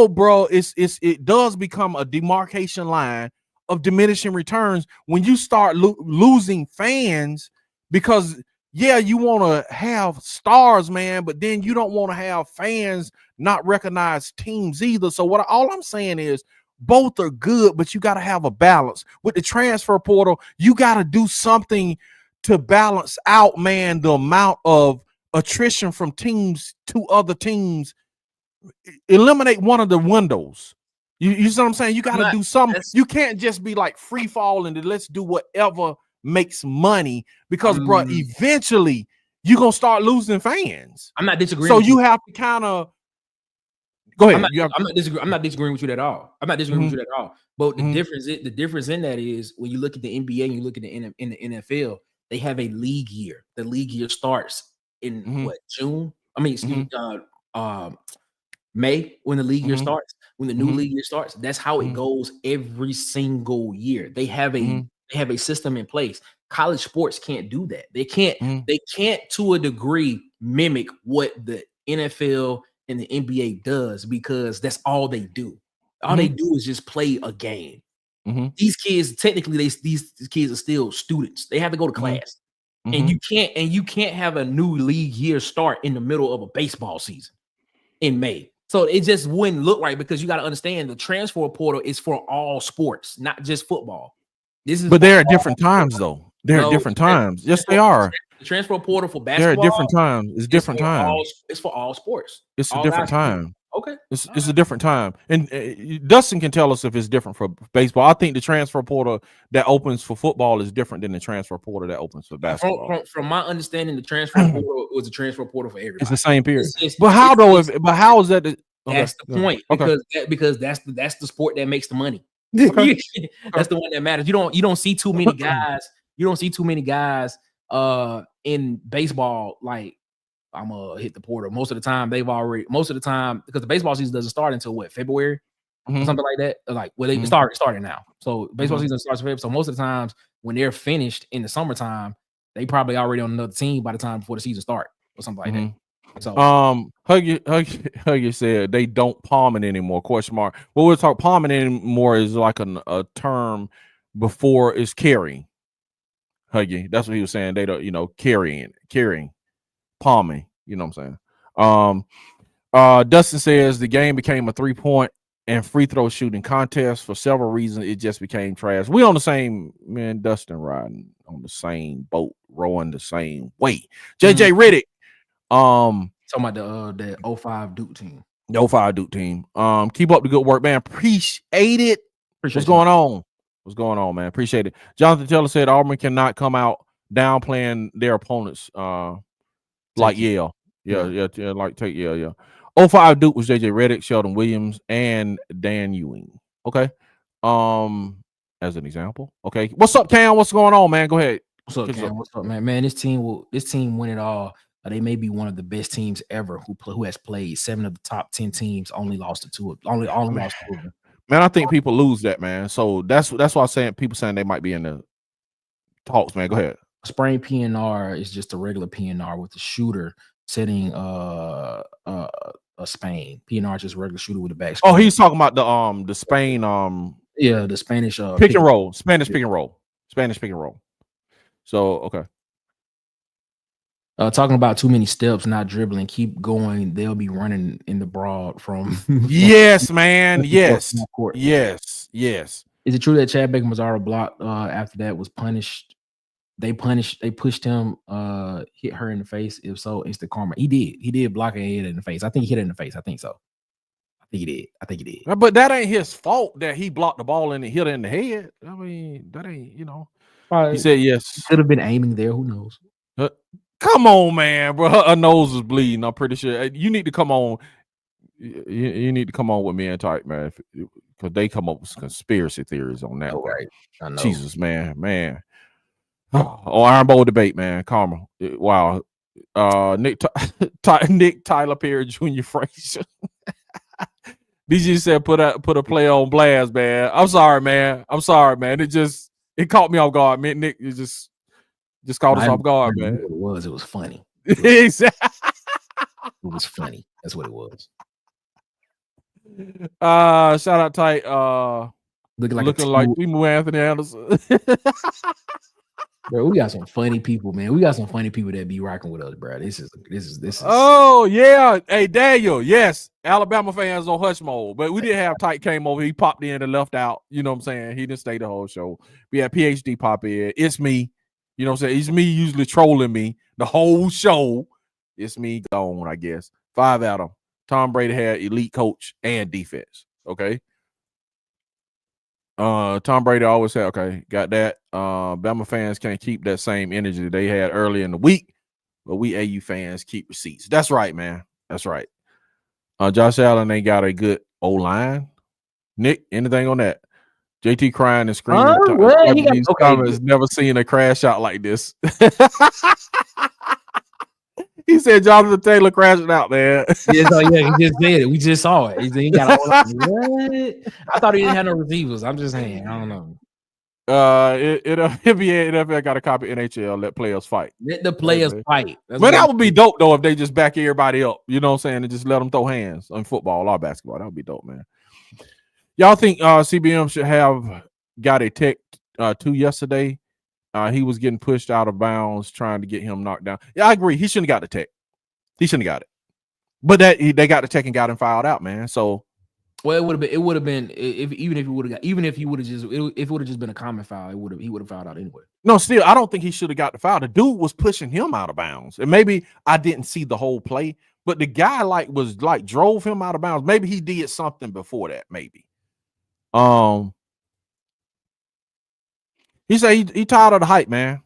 bro, it does become a demarcation line of diminishing returns when you start losing fans. Because you want to have stars, man, but then you don't want to have fans not recognize teams either. So all I'm saying is both are good, but you got to have a balance. With the transfer portal, you got to do something to balance out, man, the amount of attrition from teams to other teams. Eliminate one of the windows. You see what I'm saying? You got to do something. You can't just be like free falling and let's do whatever makes money, because bro, eventually you're gonna start losing fans. I'm not disagreeing. So you have to kind of go ahead. I'm not disagreeing with you at all. I'm not disagreeing with you at all. But the difference in that is when you look at the NBA and you look at in the NFL, they have a league year. The league year starts in June? I mean, excuse me, May, when the league year starts, when the new league year starts. That's how it goes every single year. They have a system in place. College sports can't do that. They can't to a degree mimic what the NFL and the NBA does, because that's all they do. All they do is just play a game. These kids, technically, these kids are still students. They have to go to class. And you can't have a new league year start in the middle of a baseball season in May. So it just wouldn't look right, because you got to understand the transfer portal is for all sports, not just football. But they're at different times, though. They're at different times. Yes, they are. The transfer portal for basketball. They're at different times. It's different time. It's for all sports. It's a different time. Okay. It's a different time. And Dustin can tell us if it's different for baseball. I think the transfer portal that opens for football is different than the transfer portal that opens for basketball. From my understanding, the transfer portal was a transfer portal for everybody. It's the same period. But how though? But how is that? That's the point. Because that's the sport that makes the money. Okay. That's the one that matters. You don't see too many guys. You don't see too many guys in baseball like I'm gonna hit the portal. Most of the time because the baseball season doesn't start until what, February, something like that. Like they started now. So baseball season starts in February. So most of the times when they're finished in the summertime, they probably already on another team by the time before the season start or something like that. So Huggy said they don't palm it anymore. Question mark. What we're talking palming anymore is like a term before it's carrying. Huggy, that's what he was saying. They don't, carrying, palming. You know what I'm saying? Dustin says the game became a 3-point and free throw shooting contest for several reasons. It just became trash. We on the same Dustin riding on the same boat, rowing the same way. JJ Riddick. Talking about the 05 Duke team. The 05 Duke team. Keep up the good work, man. Appreciate it. What's going on? What's going on, man? Appreciate it. Jonathan Taylor said Auburn cannot come out downplaying their opponents like Yale. Yeah. 05 Duke was JJ Redick, Sheldon Williams, and Dan Ewing. Okay. As an example. Okay. What's up, Cam? What's going on, man? Go ahead. What's up, Cam? What's up, man? Man, this team win it all. They may be one of the best teams ever who has played. 7 of the top 10 teams only lost to 2 of only lost to 2 of them. Man, I think people lose that, man. So that's why I'm saying people saying they might be in the talks, man. Go ahead. A sprained PNR is just a regular PNR with the shooter setting a Spain. PNR is just a regular shooter with a back. Oh, he's talking about the Spain the Spanish pick and roll. Spanish pick and roll. Spanish pick and roll. So okay. Talking about too many steps, not dribbling, keep going. They'll be running in the broad from. Yes, man. Yes. Yes. Yes. Is it true that Chad Baker-Mazara blocked after that was punished? They pushed him, hit her in the face. If so, instant karma. He did block her head in the face. I think he hit her in the face. I think so. I think he did. But that ain't his fault that he blocked the ball and it hit her in the head. I mean, that ain't, He said yes. Could have been aiming there. Who knows? Come on, man, bro. Her nose is bleeding. I'm pretty sure you need to come on. You need to come on with me and type, man, because they come up with conspiracy theories on that. Right. I know. Jesus, man. Oh, Iron Bowl debate, man. Karma. Wow. Nick Tyler Perry Jr. Frazier. DJ said put a play on blast, man. I'm sorry, man. It caught me off guard, man. Nick, you just caught us off guard, man. It was funny. Exactly. It was funny. That's what it was. Shout out tight. Looking like Anthony Anderson. Bro, we got some funny people, man. We got some funny people that be rocking with us, bro. This is. Oh yeah, hey Daniel. Yes, Alabama fans on hush mode, but we did have Tight came over. He popped in and left out. You know what I'm saying? He didn't stay the whole show. We had PhD pop in. It's me. You know what I'm saying? It's me usually trolling me the whole show. It's me gone, I guess. 5 out of Tom Brady had elite coach and defense. Okay. Tom Brady always said, okay, got that. Bama fans can't keep that same energy they had early in the week, but we AU fans keep receipts. That's right, man. That's right. Josh Allen ain't got a good O-line. Nick, anything on that? JT crying and screaming. He's never seen a crash out like this. He said Jonathan Taylor crashing out, man. He just said it. We just saw it. He got all what? I thought he didn't have no receivers. I'm just saying. I don't know. NBA NFL got to copy NHL. Let players fight. Let the players fight. But that would be dope though if they just back everybody up. You know what I'm saying? And just let them throw hands on football or basketball. That would be dope, man. Y'all think CBM should have got a tech 2 yesterday? He was getting pushed out of bounds, trying to get him knocked down. Yeah, I agree. He shouldn't have got the tech. He shouldn't have got it. But they got the tech and got him fouled out, man. So Well, it would have been if even if he would have just been a common foul, he would have fouled out anyway. No, still, I don't think he should have got the foul. The dude was pushing him out of bounds, and maybe I didn't see the whole play, but the guy was drove him out of bounds. Maybe he did something before that. Maybe. He said he tired of the hype, man.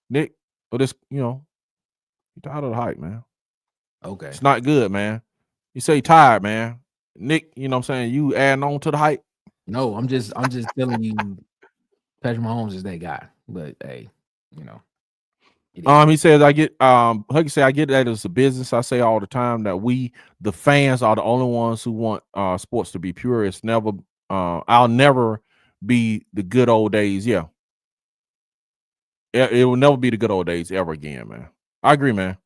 Nick, or this, he tired of the hype, man. Okay, it's not good, man. He say he tired, man. Nick, you know what I'm saying? You adding on to the hype? No, I'm just telling you, Patrick Mahomes is that guy. But hey, he says I get Huggy say I get that it's a business. I say all the time that we the fans are the only ones who want sports to be pure. It's never I'll never be the good old days. Yeah. It will never be the good old days ever again, man. I agree, man.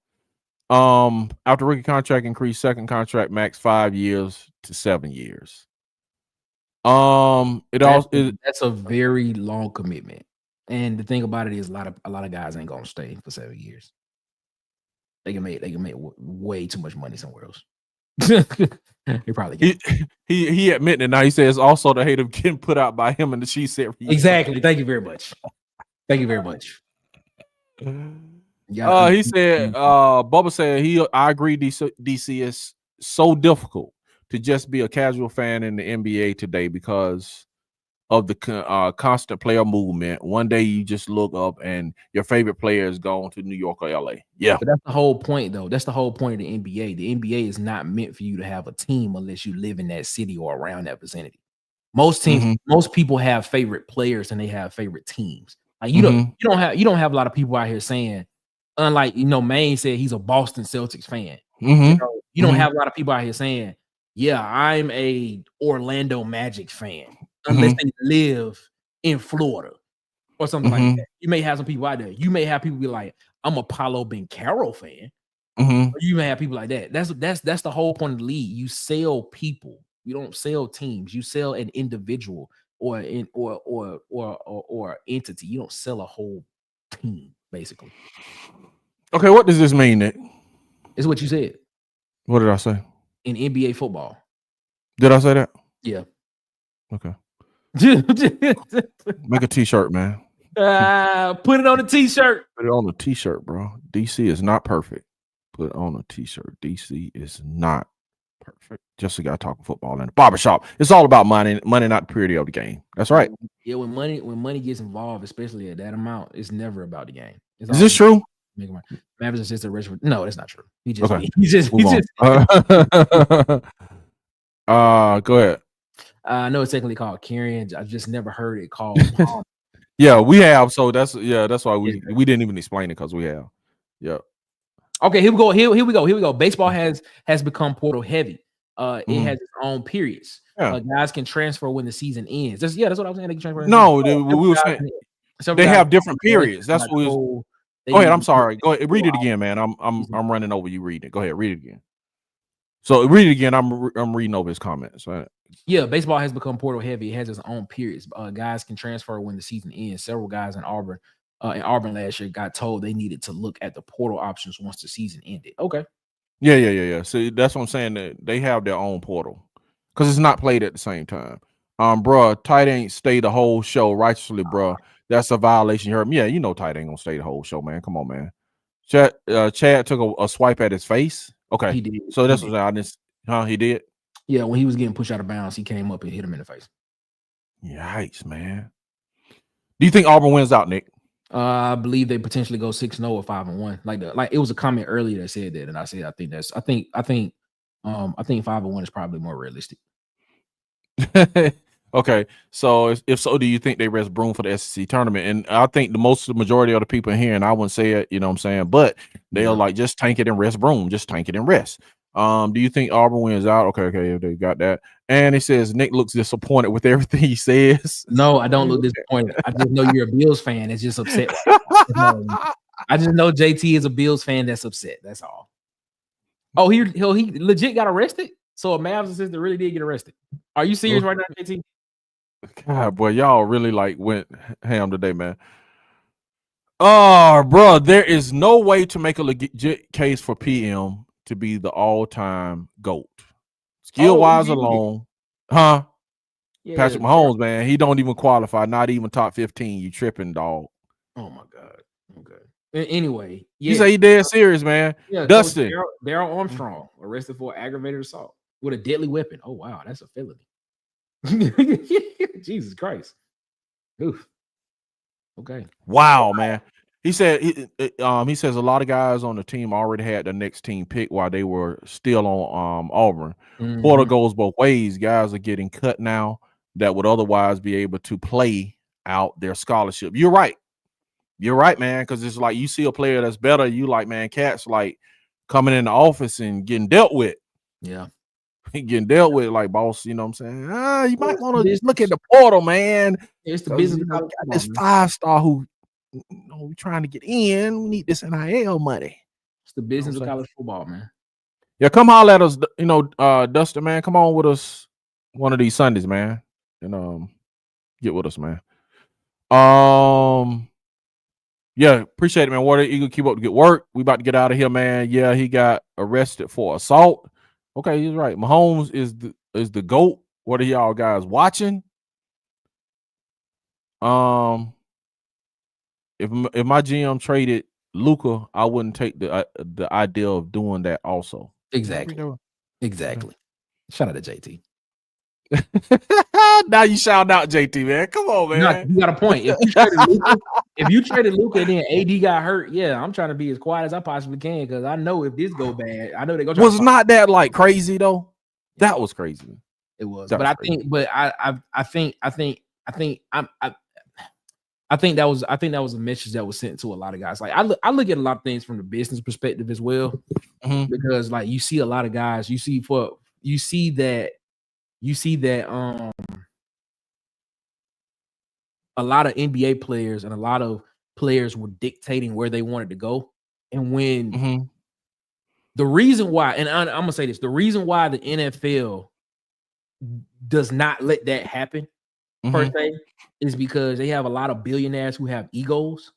After rookie contract increase, second contract max 5 years to 7 years. That's a very long commitment. And the thing about it is a lot of guys ain't gonna stay for 7 years. They can make way too much money somewhere else. He probably can. He admitted it now. He says also the hate of getting put out by him and the Chiefs every year. Exactly. Thank you very much. Thank you very much. He said Bubba said I agree DC is so difficult to just be a casual fan in the NBA today because of the constant player movement. One day you just look up and your favorite player is gone to New York or LA. Yeah. But that's the whole point, though. That's the whole point of the NBA. The NBA is not meant for you to have a team unless you live in that city or around that vicinity. Most teams, most people have favorite players and they have favorite teams. Like you don't have a lot of people out here saying, unlike Maine said he's a Boston Celtics fan. You don't have a lot of people out here saying, yeah, I'm a Orlando Magic fan, unless they live in Florida or something like that. You may have some people out there. You may have people be like, I'm a Paolo Banchero fan. Or you may have people like that. That's the whole point of the league. You sell people. You don't sell teams. You sell an individual or entity. You don't sell a whole team, basically. Okay, what does this mean, Nick? It's what you said. What did I say? In NBA football. Did I say that? Yeah. Okay. Make a t-shirt, man. Put it on a t-shirt. Put it on a t-shirt, bro. DC is not perfect. Put it on a t-shirt. DC is not perfect. Just a guy talking football in the barbershop. It's all about money, not the purity of the game. That's right. Yeah, when money gets involved, especially at that amount, it's never about the game. Is this true? Mavericks assistant Richard. No, that's not true. Go ahead. No, it's technically called carrying. I just never heard it called. Yeah, we have. So that's why we didn't even explain it because we have. Yeah. Okay, here we go. Here we go. Baseball has become portal heavy. It has its own periods. Yeah. Guys can transfer when the season ends. That's what I was saying. They can transfer. No, we were saying they have different periods. That's what we was. Go ahead. I'm sorry. Go ahead. Read it again, man. I'm running over you reading it. Go ahead. Read it again. So read it again. I'm reading over his comments. Right? Yeah, baseball has become portal heavy. It has its own periods. Guys can transfer when the season ends. Several guys in Auburn last year got told they needed to look at the portal options once the season ended. Okay. Yeah. So that's what I'm saying. That they have their own portal because it's not played at the same time. Bruh, Tight ain't stay the whole show righteously, bruh. That's a violation. You heard me. Yeah, Tight ain't gonna stay the whole show, man. Come on, man. Chad took a swipe at his face. Okay, he did. So that's what I just. He did. Yeah, when he was getting pushed out of bounds, he came up and hit him in the face. Yikes, man. Do you think Auburn wins out, Nick? I believe they potentially go 6-0 or 5-1. Like it was a comment earlier that said that, and I said I think 5-1 is probably more realistic. Okay, so if so, do you think they rest Broom for the SEC tournament? And I think the majority of the people in here, and I wouldn't say it, you know what I'm saying, but they'll like just tank it and rest Broom, just tank it and rest. Do you think Auburn wins out? Okay, they got that. And it says Nick looks disappointed with everything he says. No, I don't look disappointed. I just know you're a Bills fan. It's just upset. I just know JT is a Bills fan that's upset. That's all. Oh, he legit got arrested. So a Mavs assistant really did get arrested. Are you serious right now, JT? God, boy, y'all really went ham today, man. Oh, bro, there is no way to make a legit case for PM to be the all-time GOAT. Skill-wise alone, Huh? Yeah. Patrick Mahomes, man, he don't even qualify. Not even top 15. You tripping, dog? Oh my God. Okay. Anyway, You say he dead serious, man. Yeah, Dustin. Coach Daryl Armstrong arrested for aggravated assault with a deadly weapon. Oh wow, that's a felony. Jesus Christ. Oof. Okay. Wow, man. He said he says a lot of guys on the team already had the next team pick while they were still on Auburn. Porter goes both ways. Guys are getting cut now that would otherwise be able to play out their scholarship. You're right. You're right, man. Because it's like you see a player that's better. You like, man, cats like coming in the office and getting dealt with. Yeah. Getting dealt with, like, boss, you know what I'm saying? You might want to look at the portal, man. It's the business. You know, got this 5-star who we trying to get in. We need this NIL money. It's the business of college football, man. Yeah, come holler at us, Dustin, man. Come on with us one of these Sundays, man. And get with us, man. Yeah, appreciate it, man. Water Eagle, keep up the good work. We about to get out of here, man. Yeah, he got arrested for assault. Okay, he's right. Mahomes is the GOAT. What are y'all guys watching? If my GM traded Luka, I wouldn't take the idea of doing that also. Exactly. Shout out to JT. Now you shout out JT, man. Come on, man. You got a point. If you traded Luka and then AD got hurt, yeah, I'm trying to be as quiet as I possibly can because I know if this go bad, I know they're gonna. Was not that like crazy though? That was crazy. It was, but I think that was a message that was sent to a lot of guys. Like I look at a lot of things from the business perspective as well, because like you see a lot of guys, you see that a lot of NBA players and a lot of players were dictating where they wanted to go, and when the reason why, and I'm gonna say this, the reason why the NFL does not let that happen per se is because they have a lot of billionaires who have egos.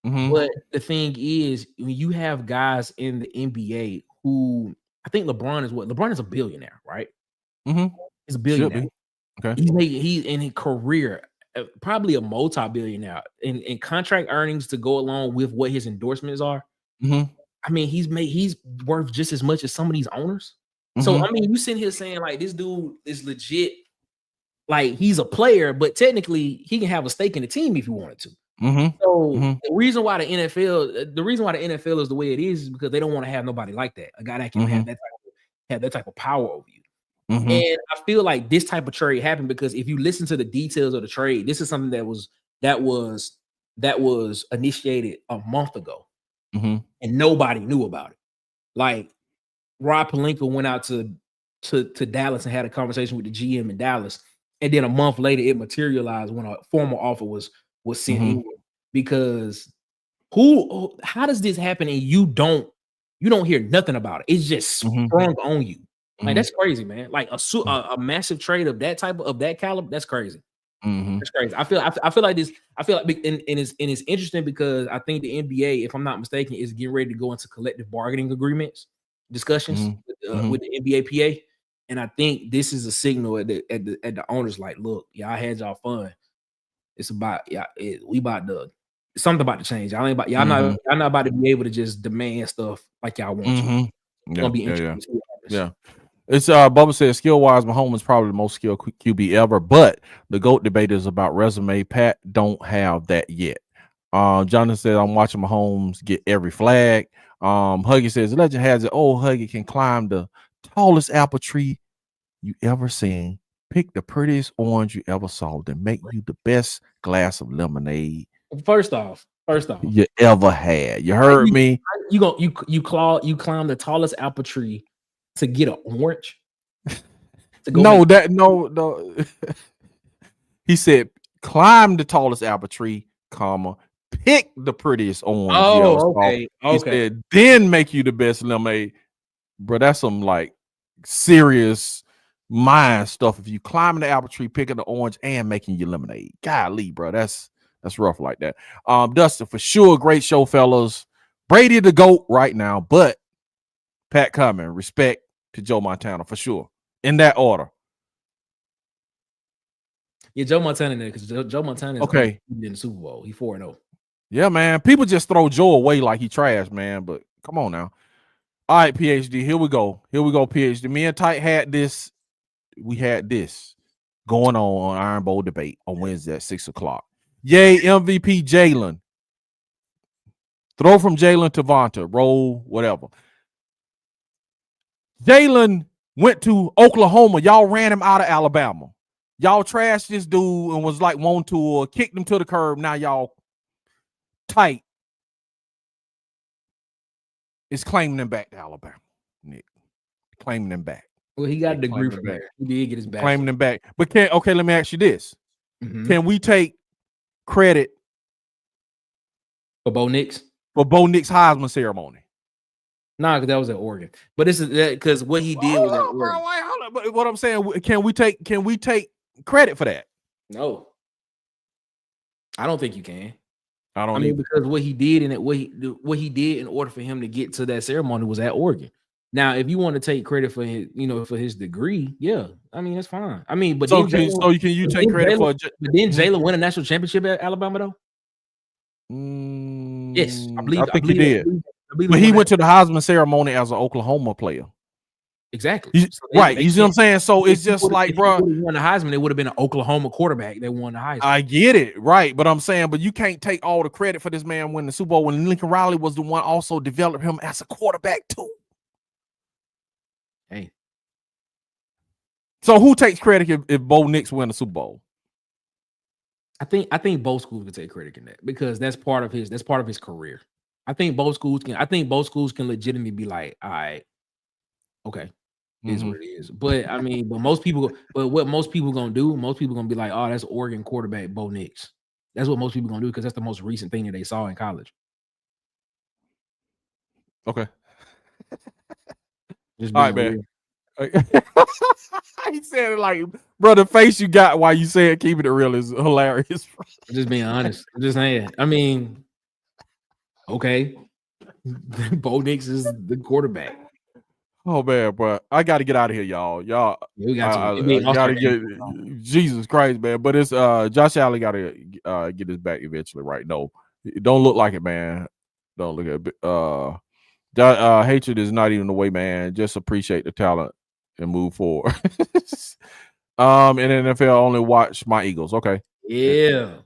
But the thing is, when you have guys in the NBA who, I think LeBron is a billionaire, right? He's a billionaire. Okay. He's in his career probably a multi-billionaire in contract earnings to go along with what his endorsements are. I mean, he's worth just as much as some of these owners. So I mean, you sitting here saying like this dude is legit, like he's a player, but technically he can have a stake in the team if he wanted to. So the reason why the NFL is the way it is because they don't want to have nobody like that, a guy that can have that type of power over you. And I feel like this type of trade happened because if you listen to the details of the trade, this is something that was initiated a month ago, and nobody knew about it. Like Rob Pelinka went out to Dallas and had a conversation with the GM in Dallas, and then a month later it materialized when a formal offer was sent in. Because how does this happen and you don't hear nothing about it? It's just sprung on you. Like that's crazy, man. Like a massive trade of that caliber, that's crazy. That's crazy. I feel like this. I feel like and it's interesting because I think the NBA, if I'm not mistaken, is getting ready to go into collective bargaining agreements discussions with the NBA PA, and I think this is a signal at the owners like, look, y'all had y'all fun. It's about something about to change. Y'all not about to be able to just demand stuff like y'all want to. It's gonna be interesting. Yeah. It's Bubba says skill wise, Mahomes is probably the most skilled QB ever, but the GOAT debate is about resume. Pat don't have that yet. Jonathan says I'm watching Mahomes get every flag. Huggy says legend has it. Oh, Huggy can climb the tallest apple tree you ever seen. Pick the prettiest orange you ever saw. Then make you the best glass of lemonade. First off, you ever had. You heard me. You climb the tallest apple tree to get an orange. No. He said, climb the tallest apple tree, pick the prettiest orange. Okay. He said, then make you the best lemonade. Bro, that's some like serious mind stuff. If you climbing the apple tree, picking the orange and making your lemonade. Golly, bro, that's rough like that. Dustin, for sure, great show, fellas. Brady the GOAT right now, but Pat coming, respect to Joe Montana for sure. In that order. Yeah, Joe Montana there because Joe Montana is Okay. in the Super Bowl. He 4-0. Yeah, man. People just throw Joe away like he trash, man. But come on now. All right, PhD. Here we go. Here we go, PhD. Me and Tyke had this. We had this going on Iron Bowl debate on Wednesday at 6 o'clock. Yay, MVP Jalen. Throw from Jalen to Vonta. Roll, whatever. Jalen went to Oklahoma. Y'all ran him out of Alabama. Y'all trashed this dude and was like, won't to kicked him to the curb. Now y'all tight. It's claiming him back to Alabama, Nick. Claiming him back. Well, he got a degree from there. He did get his back. Claiming him back. But let me ask you this. Mm-hmm. Can we take credit for Bo Nix? For Bo Nix Heisman ceremony? Nah, because that was at Oregon. But this is because what he did was at Oregon. Bro, but what I'm saying, can we take credit for that? No. I don't think you can. I mean, because what he did and what he did in order for him to get to that ceremony was at Oregon. Now, if you want to take credit for his, for his degree, yeah, I mean that's fine. I mean, but so can you take credit for? But didn't Jalen win a national championship at Alabama though? Yes, I believe he did. But he went to the Heisman ceremony as an Oklahoma player. Exactly. Right. You see what I'm saying? So it's just like, bro, won the Heisman, it would have been an Oklahoma quarterback that won the Heisman. I get it. Right. But I'm saying, but you can't take all the credit for this man winning the Super Bowl when Lincoln Riley was the one also developed him as a quarterback too. Hey. So who takes credit if Bo Nix win the Super Bowl? I think both schools can take credit in that because that's part of his career. I think both schools can legitimately be like, all right, okay. Is what it is. But I mean, what most people gonna do, most people gonna be like, oh, that's Oregon quarterback Bo Nix. That's what most people gonna do because that's the most recent thing that they saw in college. Okay. Just all right, man. He said it like, bro, the face you got while you said keeping it real is hilarious. Just being honest. I'm just saying. I mean, okay. Bo Nix is the quarterback. Oh man, bro, I got to get out of here, y'all. We got to get Jesus Christ, man. But it's Josh Allen got to get his back eventually, right? No, it don't look like it, man. Don't look at it. Hatred is not even the way, man. Just appreciate the talent and move forward. In NFL, only watch my Eagles. Okay. Yeah.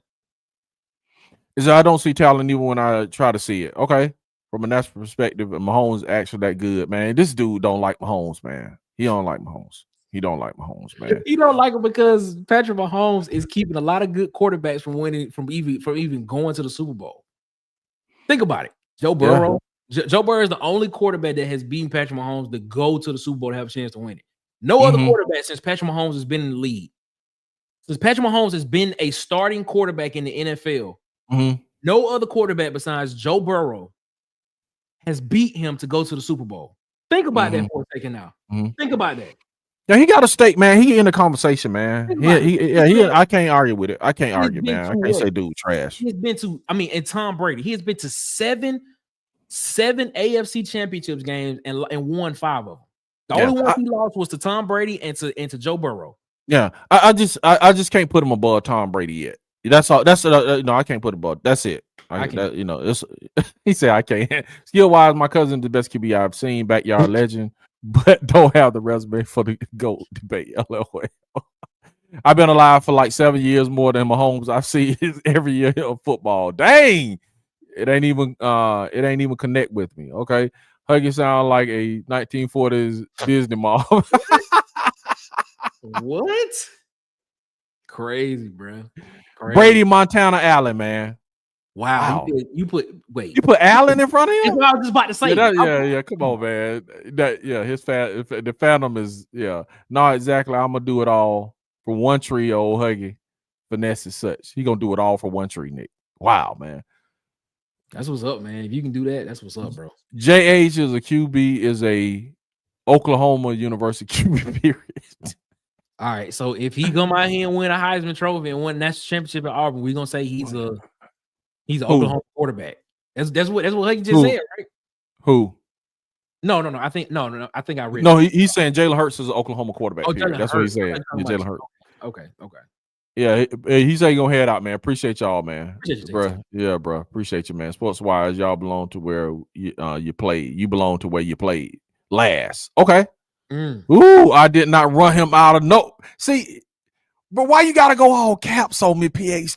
I don't see talent even when I try to see it. Okay. From a national perspective, Mahomes actually that good, man. This dude don't like Mahomes, man. He don't like Mahomes. He don't like Mahomes, man. He don't like him because Patrick Mahomes is keeping a lot of good quarterbacks from winning, from even going to the Super Bowl. Think about it. Joe Burrow. Yeah. Joe Burrow is the only quarterback that has beaten Patrick Mahomes to go to the Super Bowl to have a chance to win it. No other quarterback since Patrick Mahomes has been in the league. Since Patrick Mahomes has been a starting quarterback in the NFL, no other quarterback besides Joe Burrow has beat him to go to the Super Bowl. Think about that for a second now. Think about that. Yeah, he got a stake, man. He in the conversation, man. I can't argue with it. I can't argue, man. I can't say dude trash. He's been to, and Tom Brady, he has been to seven AFC championships games and won 5 of them. The only one he lost was to Tom Brady and to Joe Burrow. Yeah, I just can't put him above Tom Brady yet. That's all. That's no, I can't put him above. That's it. It's, he said I can't. Skill wise, my cousin the best QB I've seen, backyard legend, but don't have the resume for the GOAT debate. LOL. I've been alive for like 7 years more than Mahomes. I see every year of football. Dang, it ain't even connect with me. Okay, Huggy sound like a 1940s Disney mom. What? Crazy, bro. Crazy. Brady, Montana, Allen, man. Wow. You put Allen in front of him? That's what I was just about to say. Yeah. Come on, man. The Phantom is not exactly. I'm gonna do it all for one tree, old Huggy. Finesse is such. He gonna do it all for one tree, Nick. Wow, man. That's what's up, man. If you can do that, that's what's up, bro. JH is a QB, is a Oklahoma University QB, period. All right. So if he come out here and win a Heisman Trophy and win a national championship at Auburn, we're gonna say he's an Oklahoma quarterback. That's what Huggy just said, right? Who? No. I think I think I read. No, he's saying Jalen Hurts is an Oklahoma quarterback. Oh, that's what he said. Okay. Jalen Hurts. Okay. Yeah, he said he gonna head out, man. Appreciate y'all, man. Appreciate you, Bro. Yeah, bro. Appreciate you, man. Sports wise, y'all belong to where you played. You belong to where you played last. Okay. Ooh, I did not run him out of no. See, but why you gotta go all caps on me, PhD?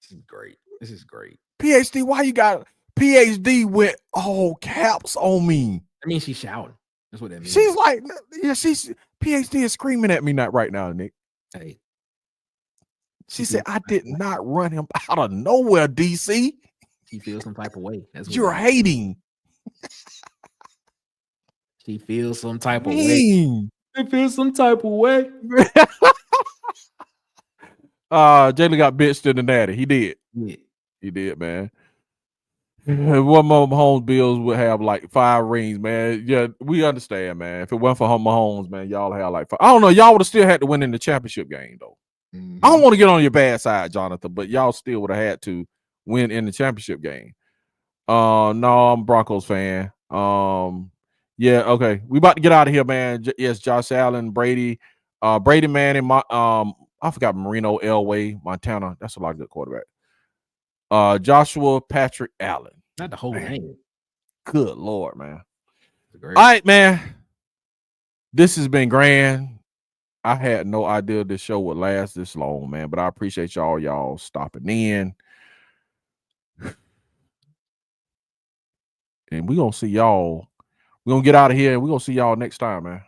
This is great. This is great. PhD, why you got PhD went all caps on me? I mean, she's shouting. That's what that means. She's like, yeah, she's PhD is screaming at me not right now, Nick. Hey. She said, I did not run him out of nowhere, DC. She feels some type of way. That's what you're hating. She feels some type of way. It feels some type of way. Jalen got bitched in the natty. He did. Yeah. He did, man. One more Mahomes Bills would have like 5 rings, man. Yeah, we understand, man. If it wasn't for Mahomes, man, y'all have like 5. I don't know. Y'all would have still had to win in the championship game, though. I don't want to get on your bad side, Jonathan, but y'all still would have had to win in the championship game. No, I'm a Broncos fan. Yeah, okay. We about to get out of here, man. Yes, Josh Allen, Brady, Brady Manning, I forgot Marino Elway, Montana. That's a lot of good quarterback. Joshua Patrick Allen. Not the whole name. Good Lord, man. All right, man. This has been grand. I had no idea this show would last this long, man, but I appreciate y'all stopping in. And we're going to see y'all. We're going to get out of here and we're going to see y'all next time, man.